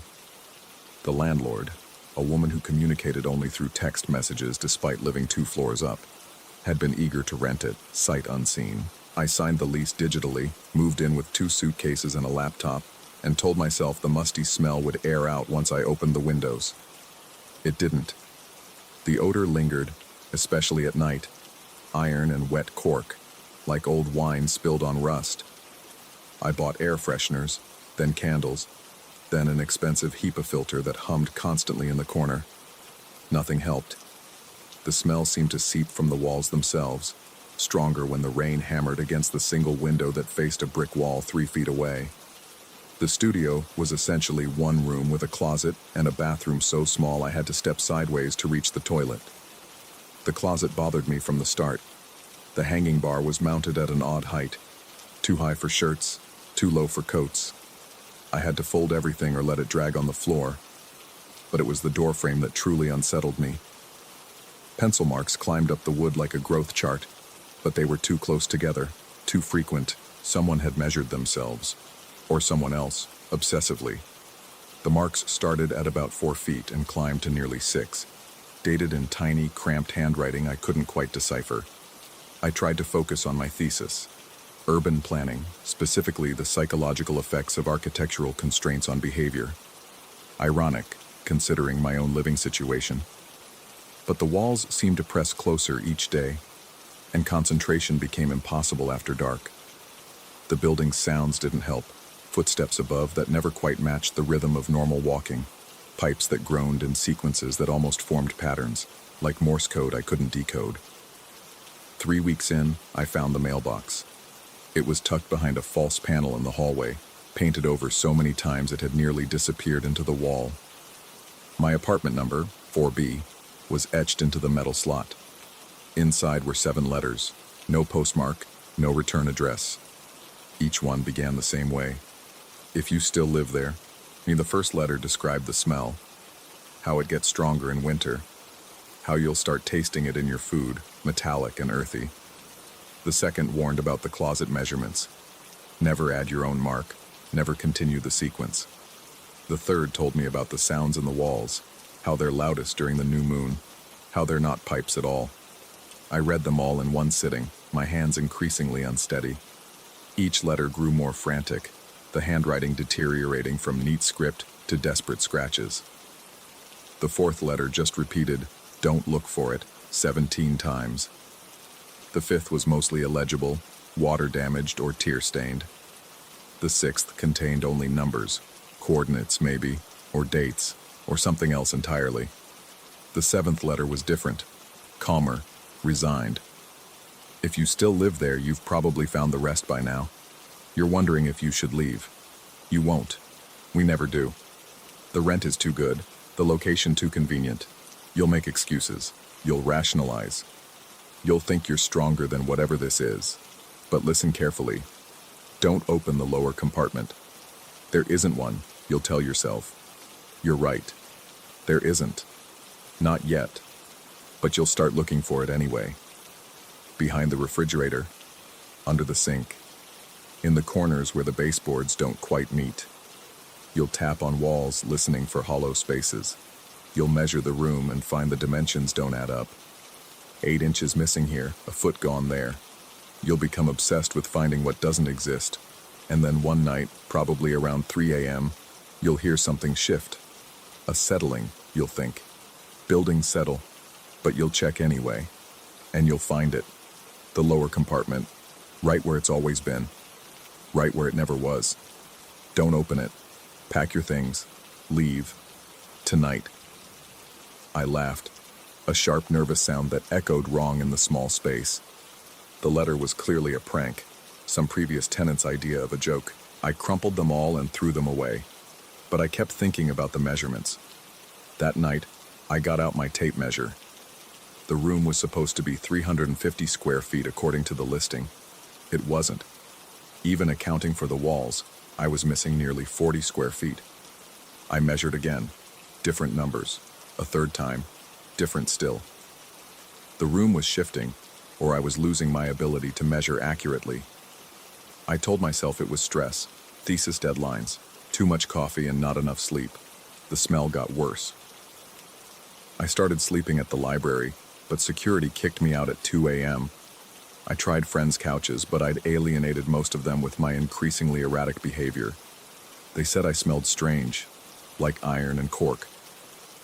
The landlord, a woman who communicated only through text messages despite living 2 floors up, had been eager to rent it, sight unseen. I signed the lease digitally, moved in with 2 suitcases and a laptop, and told myself the musty smell would air out once I opened the windows. It didn't. The odor lingered, especially at night. Iron and wet cork, like old wine spilled on rust. I bought air fresheners, then candles, then an expensive HEPA filter that hummed constantly in the corner. Nothing helped. The smell seemed to seep from the walls themselves, stronger when the rain hammered against the single window that faced a brick wall 3 feet away. The studio was essentially 1 room with a closet and a bathroom so small I had to step sideways to reach the toilet. The closet bothered me from the start. The hanging bar was mounted at an odd height, too high for shirts, too low for coats. I had to fold everything or let it drag on the floor, but it was the door frame that truly unsettled me. Pencil marks climbed up the wood like a growth chart, but they were too close together, too frequent. Someone had measured themselves, or someone else, obsessively. The marks started at about 4 feet and climbed to nearly 6, dated in tiny, cramped handwriting I couldn't quite decipher. I tried to focus on my thesis. Urban planning, specifically the psychological effects of architectural constraints on behavior. Ironic, considering my own living situation. But the walls seemed to press closer each day, and concentration became impossible after dark. The building's sounds didn't help. Footsteps above that never quite matched the rhythm of normal walking. Pipes that groaned in sequences that almost formed patterns, like Morse code I couldn't decode. 3 weeks in, I found the mailbox. It was tucked behind a false panel in the hallway, painted over so many times it had nearly disappeared into the wall. My apartment number, 4B, was etched into the metal slot. Inside were 7 letters, no postmark, no return address. Each one began the same way. If you still live there. The first letter described the smell, how it gets stronger in winter, how you'll start tasting it in your food, metallic and earthy. The second warned about the closet measurements. Never add your own mark, never continue the sequence. The third told me about the sounds in the walls, how they're loudest during the new moon, how they're not pipes at all. I read them all in one sitting, my hands increasingly unsteady. Each letter grew more frantic, the handwriting deteriorating from neat script to desperate scratches. The fourth letter just repeated, "Don't look for it," 17 times. The fifth was mostly illegible, water-damaged or tear-stained. The sixth contained only numbers, coordinates maybe, or dates, or something else entirely. The seventh letter was different, calmer, resigned. If you still live there, you've probably found the rest by now. You're wondering if you should leave. You won't. We never do. The rent is too good, the location too convenient. You'll make excuses. You'll rationalize. You'll think you're stronger than whatever this is. But listen carefully. Don't open the lower compartment. There isn't one, you'll tell yourself. You're right. There isn't. Not yet. But you'll start looking for it anyway. Behind the refrigerator, under the sink, in the corners where the baseboards don't quite meet. You'll tap on walls listening for hollow spaces. You'll measure the room and find the dimensions don't add up. 8 inches missing here, a foot gone there. You'll become obsessed with finding what doesn't exist. And then one night, probably around 3 a.m., you'll hear something shift. A settling, you'll think. Buildings settle, but you'll check anyway. And you'll find it. The lower compartment, right where it's always been. Right where it never was. Don't open it. Pack your things. Leave. Tonight. I laughed. A sharp, nervous sound that echoed wrong in the small space. The letter was clearly a prank, some previous tenant's idea of a joke. I crumpled them all and threw them away. But I kept thinking about the measurements. That night, I got out my tape measure. The room was supposed to be 350 square feet according to the listing. It wasn't. Even accounting for the walls, I was missing nearly 40 square feet. I measured again. Different numbers. A third time. Different still. The room was shifting, or I was losing my ability to measure accurately. I told myself it was stress, thesis deadlines, too much coffee and not enough sleep. The smell got worse. I started sleeping at the library, but security kicked me out at 2 a.m. I tried friends' couches, but I'd alienated most of them with my increasingly erratic behavior. They said I smelled strange, like iron and cork.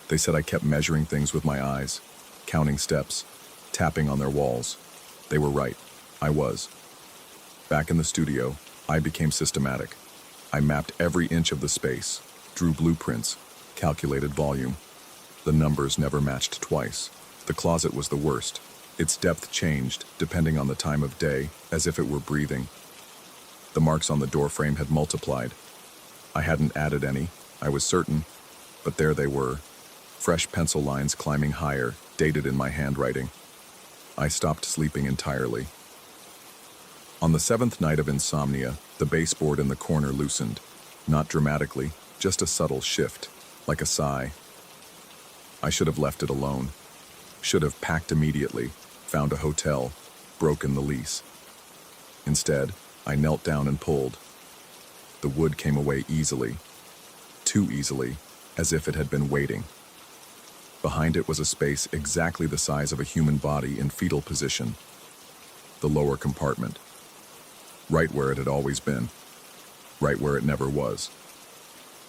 They said I kept measuring things with my eyes, counting steps, tapping on their walls. They were right. I was. Back in the studio, I became systematic. I mapped every inch of the space, drew blueprints, calculated volume. The numbers never matched twice. The closet was the worst. Its depth changed, depending on the time of day, as if it were breathing. The marks on the doorframe had multiplied. I hadn't added any, I was certain, but there they were. Fresh pencil lines climbing higher, dated in my handwriting. I stopped sleeping entirely. On the 7th night of insomnia, the baseboard in the corner loosened. Not dramatically, just a subtle shift, like a sigh. I should have left it alone. Should have packed immediately, found a hotel, broken the lease. Instead, I knelt down and pulled. The wood came away easily. too easily, as if it had been waiting. Behind it was a space exactly the size of a human body in fetal position. The lower compartment. Right where it had always been. Right where it never was.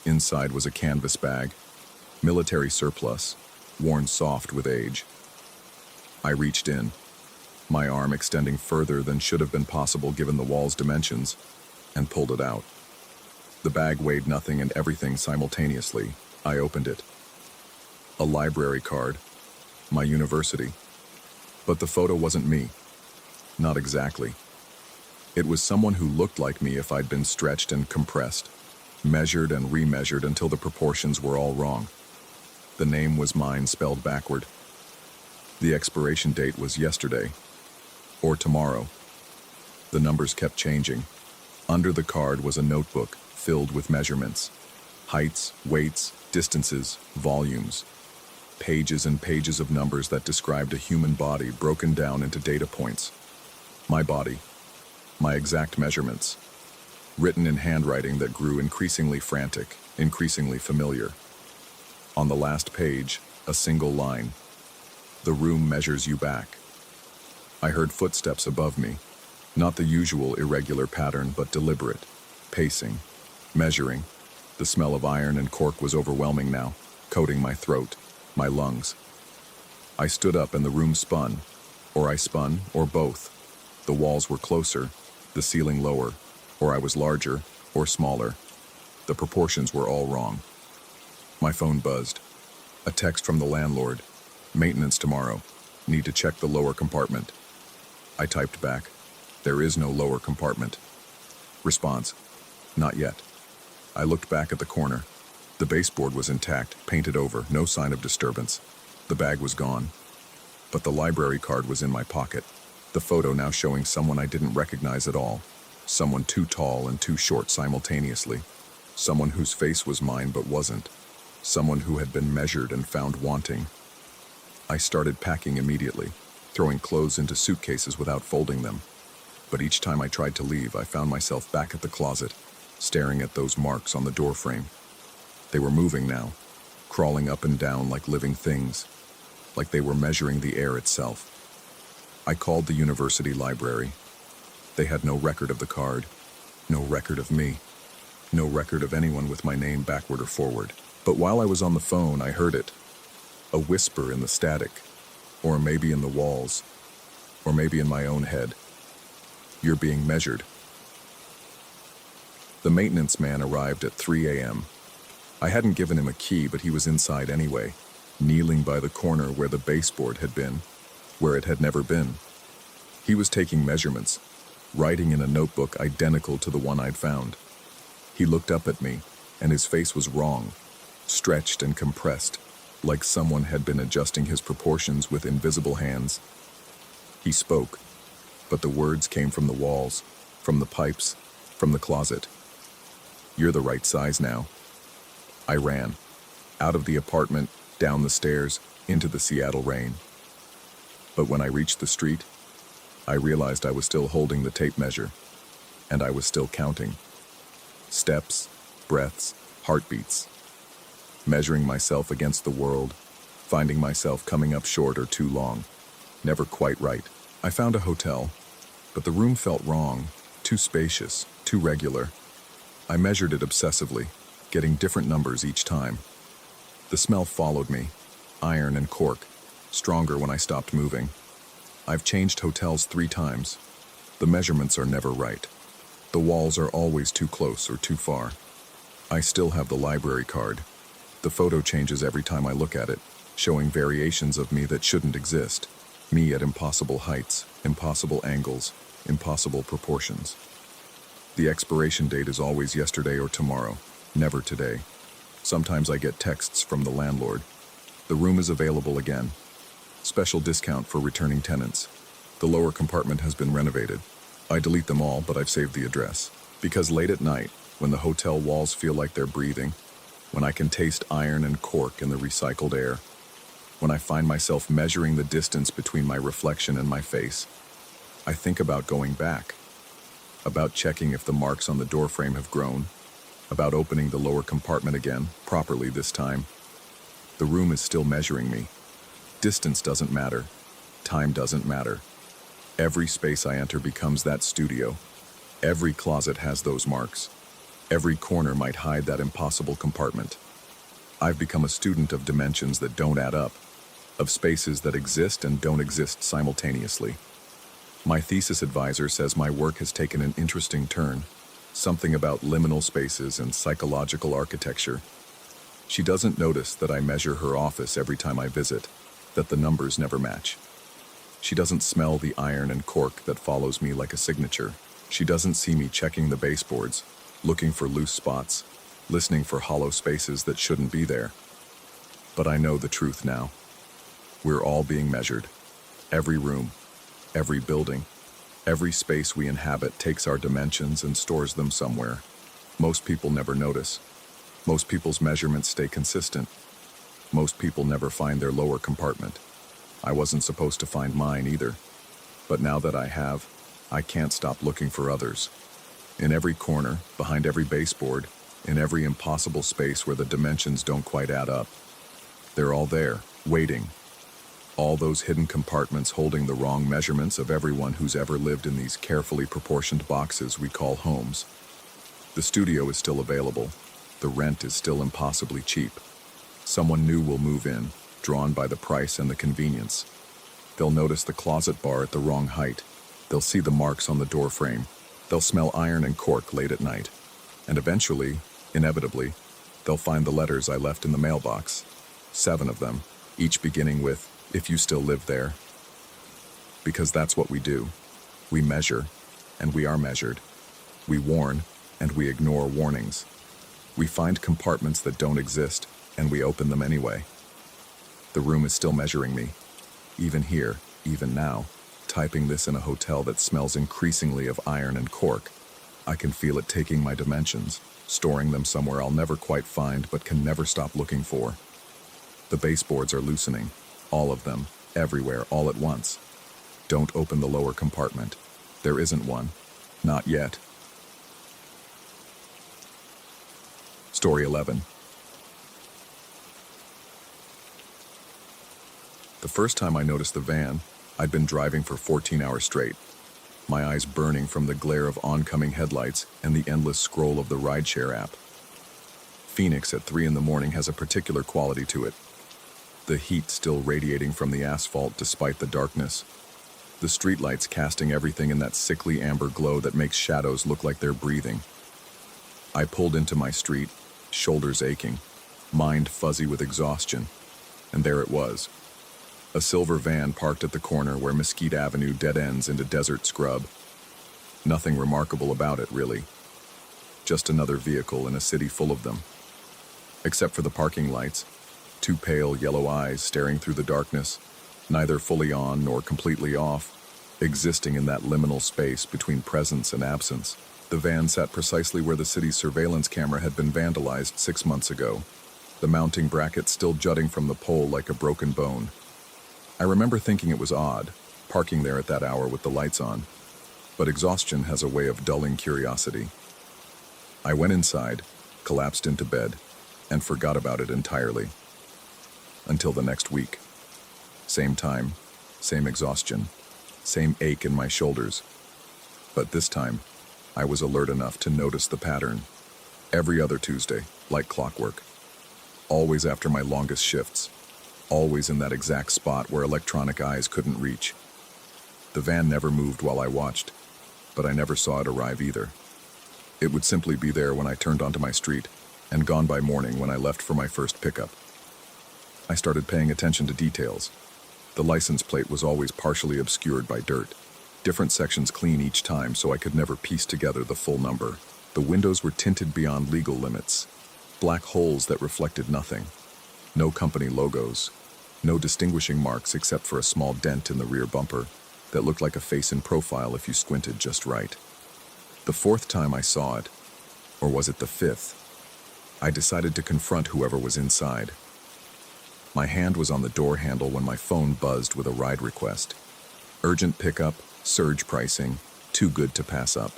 Inside was a canvas bag, military surplus, worn soft with age. I reached in, my arm extending further than should have been possible given the wall's dimensions, and pulled it out. The bag weighed nothing and everything simultaneously. I opened it. A library card, my university. But the photo wasn't me. Not exactly. It was someone who looked like me if I'd been stretched and compressed, measured and remeasured until the proportions were all wrong. The name was mine spelled backward. The expiration date was yesterday, or tomorrow. The numbers kept changing. Under the card was a notebook filled with measurements, heights, weights, distances, volumes, pages and pages of numbers that described a human body broken down into data points. My body, my exact measurements, written in handwriting that grew increasingly frantic, increasingly familiar. On the last page, a single line. The room measures you back. I heard footsteps above me, not the usual irregular pattern, but deliberate, pacing, measuring. The smell of iron and cork was overwhelming now, coating my throat, my lungs. I stood up and the room spun, or I spun, or both. The walls were closer, the ceiling lower, or I was larger, or smaller. The proportions were all wrong. My phone buzzed. A text from the landlord. Maintenance tomorrow. Need to check the lower compartment. I typed back. There is no lower compartment. Response. Not yet. I looked back at the corner. The baseboard was intact, painted over, no sign of disturbance. The bag was gone. But the library card was in my pocket. The photo now showing someone I didn't recognize at all. Someone too tall and too short simultaneously. Someone whose face was mine but wasn't. Someone who had been measured and found wanting. I started packing immediately, throwing clothes into suitcases without folding them. But each time I tried to leave, I found myself back at the closet, staring at those marks on the doorframe. They were moving now, crawling up and down like living things, like they were measuring the air itself. I called the university library. They had no record of the card, no record of me, no record of anyone with my name backward or forward. But while I was on the phone, I heard it. A whisper in the static, or maybe in the walls, or maybe in my own head. You're being measured. The maintenance man arrived at 3 a.m. I hadn't given him a key, but he was inside anyway, kneeling by the corner where the baseboard had been, where it had never been. He was taking measurements, writing in a notebook identical to the one I'd found. He looked up at me, and his face was wrong, stretched and compressed, like someone had been adjusting his proportions with invisible hands. He spoke, but the words came from the walls, from the pipes, from the closet. You're the right size now. I ran, out of the apartment, down the stairs, into the Seattle rain. But when I reached the street, I realized I was still holding the tape measure, and I was still counting. Steps, breaths, heartbeats. Measuring myself against the world, finding myself coming up short or too long, never quite right. I found a hotel, but the room felt wrong, too spacious, too regular. I measured it obsessively, getting different numbers each time. The smell followed me, iron and cork, stronger when I stopped moving. I've changed hotels 3 times. The measurements are never right. The walls are always too close or too far. I still have the library card. The photo changes every time I look at it, showing variations of me that shouldn't exist. Me at impossible heights, impossible angles, impossible proportions. The expiration date is always yesterday or tomorrow, never today. Sometimes I get texts from the landlord. The room is available again. Special discount for returning tenants. The lower compartment has been renovated. I delete them all, but I've saved the address. Because late at night, when the hotel walls feel like they're breathing, when I can taste iron and cork in the recycled air, when I find myself measuring the distance between my reflection and my face, I think about going back, about checking if the marks on the doorframe have grown, about opening the lower compartment again, properly this time. The room is still measuring me. Distance doesn't matter. Time doesn't matter. Every space I enter becomes that studio. Every closet has those marks. Every corner might hide that impossible compartment. I've become a student of dimensions that don't add up, of spaces that exist and don't exist simultaneously. My thesis advisor says my work has taken an interesting turn, something about liminal spaces and psychological architecture. She doesn't notice that I measure her office every time I visit, that the numbers never match. She doesn't smell the iron and cork that follows me like a signature. She doesn't see me checking the baseboards, looking for loose spots, listening for hollow spaces that shouldn't be there. But I know the truth now. We're all being measured. Every room, every building, every space we inhabit takes our dimensions and stores them somewhere. Most people never notice. Most people's measurements stay consistent. Most people never find their lower compartment. I wasn't supposed to find mine either. But now that I have, I can't stop looking for others. In every corner, behind every baseboard, in every impossible space where the dimensions don't quite add up. They're all there, waiting. All those hidden compartments holding the wrong measurements of everyone who's ever lived in these carefully proportioned boxes we call homes. The studio is still available. The rent is still impossibly cheap. Someone new will move in, drawn by the price and the convenience. They'll notice the closet bar at the wrong height. They'll see the marks on the door frame. They'll smell iron and cork late at night. And eventually, inevitably, they'll find the letters I left in the mailbox. 7 of them, each beginning with, "If you still live there." Because that's what we do. We measure, and we are measured. We warn, and we ignore warnings. We find compartments that don't exist, and we open them anyway. The room is still measuring me. Even here, even now, typing this in a hotel that smells increasingly of iron and cork, I can feel it taking my dimensions, storing them somewhere I'll never quite find but can never stop looking for. The baseboards are loosening. All of them, everywhere, all at once. Don't open the lower compartment. There isn't one. Not yet. Story 11. The first time I noticed the van, I'd been driving for 14 hours straight, my eyes burning from the glare of oncoming headlights and the endless scroll of the rideshare app. Phoenix at 3 in the morning has a particular quality to it. The heat still radiating from the asphalt despite the darkness. The streetlights casting everything in that sickly amber glow that makes shadows look like they're breathing. I pulled into my street, shoulders aching, mind fuzzy with exhaustion, and there it was. A silver van parked at the corner where Mesquite Avenue dead ends into desert scrub. Nothing remarkable about it, really. Just another vehicle in a city full of them. Except for the parking lights, 2 pale yellow eyes staring through the darkness, neither fully on nor completely off, existing in that liminal space between presence and absence. The van sat precisely where the city's surveillance camera had been vandalized 6 months ago, the mounting bracket still jutting from the pole like a broken bone. I remember thinking it was odd, parking there at that hour with the lights on, but exhaustion has a way of dulling curiosity. I went inside, collapsed into bed, and forgot about it entirely. Until the next week. Same time, same exhaustion, same ache in my shoulders. But this time, I was alert enough to notice the pattern. Every other Tuesday, like clockwork. Always after my longest shifts. Always in that exact spot where electronic eyes couldn't reach. The van never moved while I watched, but I never saw it arrive either. It would simply be there when I turned onto my street, and gone by morning when I left for my first pickup. I started paying attention to details. The license plate was always partially obscured by dirt. Different sections clean each time, so I could never piece together the full number. The windows were tinted beyond legal limits. Black holes that reflected nothing. No company logos. No distinguishing marks except for a small dent in the rear bumper that looked like a face in profile if you squinted just right. The 4th time I saw it, or was it the 5th, I decided to confront whoever was inside. My hand was on the door handle when my phone buzzed with a ride request. Urgent pickup, surge pricing, too good to pass up.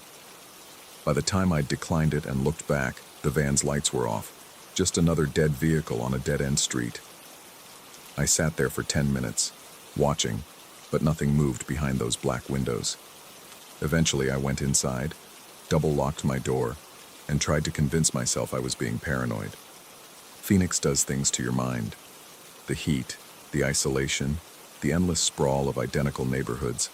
By the time I'd declined it and looked back, The van's lights were off. Just another dead vehicle on a dead-end street. I sat there for 10 minutes, watching, but nothing moved behind those black windows. Eventually, I went inside, double-locked my door, and tried to convince myself I was being paranoid. Phoenix does things to your mind. The heat, the isolation, the endless sprawl of identical neighborhoods.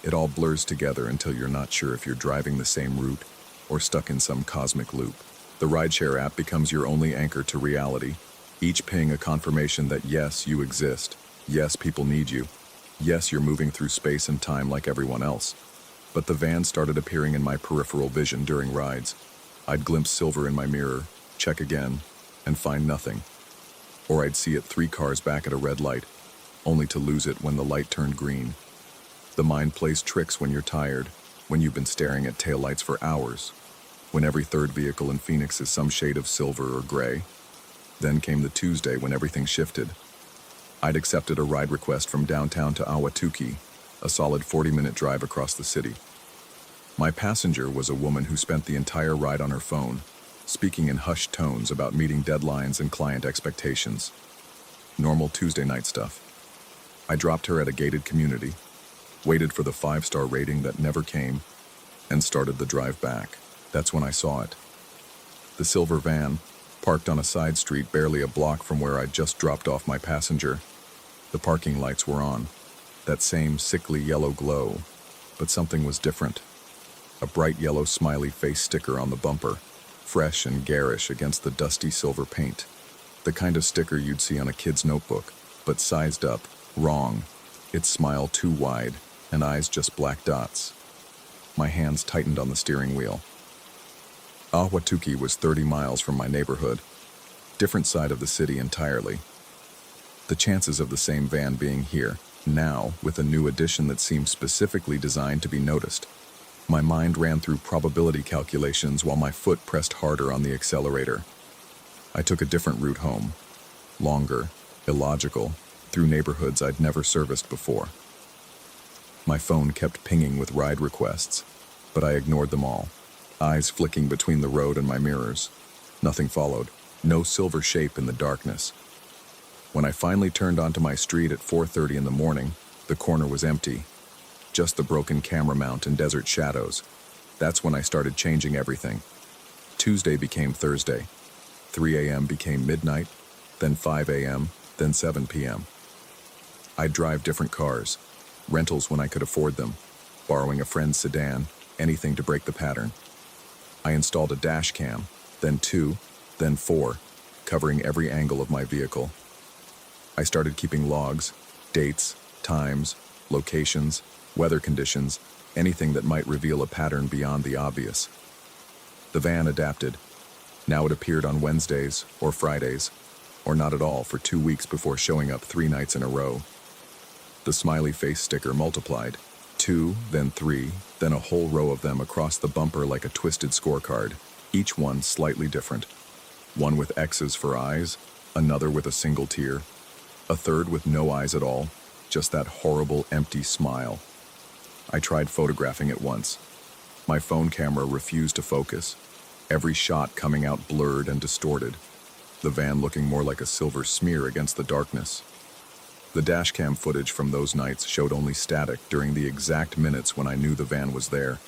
It all blurs together until you're not sure if you're driving the same route or stuck in some cosmic loop. The rideshare app becomes your only anchor to reality, each ping a confirmation that yes, you exist, yes, people need you, yes, you're moving through space and time like everyone else. But the van started appearing in my peripheral vision during rides. I'd glimpse silver in my mirror, check again, and find nothing. Or I'd see it 3 cars back at a red light, only to lose it when the light turned green. The mind plays tricks when you're tired, when you've been staring at taillights for hours, when every third vehicle in Phoenix is some shade of silver or gray. Then came the Tuesday when everything shifted. I'd accepted a ride request from downtown to Ahwatukee, a solid 40-minute drive across the city. My passenger was a woman who spent the entire ride on her phone, speaking in hushed tones about meeting deadlines and client expectations. Normal Tuesday night stuff. I dropped her at a gated community, waited for the 5-star rating that never came, and started the drive back. That's when I saw it. The silver van, parked on a side street barely a block from where I'd just dropped off my passenger. The parking lights were on, that same sickly yellow glow, but something was different. A bright yellow smiley face sticker on the bumper, fresh and garish against the dusty silver paint. The kind of sticker you'd see on a kid's notebook, but sized up, wrong. Its smile too wide, and eyes just black dots. My hands tightened on the steering wheel. Ahwatukee was 30 miles from my neighborhood, different side of the city entirely. The chances of the same van being here, now, with a new addition that seemed specifically designed to be noticed. My mind ran through probability calculations while my foot pressed harder on the accelerator. I took a different route home, longer, illogical, through neighborhoods I'd never serviced before. My phone kept pinging with ride requests, but I ignored them all, eyes flicking between the road and my mirrors. Nothing followed, no silver shape in the darkness. When I finally turned onto my street at 4:30 in the morning, the corner was empty, just the broken camera mount and desert shadows. That's when I started changing everything. Tuesday became Thursday. 3 a.m. became midnight, then 5 a.m., then 7 p.m. I'd drive different cars, rentals when I could afford them, borrowing a friend's sedan, anything to break the pattern. I installed a dash cam, then 2, then 4, covering every angle of my vehicle. I started keeping logs, dates, times, locations, weather conditions, anything that might reveal a pattern beyond the obvious. The van adapted. Now it appeared on Wednesdays or Fridays, or not at all for 2 weeks before showing up 3 nights in a row. The smiley face sticker multiplied, 2, then 3, then a whole row of them across the bumper like a twisted scorecard, each one slightly different. One with X's for eyes, another with a single tear, a third with no eyes at all, just that horrible empty smile. I tried photographing it once. My phone camera refused to focus, every shot coming out blurred and distorted, the van looking more like a silver smear against the darkness. The dashcam footage from those nights showed only static during the exact minutes when I knew the van was there.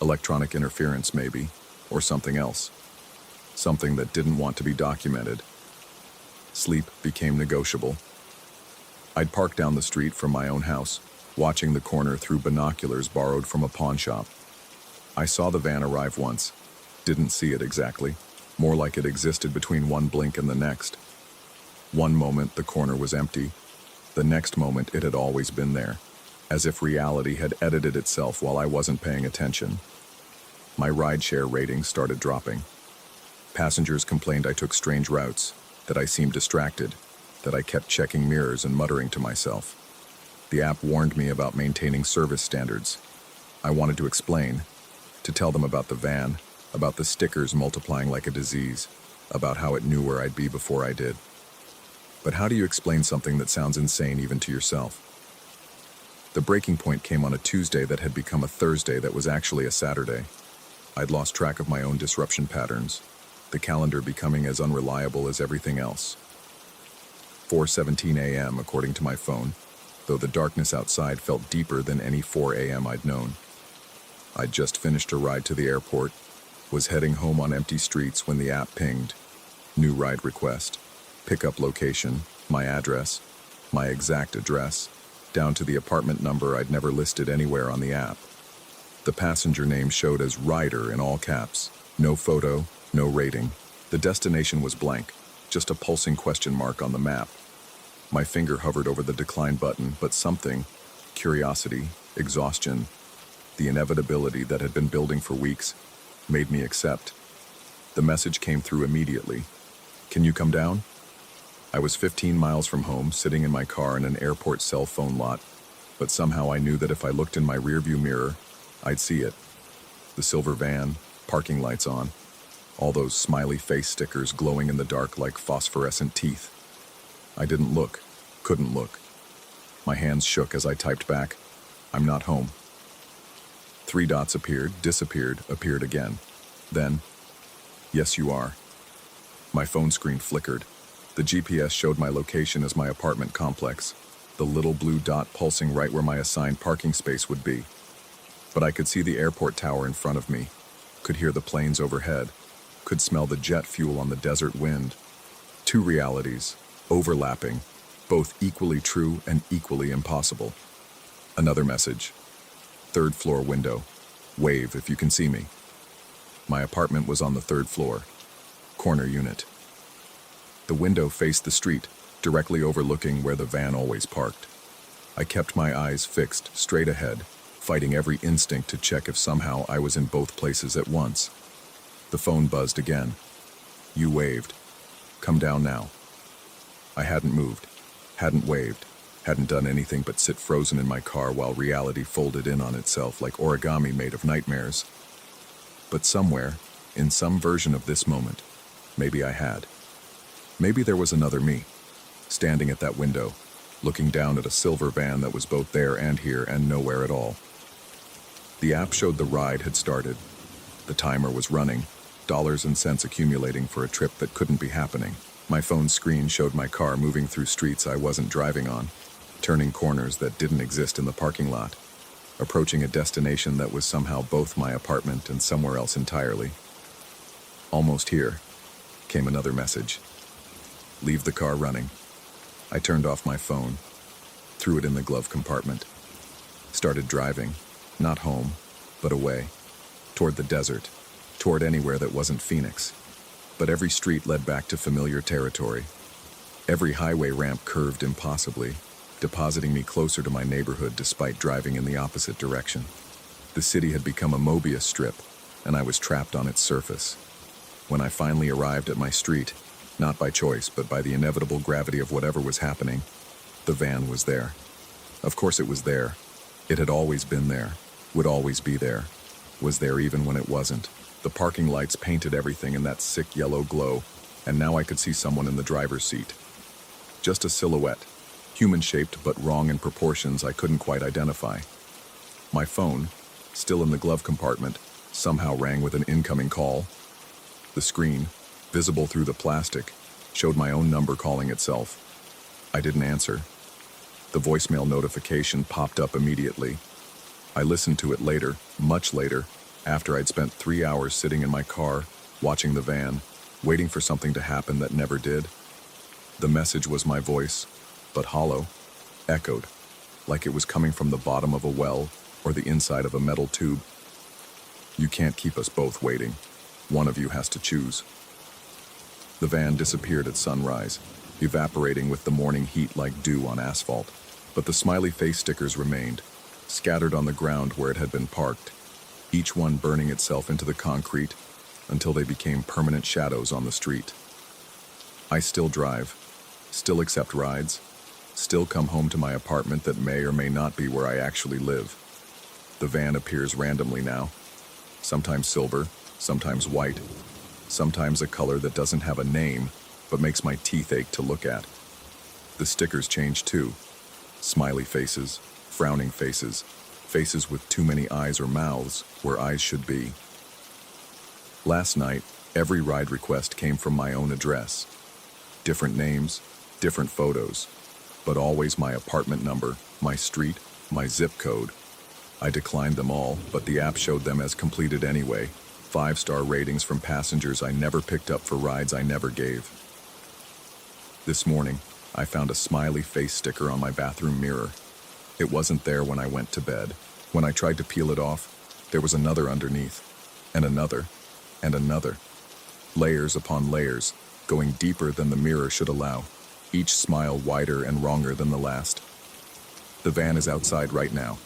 Electronic interference, maybe, or something else. Something that didn't want to be documented. Sleep became negotiable. I'd park down the street from my own house, watching the corner through binoculars borrowed from a pawn shop. I saw the van arrive once. Didn't see it exactly. More like it existed between one blink and the next. One moment the corner was empty. The next moment it had always been there, as if reality had edited itself while I wasn't paying attention. My rideshare ratings started dropping. Passengers complained I took strange routes, that I seemed distracted, that I kept checking mirrors and muttering to myself. The app warned me about maintaining service standards. I wanted to explain, to tell them about the van, about the stickers multiplying like a disease, about how it knew where I'd be before I did. But how do you explain something that sounds insane even to yourself? The breaking point came on a Tuesday that had become a Thursday that was actually a Saturday. I'd lost track of my own disruption patterns. the calendar becoming as unreliable as everything else. 4:17 a.m. according to my phone, though the darkness outside felt deeper than any 4 a.m. I'd known. I'd just finished a ride to the airport, was heading home on empty streets when the app pinged. New ride request, pickup location, my address, my exact address, down to the apartment number I'd never listed anywhere on the app. The passenger name showed as Ryder in all caps. No photo, no rating. The destination was blank, just a pulsing question mark on the map. My finger hovered over the decline button, but something, curiosity, exhaustion, the inevitability that had been building for weeks, made me accept. The message came through immediately. Can you come down? I was 15 miles from home, sitting in my car in an airport cell phone lot, but somehow I knew that if I looked in my rearview mirror, I'd see it. The silver van, parking lights on, all those smiley face stickers glowing in the dark like phosphorescent teeth. I didn't look, couldn't look. My hands shook as I typed back, I'm not home. 3 dots appeared, disappeared, appeared again. Then, yes you are. My phone screen flickered. The GPS showed my location as my apartment complex, the little blue dot pulsing right where my assigned parking space would be. But I could see the airport tower in front of me, could hear the planes overhead, could smell the jet fuel on the desert wind. 2 realities, overlapping, both equally true and equally impossible. Another message. 3rd floor window. Wave if you can see me. My apartment was on the 3rd floor. Corner unit. The window faced the street, directly overlooking where the van always parked. I kept my eyes fixed, straight ahead, fighting every instinct to check if somehow I was in both places at once. The phone buzzed again. You waved. Come down now. I hadn't moved, hadn't waved, hadn't done anything but sit frozen in my car while reality folded in on itself like origami made of nightmares. But somewhere, in some version of this moment, maybe I had. Maybe there was another me, standing at that window, looking down at a silver van that was both there and here and nowhere at all. The app showed the ride had started. The timer was running, dollars and cents accumulating for a trip that couldn't be happening. My phone screen showed my car moving through streets I wasn't driving on, turning corners that didn't exist in the parking lot, approaching a destination that was somehow both my apartment and somewhere else entirely. Almost here, came another message. Leave the car running. I turned off my phone, threw it in the glove compartment, started driving, not home, but away, toward the desert, toward anywhere that wasn't Phoenix. But every street led back to familiar territory. Every highway ramp curved impossibly, depositing me closer to my neighborhood despite driving in the opposite direction. The city had become a Mobius strip, and I was trapped on its surface. When I finally arrived at my street, not by choice, but by the inevitable gravity of whatever was happening, the van was there. Of course it was there. It had always been there, would always be there, was there even when it wasn't. The parking lights painted everything in that sick yellow glow, and now I could see someone in the driver's seat. Just a silhouette, human-shaped but wrong in proportions I couldn't quite identify. My phone, still in the glove compartment, somehow rang with an incoming call. The screen, visible through the plastic, showed my own number calling itself. I didn't answer. The voicemail notification popped up immediately. I listened to it later, much later, after I'd spent 3 hours sitting in my car, watching the van, waiting for something to happen that never did. The message was my voice, but hollow, echoed, like it was coming from the bottom of a well or the inside of a metal tube. You can't keep us both waiting. One of you has to choose. The van disappeared at sunrise, evaporating with the morning heat like dew on asphalt, but the smiley face stickers remained, scattered on the ground where it had been parked, each one burning itself into the concrete until they became permanent shadows on the street. I still drive, still accept rides, still come home to my apartment that may or may not be where I actually live. The van appears randomly now, sometimes silver, sometimes white, sometimes a color that doesn't have a name, but makes my teeth ache to look at. The stickers change too. Smiley faces, frowning faces, faces with too many eyes or mouths where eyes should be. Last night, Every ride request came from my own address. Different names, different photos, but always my apartment number, my street, my zip code. I declined them all, but the app showed them as completed anyway. 5-star ratings from passengers I never picked up for rides I never gave. This morning, I found a smiley face sticker on my bathroom mirror. It wasn't there when I went to bed. When I tried to peel it off, there was another underneath, and another, and another. Layers upon layers, going deeper than the mirror should allow, each smile wider and wronger than the last. The van is outside right now,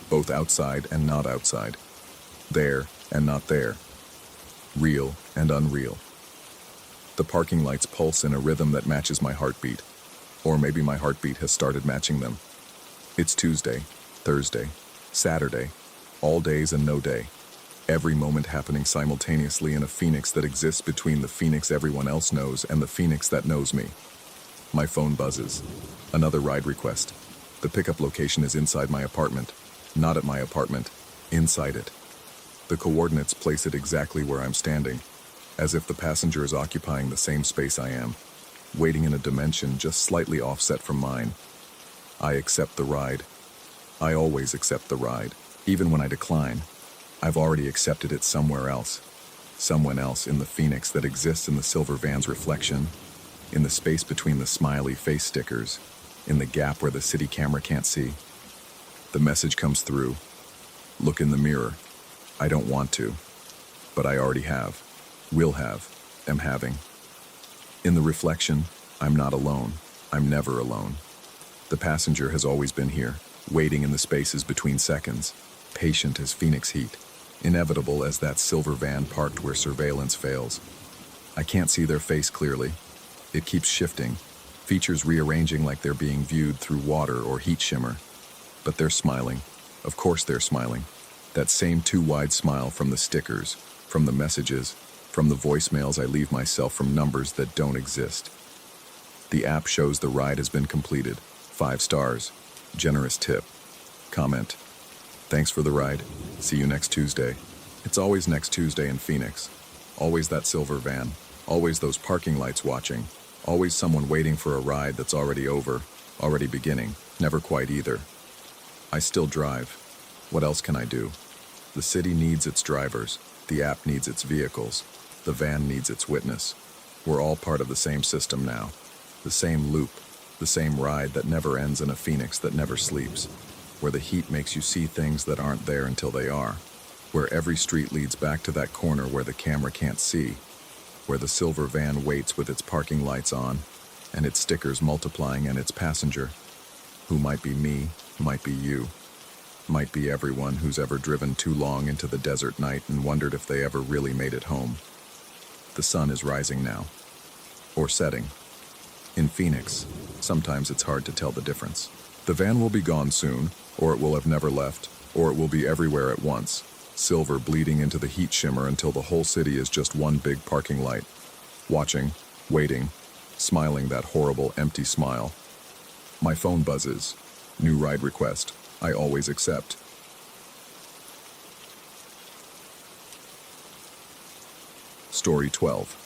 both outside and not outside, there and not there, real and unreal. The parking lights pulse in a rhythm that matches my heartbeat, or maybe my heartbeat has started matching them. It's Tuesday, Thursday, Saturday, all days and no day. Every moment happening simultaneously in a Phoenix that exists between the Phoenix everyone else knows and the Phoenix that knows me. My phone buzzes. Another ride request. The pickup location is inside my apartment. Not at my apartment. Inside it. The coordinates place it exactly where I'm standing, as if the passenger is occupying the same space I am, waiting in a dimension just slightly offset from mine. I accept the ride. I always accept the ride, even when I decline. I've already accepted it somewhere else. Someone else in the Phoenix that exists in the silver van's reflection, in the space between the smiley face stickers, in the gap where the city camera can't see. The message comes through. Look in the mirror. I don't want to, but I already have, will have, am having. In the reflection, I'm not alone. I'm never alone. The passenger has always been here, waiting in the spaces between seconds, patient as Phoenix heat, inevitable as that silver van parked where surveillance fails. I can't see their face clearly. It keeps shifting, features rearranging like they're being viewed through water or heat shimmer. But they're smiling. Of course they're smiling. That same too-wide smile from the stickers, from the messages, from the voicemails I leave myself from numbers that don't exist. The app shows the ride has been completed. 5 stars. Generous tip. Comment. Thanks for the ride. See you next Tuesday. It's always next Tuesday in Phoenix. Always that silver van. Always those parking lights watching. Always someone waiting for a ride that's already over, already beginning. Never quite either. I still drive. What else can I do? The city needs its drivers. The app needs its vehicles. The van needs its witness. We're all part of the same system now. The same loop. The same ride that never ends in a Phoenix that never sleeps. Where the heat makes you see things that aren't there until they are. Where every street leads back to that corner where the camera can't see. Where the silver van waits with its parking lights on, and its stickers multiplying and its passenger, who might be me, might be you, might be everyone who's ever driven too long into the desert night and wondered if they ever really made it home. The sun is rising now, or setting. In Phoenix, sometimes it's hard to tell the difference. The van will be gone soon, or it will have never left, or it will be everywhere at once, silver bleeding into the heat shimmer until the whole city is just one big parking light. Watching, waiting, smiling that horrible empty smile. My phone buzzes. New ride request. I always accept. Story 12.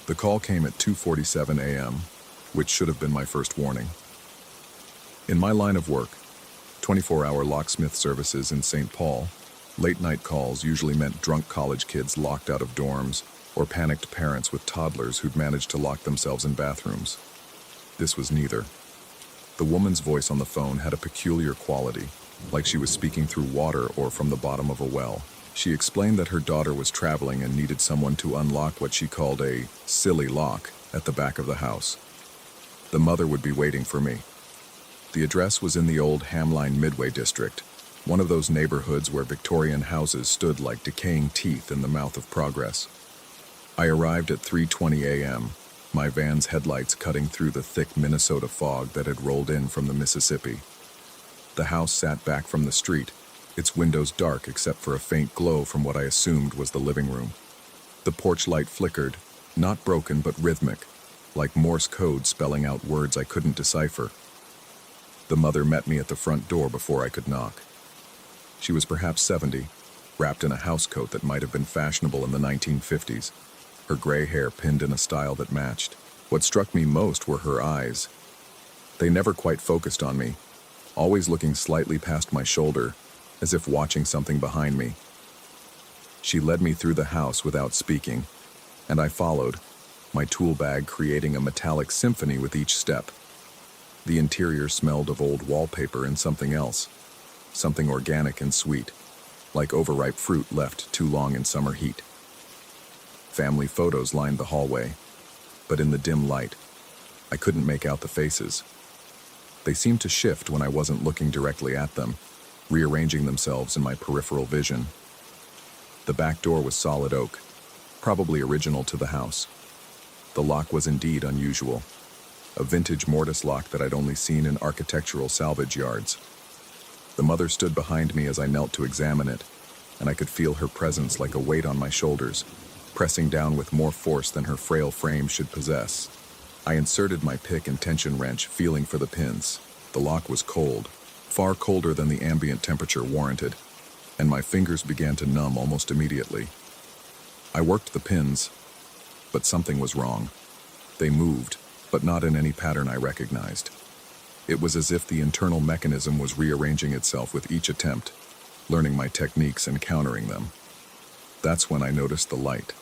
The call came at 2:47 a.m., which should have been my first warning. In my line of work, 24-hour locksmith services in St. Paul, late-night calls usually meant drunk college kids locked out of dorms or panicked parents with toddlers who'd managed to lock themselves in bathrooms. This was neither. The woman's voice on the phone had a peculiar quality, like she was speaking through water or from the bottom of a well. She explained that her daughter was traveling and needed someone to unlock what she called a silly lock at the back of the house. The mother would be waiting for me. The address was in the old Hamline Midway district, one of those neighborhoods where Victorian houses stood like decaying teeth in the mouth of progress. I arrived at 3:20 a.m., my van's headlights cutting through the thick Minnesota fog that had rolled in from the Mississippi. The house sat back from the street, its windows dark except for a faint glow from what I assumed was the living room. The porch light flickered, not broken but rhythmic, like Morse code spelling out words I couldn't decipher. The mother met me at the front door before I could knock. She was perhaps 70, wrapped in a housecoat that might have been fashionable in the 1950s, her gray hair pinned in a style that matched. What struck me most were her eyes. They never quite focused on me, always looking slightly past my shoulder, as if watching something behind me. She led me through the house without speaking, and I followed, my tool bag creating a metallic symphony with each step. The interior smelled of old wallpaper and something else, something organic and sweet, like overripe fruit left too long in summer heat. Family photos lined the hallway, but in the dim light, I couldn't make out the faces. They seemed to shift when I wasn't looking directly at them, rearranging themselves in my peripheral vision. The back door was solid oak, probably original to the house. The lock was indeed unusual, a vintage mortise lock that I'd only seen in architectural salvage yards. The mother stood behind me as I knelt to examine it, and I could feel her presence like a weight on my shoulders, pressing down with more force than her frail frame should possess. I inserted my pick and tension wrench, feeling for the pins. The lock was cold, far colder than the ambient temperature warranted, and my fingers began to numb almost immediately. I worked the pins, but something was wrong. They moved, but not in any pattern I recognized. It was as if the internal mechanism was rearranging itself with each attempt, learning my techniques and countering them. That's when I noticed the light.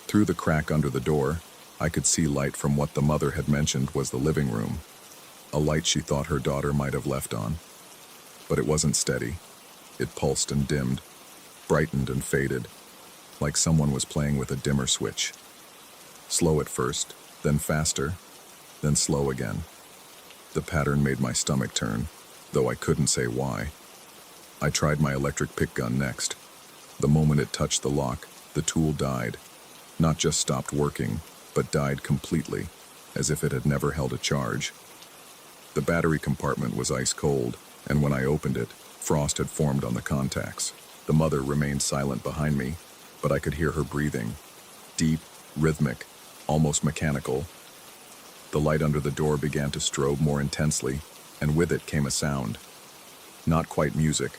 Through the crack under the door, I could see light from what the mother had mentioned was the living room, a light she thought her daughter might have left on. But it wasn't steady. It pulsed and dimmed, brightened and faded, like someone was playing with a dimmer switch. Slow at first, then faster, then slow again. The pattern made my stomach turn, though I couldn't say why. I tried my electric pick gun next. The moment it touched the lock, the tool died. Not just stopped working, but died completely, as if it had never held a charge. The battery compartment was ice cold, and when I opened it, frost had formed on the contacts. The mother remained silent behind me, but I could hear her breathing. Deep, rhythmic, almost mechanical. The light under the door began to strobe more intensely, and with it came a sound. Not quite music,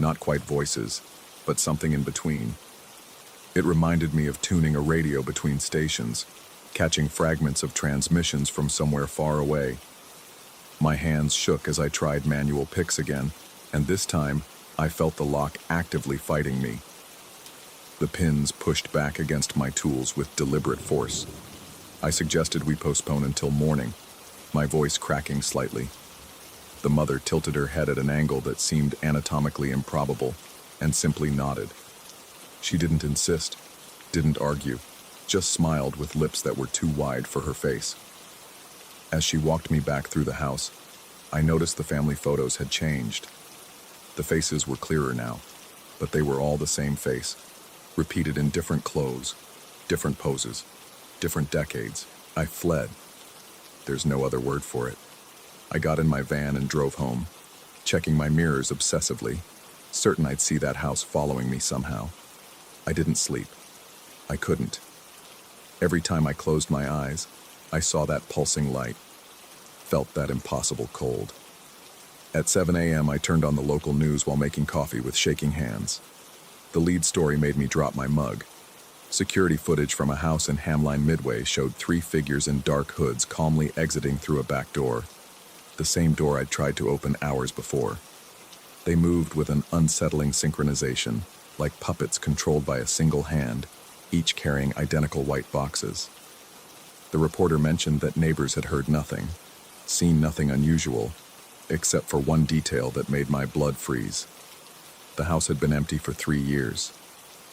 not quite voices, but something in between. It reminded me of tuning a radio between stations, catching fragments of transmissions from somewhere far away. My hands shook as I tried manual picks again, and this time, I felt the lock actively fighting me. The pins pushed back against my tools with deliberate force. I suggested we postpone until morning, my voice cracking slightly. The mother tilted her head at an angle that seemed anatomically improbable, and simply nodded. She didn't insist, didn't argue, just smiled with lips that were too wide for her face. As she walked me back through the house, I noticed the family photos had changed. The faces were clearer now, but they were all the same face, repeated in different clothes, different poses, different decades. I fled. There's no other word for it. I got in my van and drove home, checking my mirrors obsessively, certain I'd see that house following me somehow. I didn't sleep. I couldn't. Every time I closed my eyes, I saw that pulsing light, felt that impossible cold. At 7 a.m., I turned on the local news while making coffee with shaking hands. The lead story made me drop my mug. Security footage from a house in Hamline Midway showed 3 figures in dark hoods calmly exiting through a back door, the same door I'd tried to open hours before. They moved with an unsettling synchronization, like puppets controlled by a single hand, each carrying identical white boxes. The reporter mentioned that neighbors had heard nothing, seen nothing unusual, except for one detail that made my blood freeze. The house had been empty for 3 years.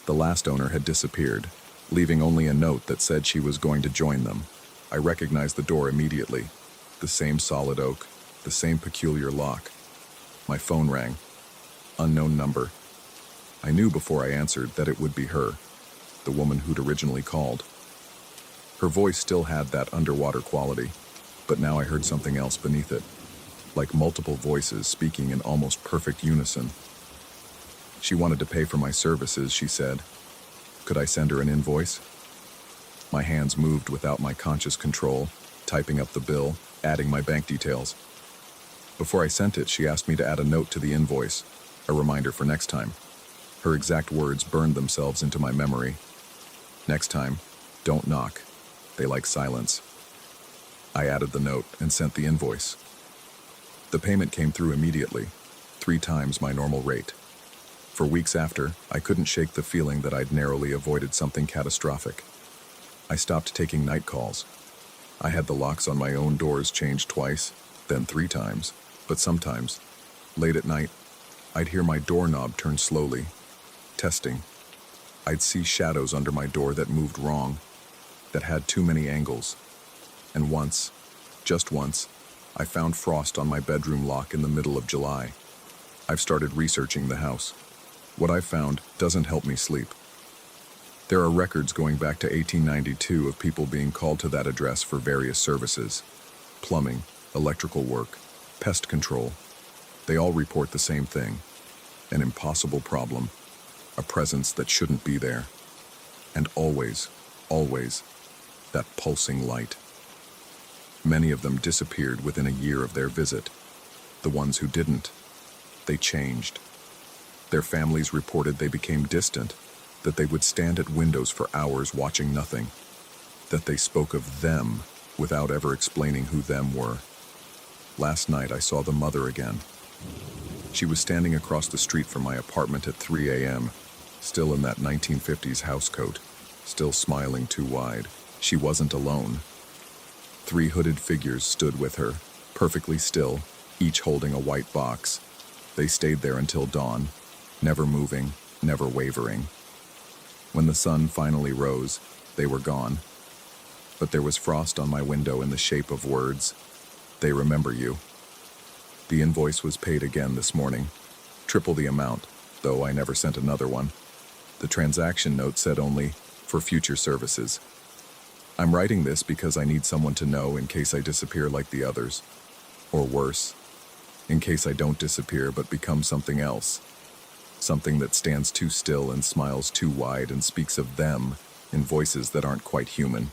The last owner had disappeared, leaving only a note that said she was going to join them. I recognized the door immediately. The same solid oak, the same peculiar lock. My phone rang. Unknown number. I knew before I answered that it would be her, the woman who'd originally called. Her voice still had that underwater quality, but now I heard something else beneath it, like multiple voices speaking in almost perfect unison. She wanted to pay for my services, she said. Could I send her an invoice? My hands moved without my conscious control, typing up the bill, adding my bank details. Before I sent it, she asked me to add a note to the invoice, a reminder for next time. Her exact words burned themselves into my memory. Next time, don't knock. They like silence. I added the note and sent the invoice. The payment came through immediately, 3 times my normal rate. For weeks after, I couldn't shake the feeling that I'd narrowly avoided something catastrophic. I stopped taking night calls. I had the locks on my own doors changed twice, then 3 times, but sometimes, late at night, I'd hear my doorknob turn slowly, testing. I'd see shadows under my door that moved wrong, that had too many angles. And once, just once, I found frost on my bedroom lock in the middle of July. I've started researching the house. What I've found doesn't help me sleep. There are records going back to 1892 of people being called to that address for various services. Plumbing, electrical work, pest control. They all report the same thing. An impossible problem. A presence that shouldn't be there. And always, always, that pulsing light. Many of them disappeared within a year of their visit. The ones who didn't, they changed. Their families reported they became distant, that they would stand at windows for hours watching nothing, that they spoke of them without ever explaining who them were. Last night I saw the mother again. She was standing across the street from my apartment at 3 a.m., still in that 1950s housecoat, still smiling too wide. She wasn't alone. 3 hooded figures stood with her, perfectly still, each holding a white box. They stayed there until dawn, never moving, never wavering. When the sun finally rose, they were gone. But there was frost on my window in the shape of words. They remember you. The invoice was paid again this morning, triple the amount, though I never sent another one. The transaction note said only, for future services. I'm writing this because I need someone to know in case I disappear like the others. Or worse, in case I don't disappear but become something else. Something that stands too still and smiles too wide and speaks of them in voices that aren't quite human.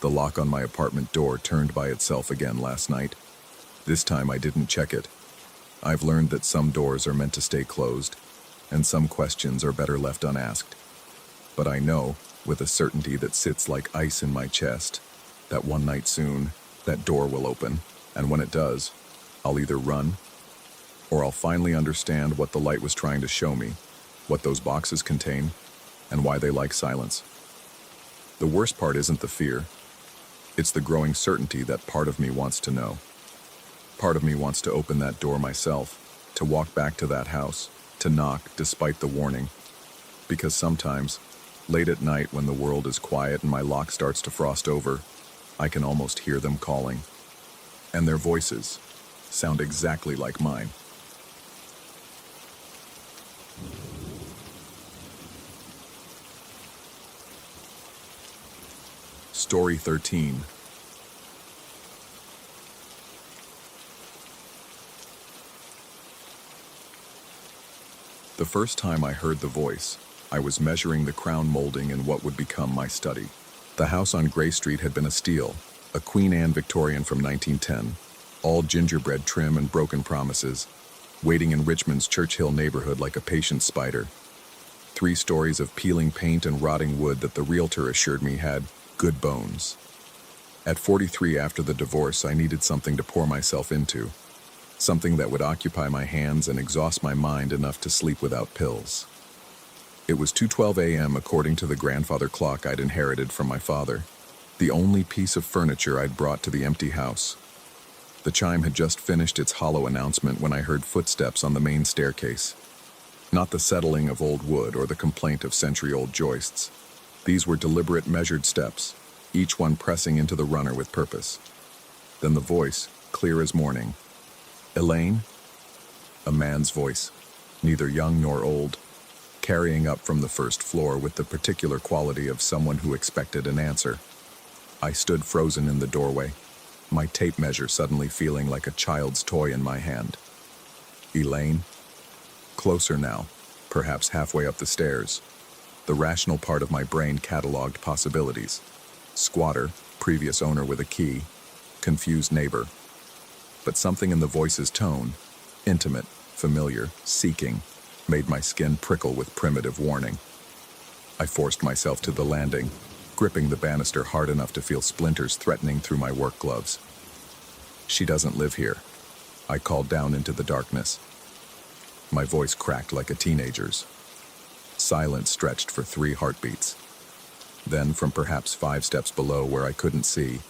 The lock on my apartment door turned by itself again last night. This time I didn't check it. I've learned that some doors are meant to stay closed, and some questions are better left unasked. But I know, with a certainty that sits like ice in my chest, that one night soon, that door will open, and when it does, I'll either run, or I'll finally understand what the light was trying to show me, what those boxes contain, and why they like silence. The worst part isn't the fear. It's the growing certainty that part of me wants to know. Part of me wants to open that door myself, to walk back to that house, to knock despite the warning. Because sometimes, late at night when the world is quiet and my lock starts to frost over, I can almost hear them calling. And their voices sound exactly like mine. Story 13. The first time I heard the voice, I was measuring the crown molding in what would become my study. The house on Gray Street had been a steel, a Queen Anne Victorian from 1910, all gingerbread trim and broken promises, waiting in Richmond's Churchill neighborhood like a patient spider. 3 stories of peeling paint and rotting wood that the realtor assured me had good bones. At 43 after the divorce, I needed something to pour myself into, something that would occupy my hands and exhaust my mind enough to sleep without pills. It was 2:12 a.m. according to the grandfather clock I'd inherited from my father, the only piece of furniture I'd brought to the empty house. The chime had just finished its hollow announcement when I heard footsteps on the main staircase. Not the settling of old wood or the complaint of century-old joists. These were deliberate, measured steps, each one pressing into the runner with purpose. Then the voice, clear as morning. "Elaine?" A man's voice, neither young nor old, carrying up from the first floor with the particular quality of someone who expected an answer. I stood frozen in the doorway, my tape measure suddenly feeling like a child's toy in my hand. Elaine? Closer now, perhaps halfway up the stairs. The rational part of my brain cataloged possibilities. Squatter, previous owner with a key, confused neighbor. But something in the voice's tone, intimate, Familiar, seeking, made my skin prickle with primitive warning. I forced myself to the landing, gripping the banister hard enough to feel splinters threatening through my work gloves. "She doesn't live here," I called down into the darkness. My voice cracked like a teenager's. Silence stretched for 3 heartbeats. Then, from perhaps 5 steps below where I couldn't see,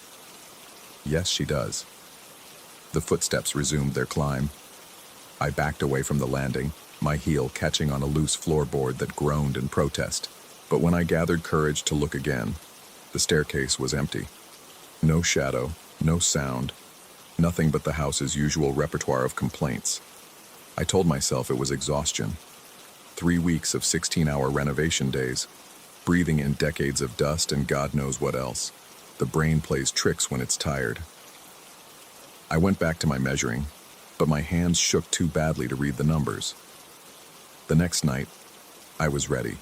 "Yes, she does." The footsteps resumed their climb. I backed away from the landing, my heel catching on a loose floorboard that groaned in protest. But when I gathered courage to look again, the staircase was empty. No shadow, no sound, nothing but the house's usual repertoire of complaints. I told myself it was exhaustion. 3 weeks of 16-hour renovation days, breathing in decades of dust and God knows what else. The brain plays tricks when it's tired. I went back to my measuring, but my hands shook too badly to read the numbers. The next night, I was ready.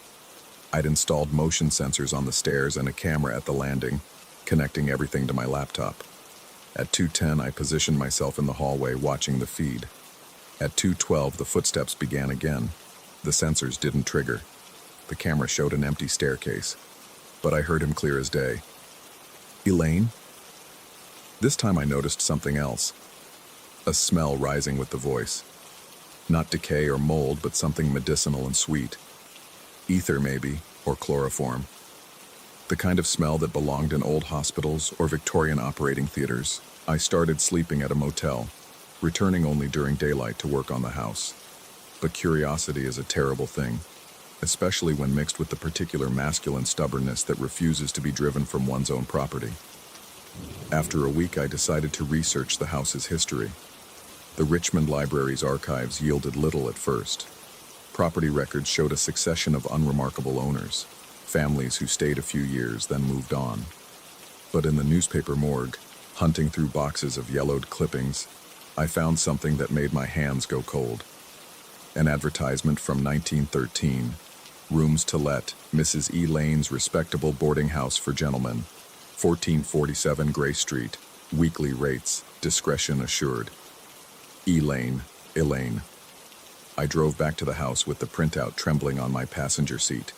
I'd installed motion sensors on the stairs and a camera at the landing, connecting everything to my laptop. At 2:10, I positioned myself in the hallway watching the feed. At 2:12, the footsteps began again. The sensors didn't trigger. The camera showed an empty staircase, but I heard him clear as day. "Elaine?" This time I noticed something else. A smell rising with the voice. Not decay or mold, but something medicinal and sweet. Ether, maybe, or chloroform. The kind of smell that belonged in old hospitals or Victorian operating theaters. I started sleeping at a motel, returning only during daylight to work on the house. But curiosity is a terrible thing, especially when mixed with the particular masculine stubbornness that refuses to be driven from one's own property. After a week, I decided to research the house's history. The Richmond Library's archives yielded little at first. Property records showed a succession of unremarkable owners, families who stayed a few years, then moved on. But in the newspaper morgue, hunting through boxes of yellowed clippings, I found something that made my hands go cold. An advertisement from 1913, rooms to let, Mrs. Elaine's respectable boarding house for gentlemen, 1447 Gray Street, weekly rates, discretion assured. Elaine. I drove back to the house with the printout trembling on my passenger seat.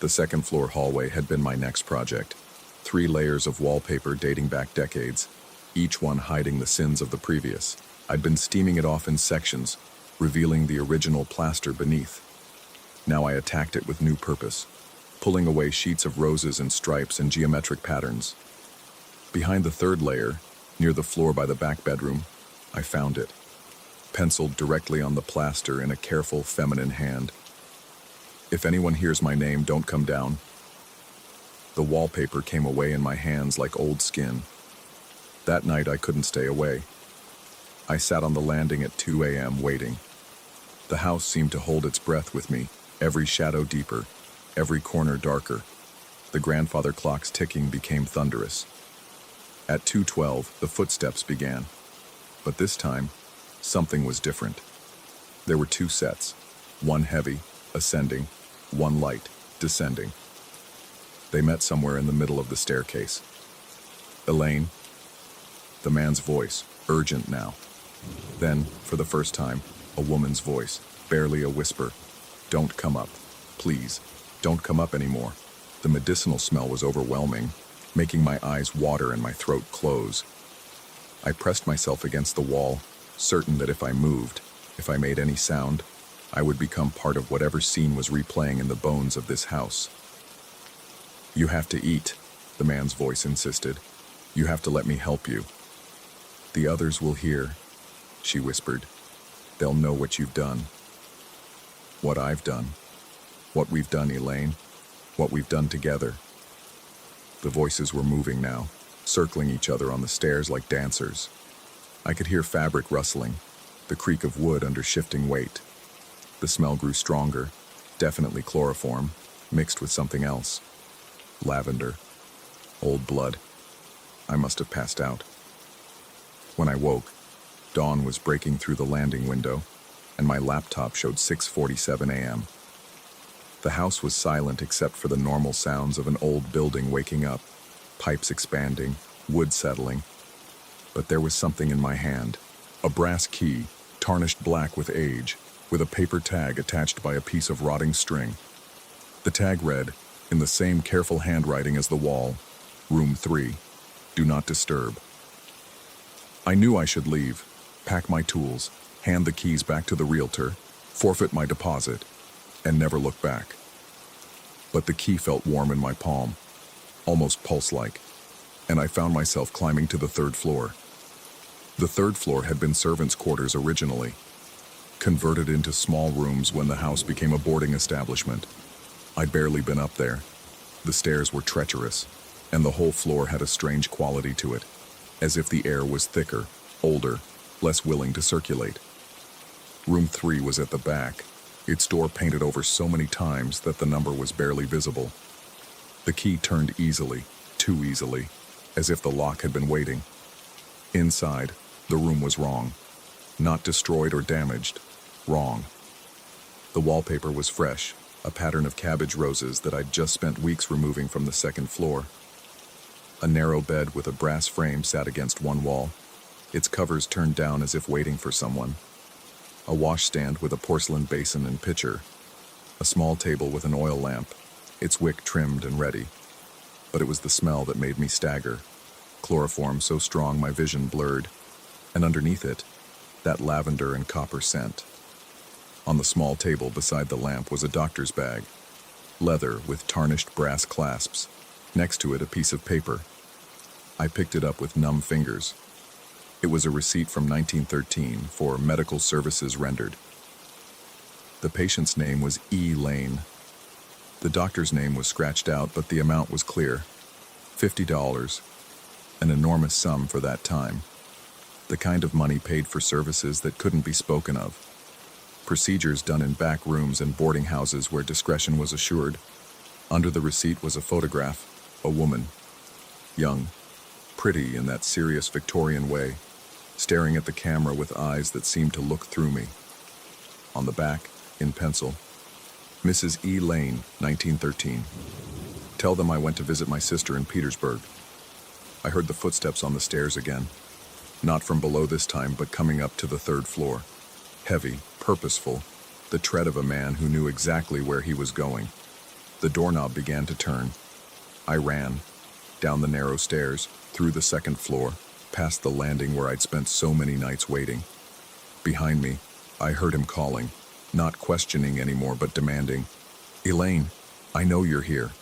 The second-floor hallway had been my next project. 3 layers of wallpaper dating back decades, each one hiding the sins of the previous. I'd been steaming it off in sections, revealing the original plaster beneath. Now I attacked it with new purpose, pulling away sheets of roses and stripes and geometric patterns. Behind the 3rd layer, near the floor by the back bedroom, I found it, penciled directly on the plaster in a careful, feminine hand. "If anyone hears my name, don't come down." The wallpaper came away in my hands like old skin. That night, I couldn't stay away. I sat on the landing at 2 a.m. waiting. The house seemed to hold its breath with me, every shadow deeper, every corner darker. The grandfather clock's ticking became thunderous. At 2:12, the footsteps began. But this time, something was different. There were 2 sets, one heavy, ascending, one light, descending. They met somewhere in the middle of the staircase. "Elaine?" The man's voice, urgent now. Then, for the first time, a woman's voice, barely a whisper. "Don't come up. Please, don't come up anymore." The medicinal smell was overwhelming, making my eyes water and my throat close. I pressed myself against the wall, certain that if I moved, if I made any sound, I would become part of whatever scene was replaying in the bones of this house. "You have to eat," the man's voice insisted. "You have to let me help you." "The others will hear," she whispered. "They'll know what you've done." "What I've done. What we've done, Elaine. What we've done together." The voices were moving now, circling each other on the stairs like dancers. I could hear fabric rustling, the creak of wood under shifting weight. The smell grew stronger, definitely chloroform, mixed with something else. Lavender. Old blood. I must have passed out. When I woke, dawn was breaking through the landing window, and my laptop showed 6:47 a.m. The house was silent except for the normal sounds of an old building waking up, pipes expanding, wood settling. But there was something in my hand, a brass key, tarnished black with age, with a paper tag attached by a piece of rotting string. The tag read, in the same careful handwriting as the wall, Room 3, do not disturb. I knew I should leave, pack my tools, hand the keys back to the realtor, forfeit my deposit, and never look back. But the key felt warm in my palm, almost pulse-like, and I found myself climbing to the third floor. The third floor had been servants' quarters originally, converted into small rooms when the house became a boarding establishment. I'd barely been up there. The stairs were treacherous, and the whole floor had a strange quality to it, as if the air was thicker, older, less willing to circulate. Room 3 was at the back, its door painted over so many times that the number was barely visible. The key turned easily, too easily, as if the lock had been waiting. Inside, the room was wrong. Not destroyed or damaged, wrong. The wallpaper was fresh, a pattern of cabbage roses that I'd just spent weeks removing from the second floor. A narrow bed with a brass frame sat against one wall, its covers turned down as if waiting for someone. A washstand with a porcelain basin and pitcher. A small table with an oil lamp, its wick trimmed and ready. But it was the smell that made me stagger. Chloroform so strong my vision blurred, and underneath it, that lavender and copper scent. On the small table beside the lamp was a doctor's bag, leather with tarnished brass clasps. Next to it, a piece of paper. I picked it up with numb fingers. It was a receipt from 1913 for medical services rendered. The patient's name was E. Lane. The doctor's name was scratched out, but the amount was clear. $50, an enormous sum for that time. The kind of money paid for services that couldn't be spoken of. Procedures done in back rooms and boarding houses where discretion was assured. Under the receipt was a photograph, a woman, young, pretty in that serious Victorian way, staring at the camera with eyes that seemed to look through me. On the back, in pencil, Mrs. E. Lane, 1913. Tell them I went to visit my sister in Petersburg. I heard the footsteps on the stairs again. Not from below this time, but coming up to the third floor. Heavy, purposeful, the tread of a man who knew exactly where he was going. The doorknob began to turn. I ran, down the narrow stairs, through the second floor, past the landing where I'd spent so many nights waiting. Behind me, I heard him calling, not questioning anymore, but demanding, "Elaine, I know you're here."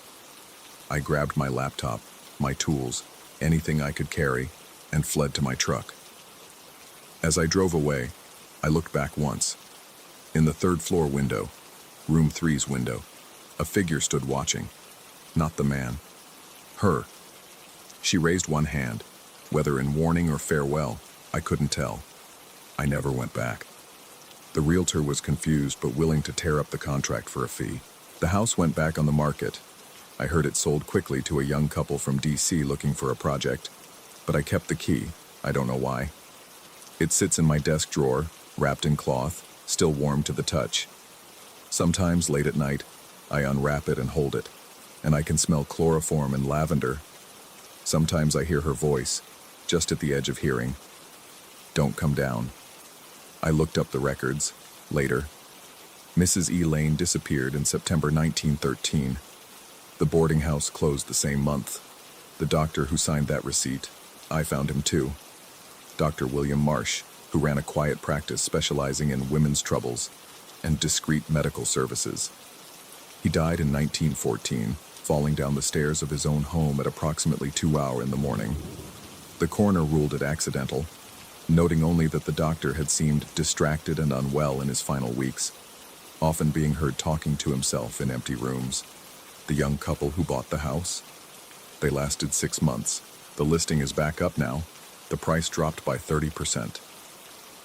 I grabbed my laptop, my tools, anything I could carry, and fled to my truck. As I drove away, I looked back once. In the third floor window, room 3's window, a figure stood watching. Not the man. Her. She raised one hand, whether in warning or farewell, I couldn't tell. I never went back. The realtor was confused but willing to tear up the contract for a fee. The house went back on the market. I heard it sold quickly to a young couple from DC looking for a project, but I kept the key. I don't know why. It sits in my desk drawer, wrapped in cloth, still warm to the touch. Sometimes late at night, I unwrap it and hold it, and I can smell chloroform and lavender. Sometimes I hear her voice, just at the edge of hearing. Don't come down. I looked up the records. Later, Mrs. E. Lane disappeared in September 1913. The boarding house closed the same month. The doctor who signed that receipt, I found him too. Dr. William Marsh, who ran a quiet practice specializing in women's troubles and discreet medical services. He died in 1914, falling down the stairs of his own home at approximately 2 hours in the morning. The coroner ruled it accidental, noting only that the doctor had seemed distracted and unwell in his final weeks, often being heard talking to himself in empty rooms. The young couple who bought the house? They lasted 6 months. The listing is back up now. The price dropped by 30%.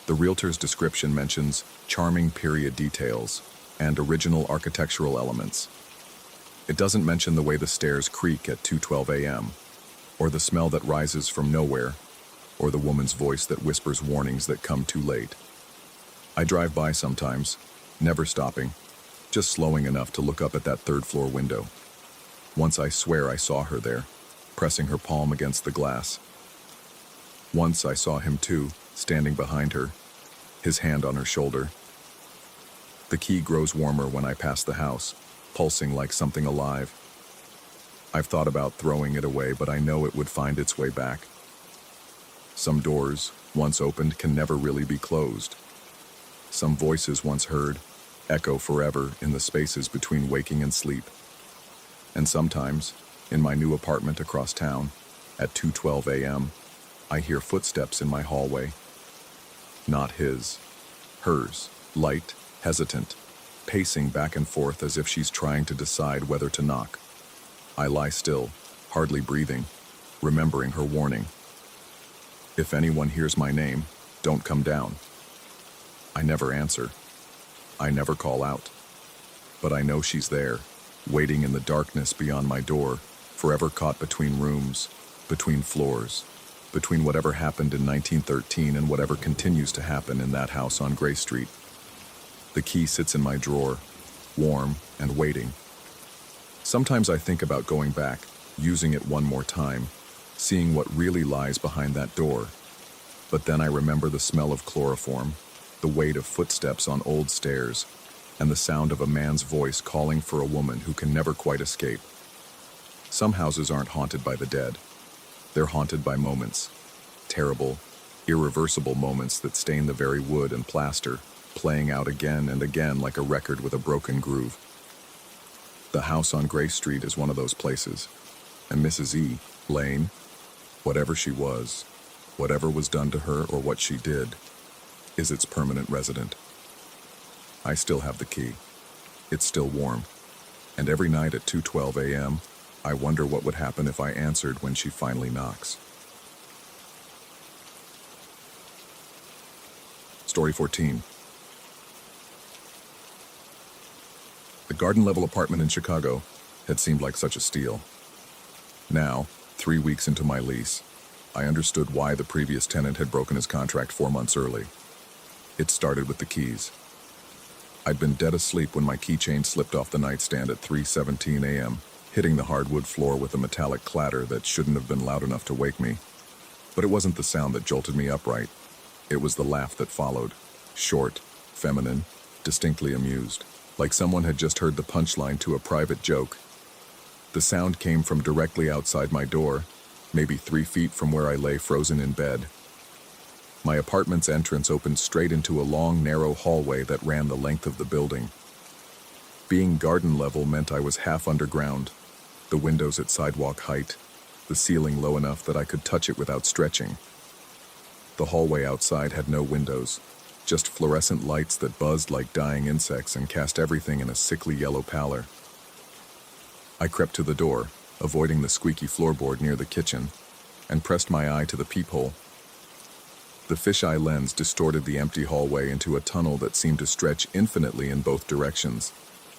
The realtor's description mentions charming period details and original architectural elements. It doesn't mention the way the stairs creak at 2:12 a.m., or the smell that rises from nowhere, or the woman's voice that whispers warnings that come too late. I drive by sometimes, never stopping, just slowing enough to look up at that third-floor window. Once I swear I saw her there, pressing her palm against the glass. Once I saw him too, standing behind her, his hand on her shoulder. The key grows warmer when I pass the house, pulsing like something alive. I've thought about throwing it away, but I know it would find its way back. Some doors, once opened, can never really be closed. Some voices once heard echo forever in the spaces between waking and sleep. And sometimes, in my new apartment across town, at 2:12 a.m., I hear footsteps in my hallway. Not his, hers, light, hesitant, pacing back and forth as if she's trying to decide whether to knock. I lie still, hardly breathing, remembering her warning. If anyone hears my name, don't come down. I never answer. I never call out. But I know she's there, waiting in the darkness beyond my door, forever caught between rooms, between floors, between whatever happened in 1913 and whatever continues to happen in that house on Gray Street. The key sits in my drawer, warm and waiting. Sometimes I think about going back, using it one more time, seeing what really lies behind that door. But then I remember the smell of chloroform, the weight of footsteps on old stairs, and the sound of a man's voice calling for a woman who can never quite escape. Some houses aren't haunted by the dead. They're haunted by moments, terrible, irreversible moments that stain the very wood and plaster, playing out again and again like a record with a broken groove. The house on Gray Street is one of those places, and Mrs. E. Lane, whatever she was, whatever was done to her or what she did, is its permanent resident. I still have the key. It's still warm. And every night at 2:12 a.m., I wonder what would happen if I answered when she finally knocks. Story 14. The garden-level apartment in Chicago had seemed like such a steal. Now, 3 weeks into my lease, I understood why the previous tenant had broken his contract 4 months early. It started with the keys. I'd been dead asleep when my keychain slipped off the nightstand at 3:17 a.m., hitting the hardwood floor with a metallic clatter that shouldn't have been loud enough to wake me. But it wasn't the sound that jolted me upright. It was the laugh that followed, short, feminine, distinctly amused, like someone had just heard the punchline to a private joke. The sound came from directly outside my door, maybe 3 feet from where I lay frozen in bed. My apartment's entrance opened straight into a long, narrow hallway that ran the length of the building. Being garden level meant I was half underground, the windows at sidewalk height, the ceiling low enough that I could touch it without stretching. The hallway outside had no windows, just fluorescent lights that buzzed like dying insects and cast everything in a sickly yellow pallor. I crept to the door, avoiding the squeaky floorboard near the kitchen, and pressed my eye to the peephole. The fisheye lens distorted the empty hallway into a tunnel that seemed to stretch infinitely in both directions.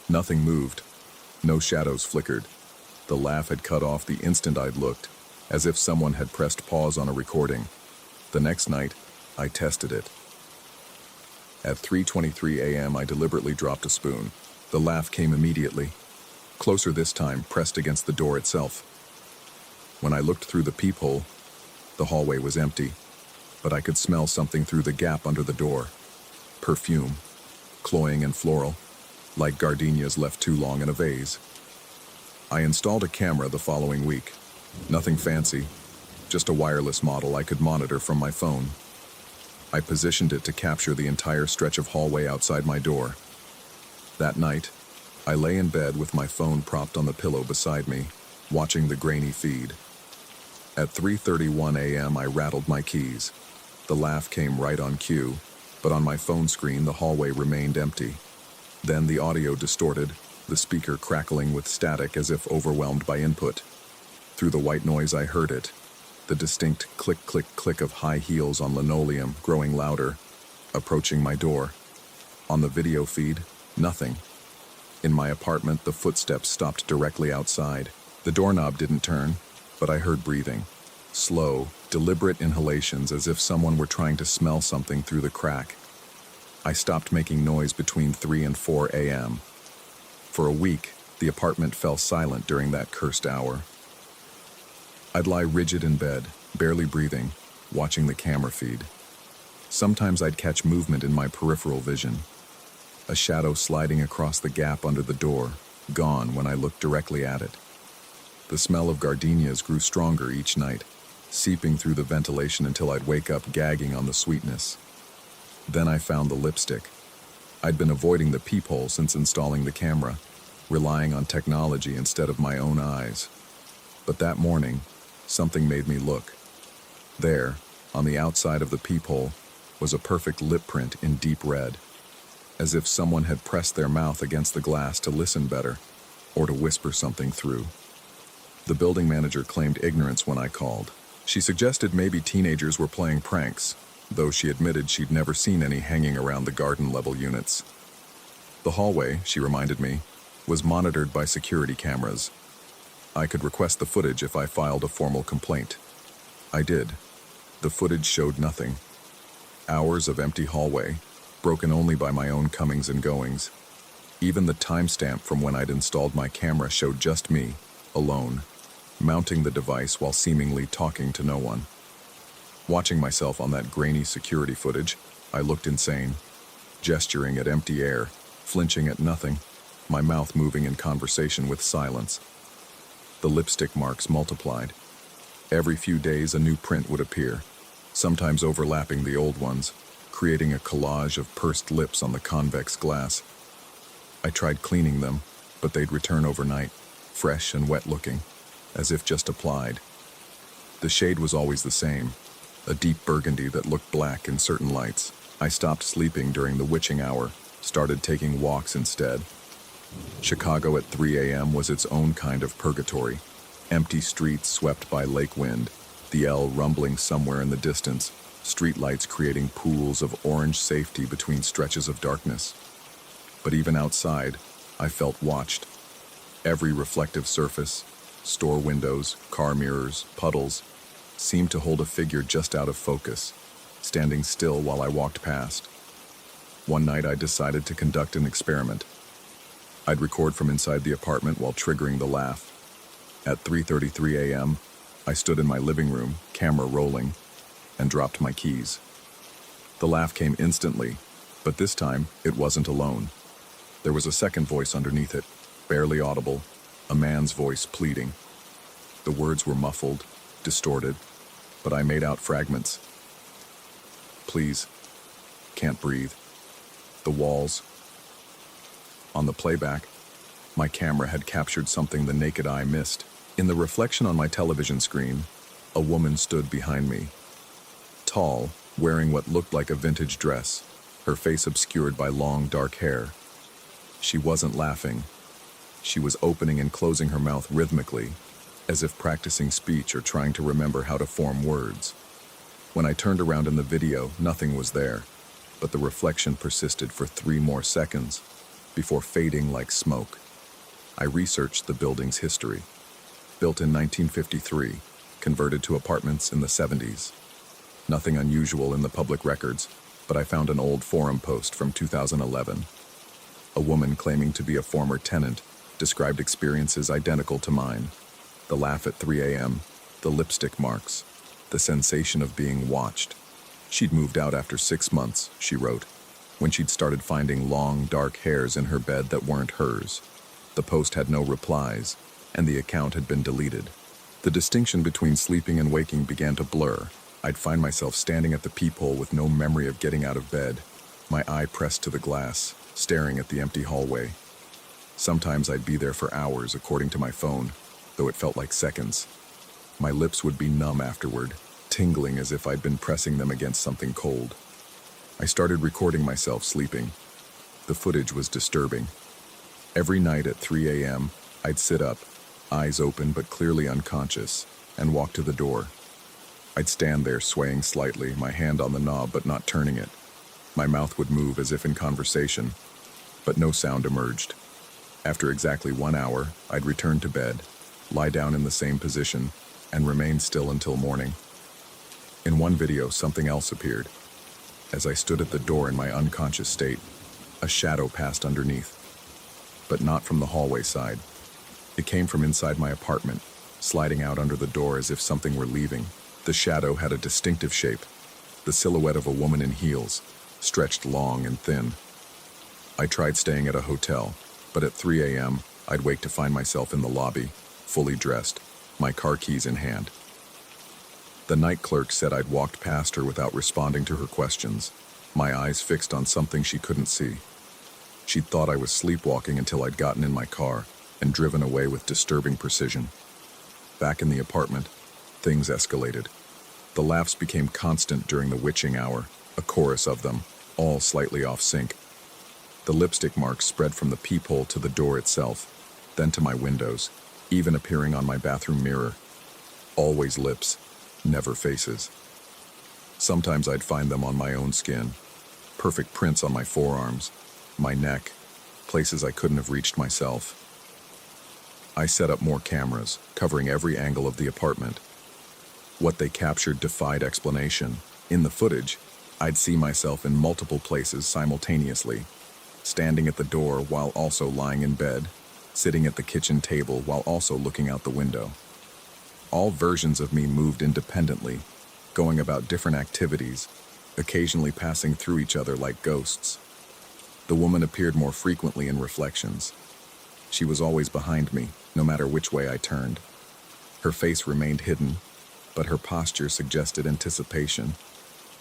Nothing moved. No shadows flickered. The laugh had cut off the instant I'd looked, as if someone had pressed pause on a recording. The next night, I tested it. At 3:23 a.m., I deliberately dropped a spoon. The laugh came immediately. Closer this time, pressed against the door itself. When I looked through the peephole, the hallway was empty, but I could smell something through the gap under the door. Perfume, cloying and floral, like gardenias left too long in a vase. I installed a camera the following week. Nothing fancy, just a wireless model I could monitor from my phone. I positioned it to capture the entire stretch of hallway outside my door. That night, I lay in bed with my phone propped on the pillow beside me, watching the grainy feed. At 3:31 a.m., I rattled my keys. The laugh came right on cue, but on my phone screen, the hallway remained empty. Then the audio distorted, the speaker crackling with static as if overwhelmed by input. Through the white noise, I heard it, the distinct click, click, click of high heels on linoleum growing louder, approaching my door. On the video feed, nothing. In my apartment, the footsteps stopped directly outside. The doorknob didn't turn, but I heard breathing. Slow, deliberate inhalations as if someone were trying to smell something through the crack. I stopped making noise between 3 and 4 a.m. For a week, the apartment fell silent during that cursed hour. I'd lie rigid in bed, barely breathing, watching the camera feed. Sometimes I'd catch movement in my peripheral vision, a shadow sliding across the gap under the door, gone when I looked directly at it. The smell of gardenias grew stronger each night, seeping through the ventilation until I'd wake up gagging on the sweetness. Then I found the lipstick. I'd been avoiding the peephole since installing the camera, relying on technology instead of my own eyes. But that morning, something made me look. There, on the outside of the peephole, was a perfect lip print in deep red, as if someone had pressed their mouth against the glass to listen better, or to whisper something through. The building manager claimed ignorance when I called. She suggested maybe teenagers were playing pranks, though she admitted she'd never seen any hanging around the garden-level units. The hallway, she reminded me, was monitored by security cameras. I could request the footage if I filed a formal complaint. I did. The footage showed nothing. Hours of empty hallway, broken only by my own comings and goings. Even the timestamp from when I'd installed my camera showed just me, alone, mounting the device while seemingly talking to no one. Watching myself on that grainy security footage, I looked insane, gesturing at empty air, flinching at nothing, my mouth moving in conversation with silence. The lipstick marks multiplied. Every few days a new print would appear, sometimes overlapping the old ones, creating a collage of pursed lips on the convex glass. I tried cleaning them, but they'd return overnight, fresh and wet-looking, as if just applied. The shade was always the same, a deep burgundy that looked black in certain lights. I stopped sleeping during the witching hour, started taking walks instead. Chicago at 3 a.m. was its own kind of purgatory. Empty streets swept by lake wind, the L rumbling somewhere in the distance, streetlights creating pools of orange safety between stretches of darkness. But even outside, I felt watched. Every reflective surface, store windows, car mirrors, puddles, seemed to hold a figure just out of focus, standing still while I walked past. One night I decided to conduct an experiment. I'd record from inside the apartment while triggering the laugh. At 3:33 a.m., I stood in my living room, camera rolling, and dropped my keys. The laugh came instantly, but this time it wasn't alone. There was a second voice underneath it, barely audible, a man's voice pleading. The words were muffled, distorted, but I made out fragments. Please, can't breathe. The walls. On the playback, my camera had captured something the naked eye missed. In the reflection on my television screen, a woman stood behind me. Tall, wearing what looked like a vintage dress, her face obscured by long, dark hair. She wasn't laughing. She was opening and closing her mouth rhythmically, as if practicing speech or trying to remember how to form words. When I turned around in the video, nothing was there, but the reflection persisted for 3 more seconds, before fading like smoke. I researched the building's history. Built in 1953, converted to apartments in the 70s. Nothing unusual in the public records, but I found an old forum post from 2011. A woman claiming to be a former tenant described experiences identical to mine. The laugh at 3 a.m., the lipstick marks, the sensation of being watched. She'd moved out after 6 months, she wrote, when she'd started finding long, dark hairs in her bed that weren't hers. The post had no replies, and the account had been deleted. The distinction between sleeping and waking began to blur. I'd find myself standing at the peephole with no memory of getting out of bed, my eye pressed to the glass, staring at the empty hallway. Sometimes I'd be there for hours, according to my phone, though it felt like seconds. My lips would be numb afterward, tingling as if I'd been pressing them against something cold. I started recording myself sleeping. The footage was disturbing. Every night at 3 a.m., I'd sit up, eyes open but clearly unconscious, and walk to the door. I'd stand there swaying slightly, my hand on the knob but not turning it. My mouth would move as if in conversation, but no sound emerged. After exactly 1 hour, I'd return to bed, lie down in the same position, and remain still until morning. In one video, something else appeared. As I stood at the door in my unconscious state, a shadow passed underneath, but not from the hallway side. It came from inside my apartment, sliding out under the door as if something were leaving. The shadow had a distinctive shape, the silhouette of a woman in heels, stretched long and thin. I tried staying at a hotel, but at 3 a.m., I'd wake to find myself in the lobby, fully dressed, my car keys in hand. The night clerk said I'd walked past her without responding to her questions, my eyes fixed on something she couldn't see. She'd thought I was sleepwalking until I'd gotten in my car and driven away with disturbing precision. Back in the apartment, things escalated. The laughs became constant during the witching hour, a chorus of them, all slightly off sync. The lipstick marks spread from the peephole to the door itself, then to my windows, even appearing on my bathroom mirror. Always lips, never faces. Sometimes I'd find them on my own skin, perfect prints on my forearms, my neck, places I couldn't have reached myself. I set up more cameras, covering every angle of the apartment. What they captured defied explanation. In the footage, I'd see myself in multiple places simultaneously, standing at the door while also lying in bed, sitting at the kitchen table while also looking out the window. All versions of me moved independently, going about different activities, occasionally passing through each other like ghosts. The woman appeared more frequently in reflections. She was always behind me, no matter which way I turned. Her face remained hidden, but her posture suggested anticipation,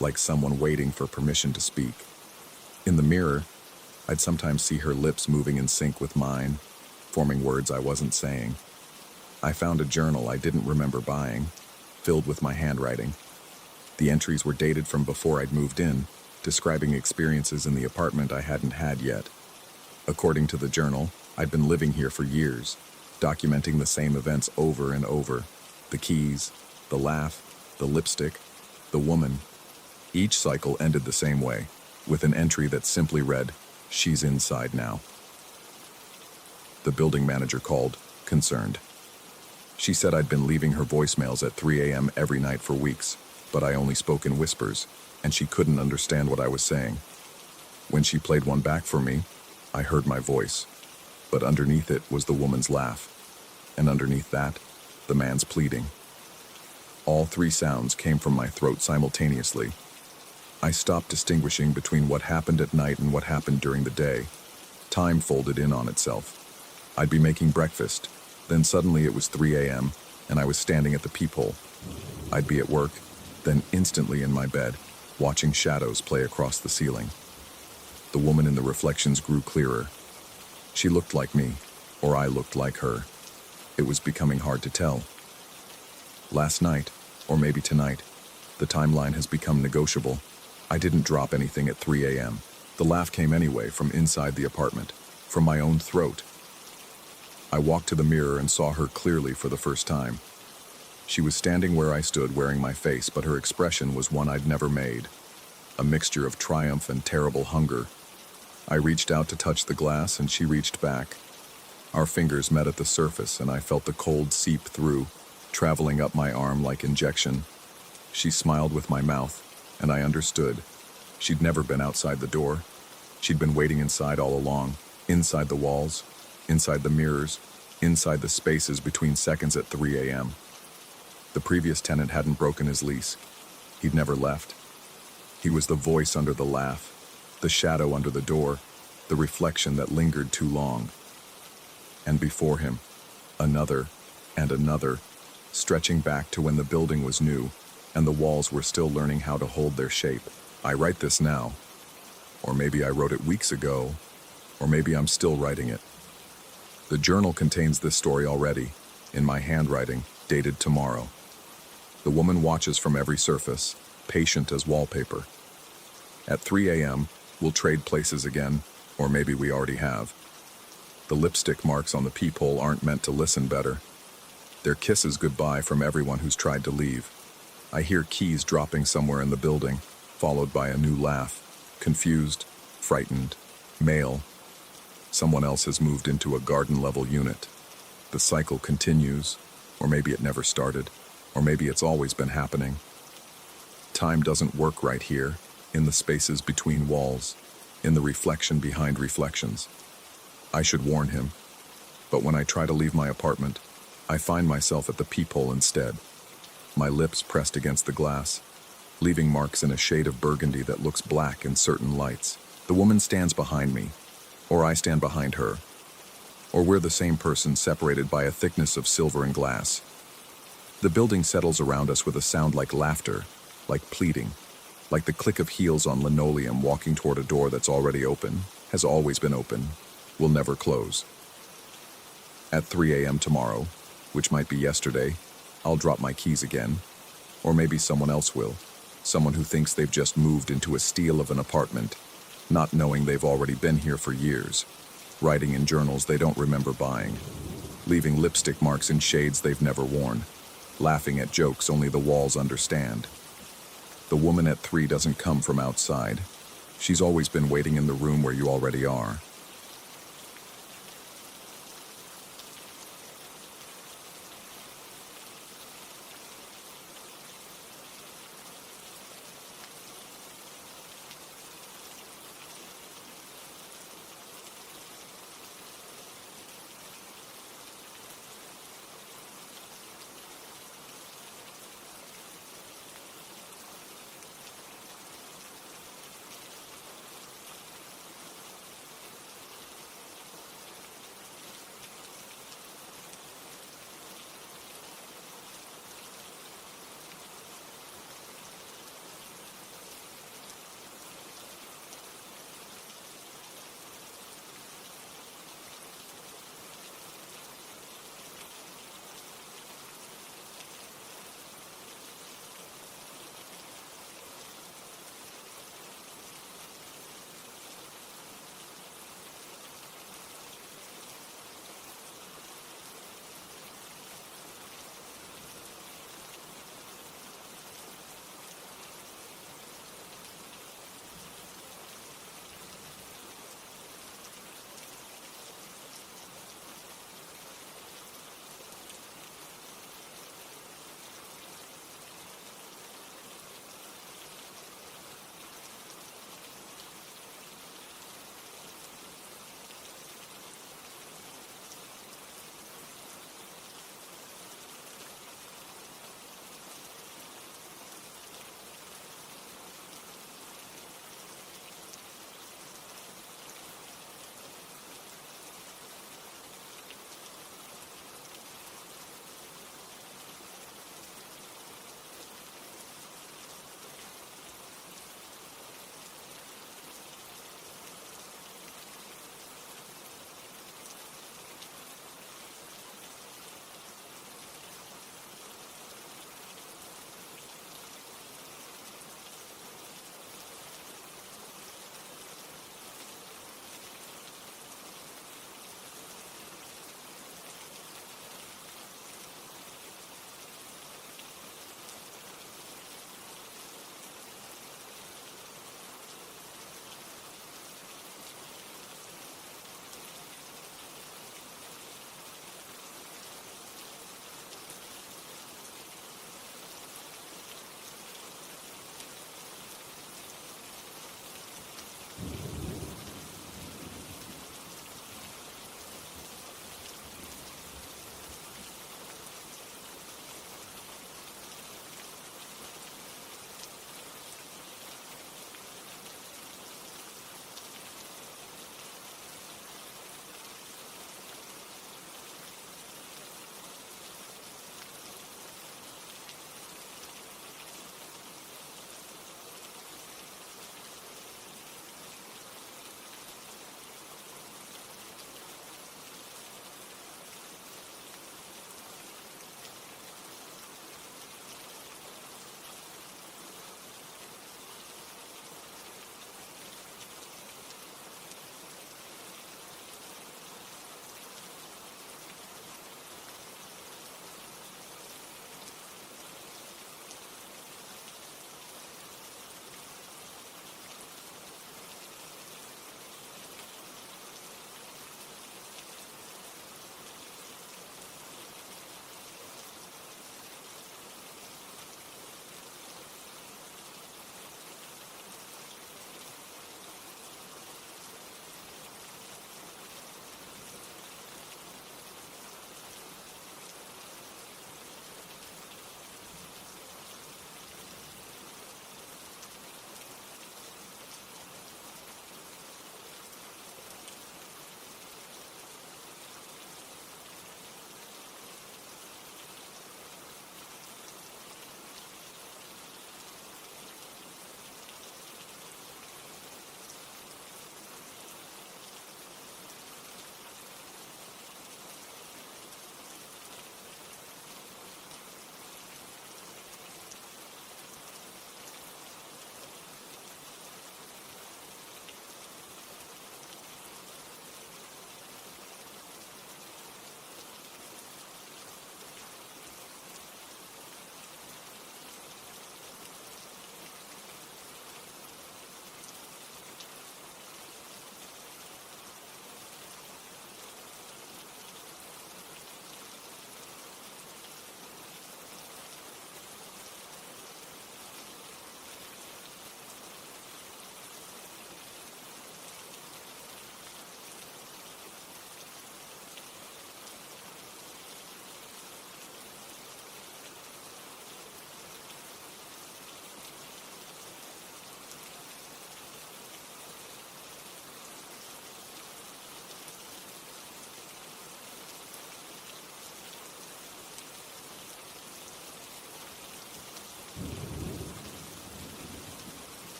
like someone waiting for permission to speak. In the mirror, I'd sometimes see her lips moving in sync with mine, forming words I wasn't saying. I found a journal I didn't remember buying, filled with my handwriting. The entries were dated from before I'd moved in, describing experiences in the apartment I hadn't had yet. According to the journal, I'd been living here for years, documenting the same events over and over. The keys, the laugh, the lipstick, the woman. Each cycle ended the same way, with an entry that simply read, "She's inside now." The building manager called, concerned. She said I'd been leaving her voicemails at 3 a.m. every night for weeks, but I only spoke in whispers, and she couldn't understand what I was saying. When she played one back for me, I heard my voice, but underneath it was the woman's laugh, and underneath that, the man's pleading. All three sounds came from my throat simultaneously. I stopped distinguishing between what happened at night and what happened during the day. Time folded in on itself. I'd be making breakfast, then suddenly it was 3 a.m., and I was standing at the peephole. I'd be at work, then instantly in my bed, watching shadows play across the ceiling. The woman in the reflections grew clearer. She looked like me, or I looked like her. It was becoming hard to tell. Last night, or maybe tonight, the timeline has become negotiable. I didn't drop anything at 3 a.m. The laugh came anyway from inside the apartment, from my own throat. I walked to the mirror and saw her clearly for the first time. She was standing where I stood wearing my face, but her expression was one I'd never made. A mixture of triumph and terrible hunger. I reached out to touch the glass and she reached back. Our fingers met at the surface and I felt the cold seep through, traveling up my arm like injection. She smiled with my mouth, and I understood. She'd never been outside the door. She'd been waiting inside all along, inside the walls, inside the mirrors, inside the spaces between seconds at 3 a.m. The previous tenant hadn't broken his lease. He'd never left. He was the voice under the laugh, the shadow under the door, the reflection that lingered too long. And before him, another and another, stretching back to when the building was new and the walls were still learning how to hold their shape. I write this now, or maybe I wrote it weeks ago, or maybe I'm still writing it. The journal contains this story already, in my handwriting, dated tomorrow. The woman watches from every surface, patient as wallpaper. At 3 a.m., we'll trade places again, or maybe we already have. The lipstick marks on the peephole aren't meant to listen better. They're kisses goodbye from everyone who's tried to leave. I hear keys dropping somewhere in the building, followed by a new laugh. Confused, frightened, male. Someone else has moved into a garden-level unit. The cycle continues, or maybe it never started, or maybe it's always been happening. Time doesn't work right here, in the spaces between walls, in the reflection behind reflections. I should warn him, but when I try to leave my apartment, I find myself at the peephole instead, my lips pressed against the glass, leaving marks in a shade of burgundy that looks black in certain lights. The woman stands behind me, or I stand behind her, or we're the same person separated by a thickness of silver and glass. The building settles around us with a sound like laughter, like pleading, like the click of heels on linoleum walking toward a door that's already open, has always been open, will never close. At 3 a.m. tomorrow, which might be yesterday, I'll drop my keys again, or maybe someone else will, someone who thinks they've just moved into a steal of an apartment, not knowing they've already been here for years, writing in journals they don't remember buying, leaving lipstick marks in shades they've never worn, laughing at jokes only the walls understand. The woman at 3 doesn't come from outside. She's always been waiting in the room where you already are.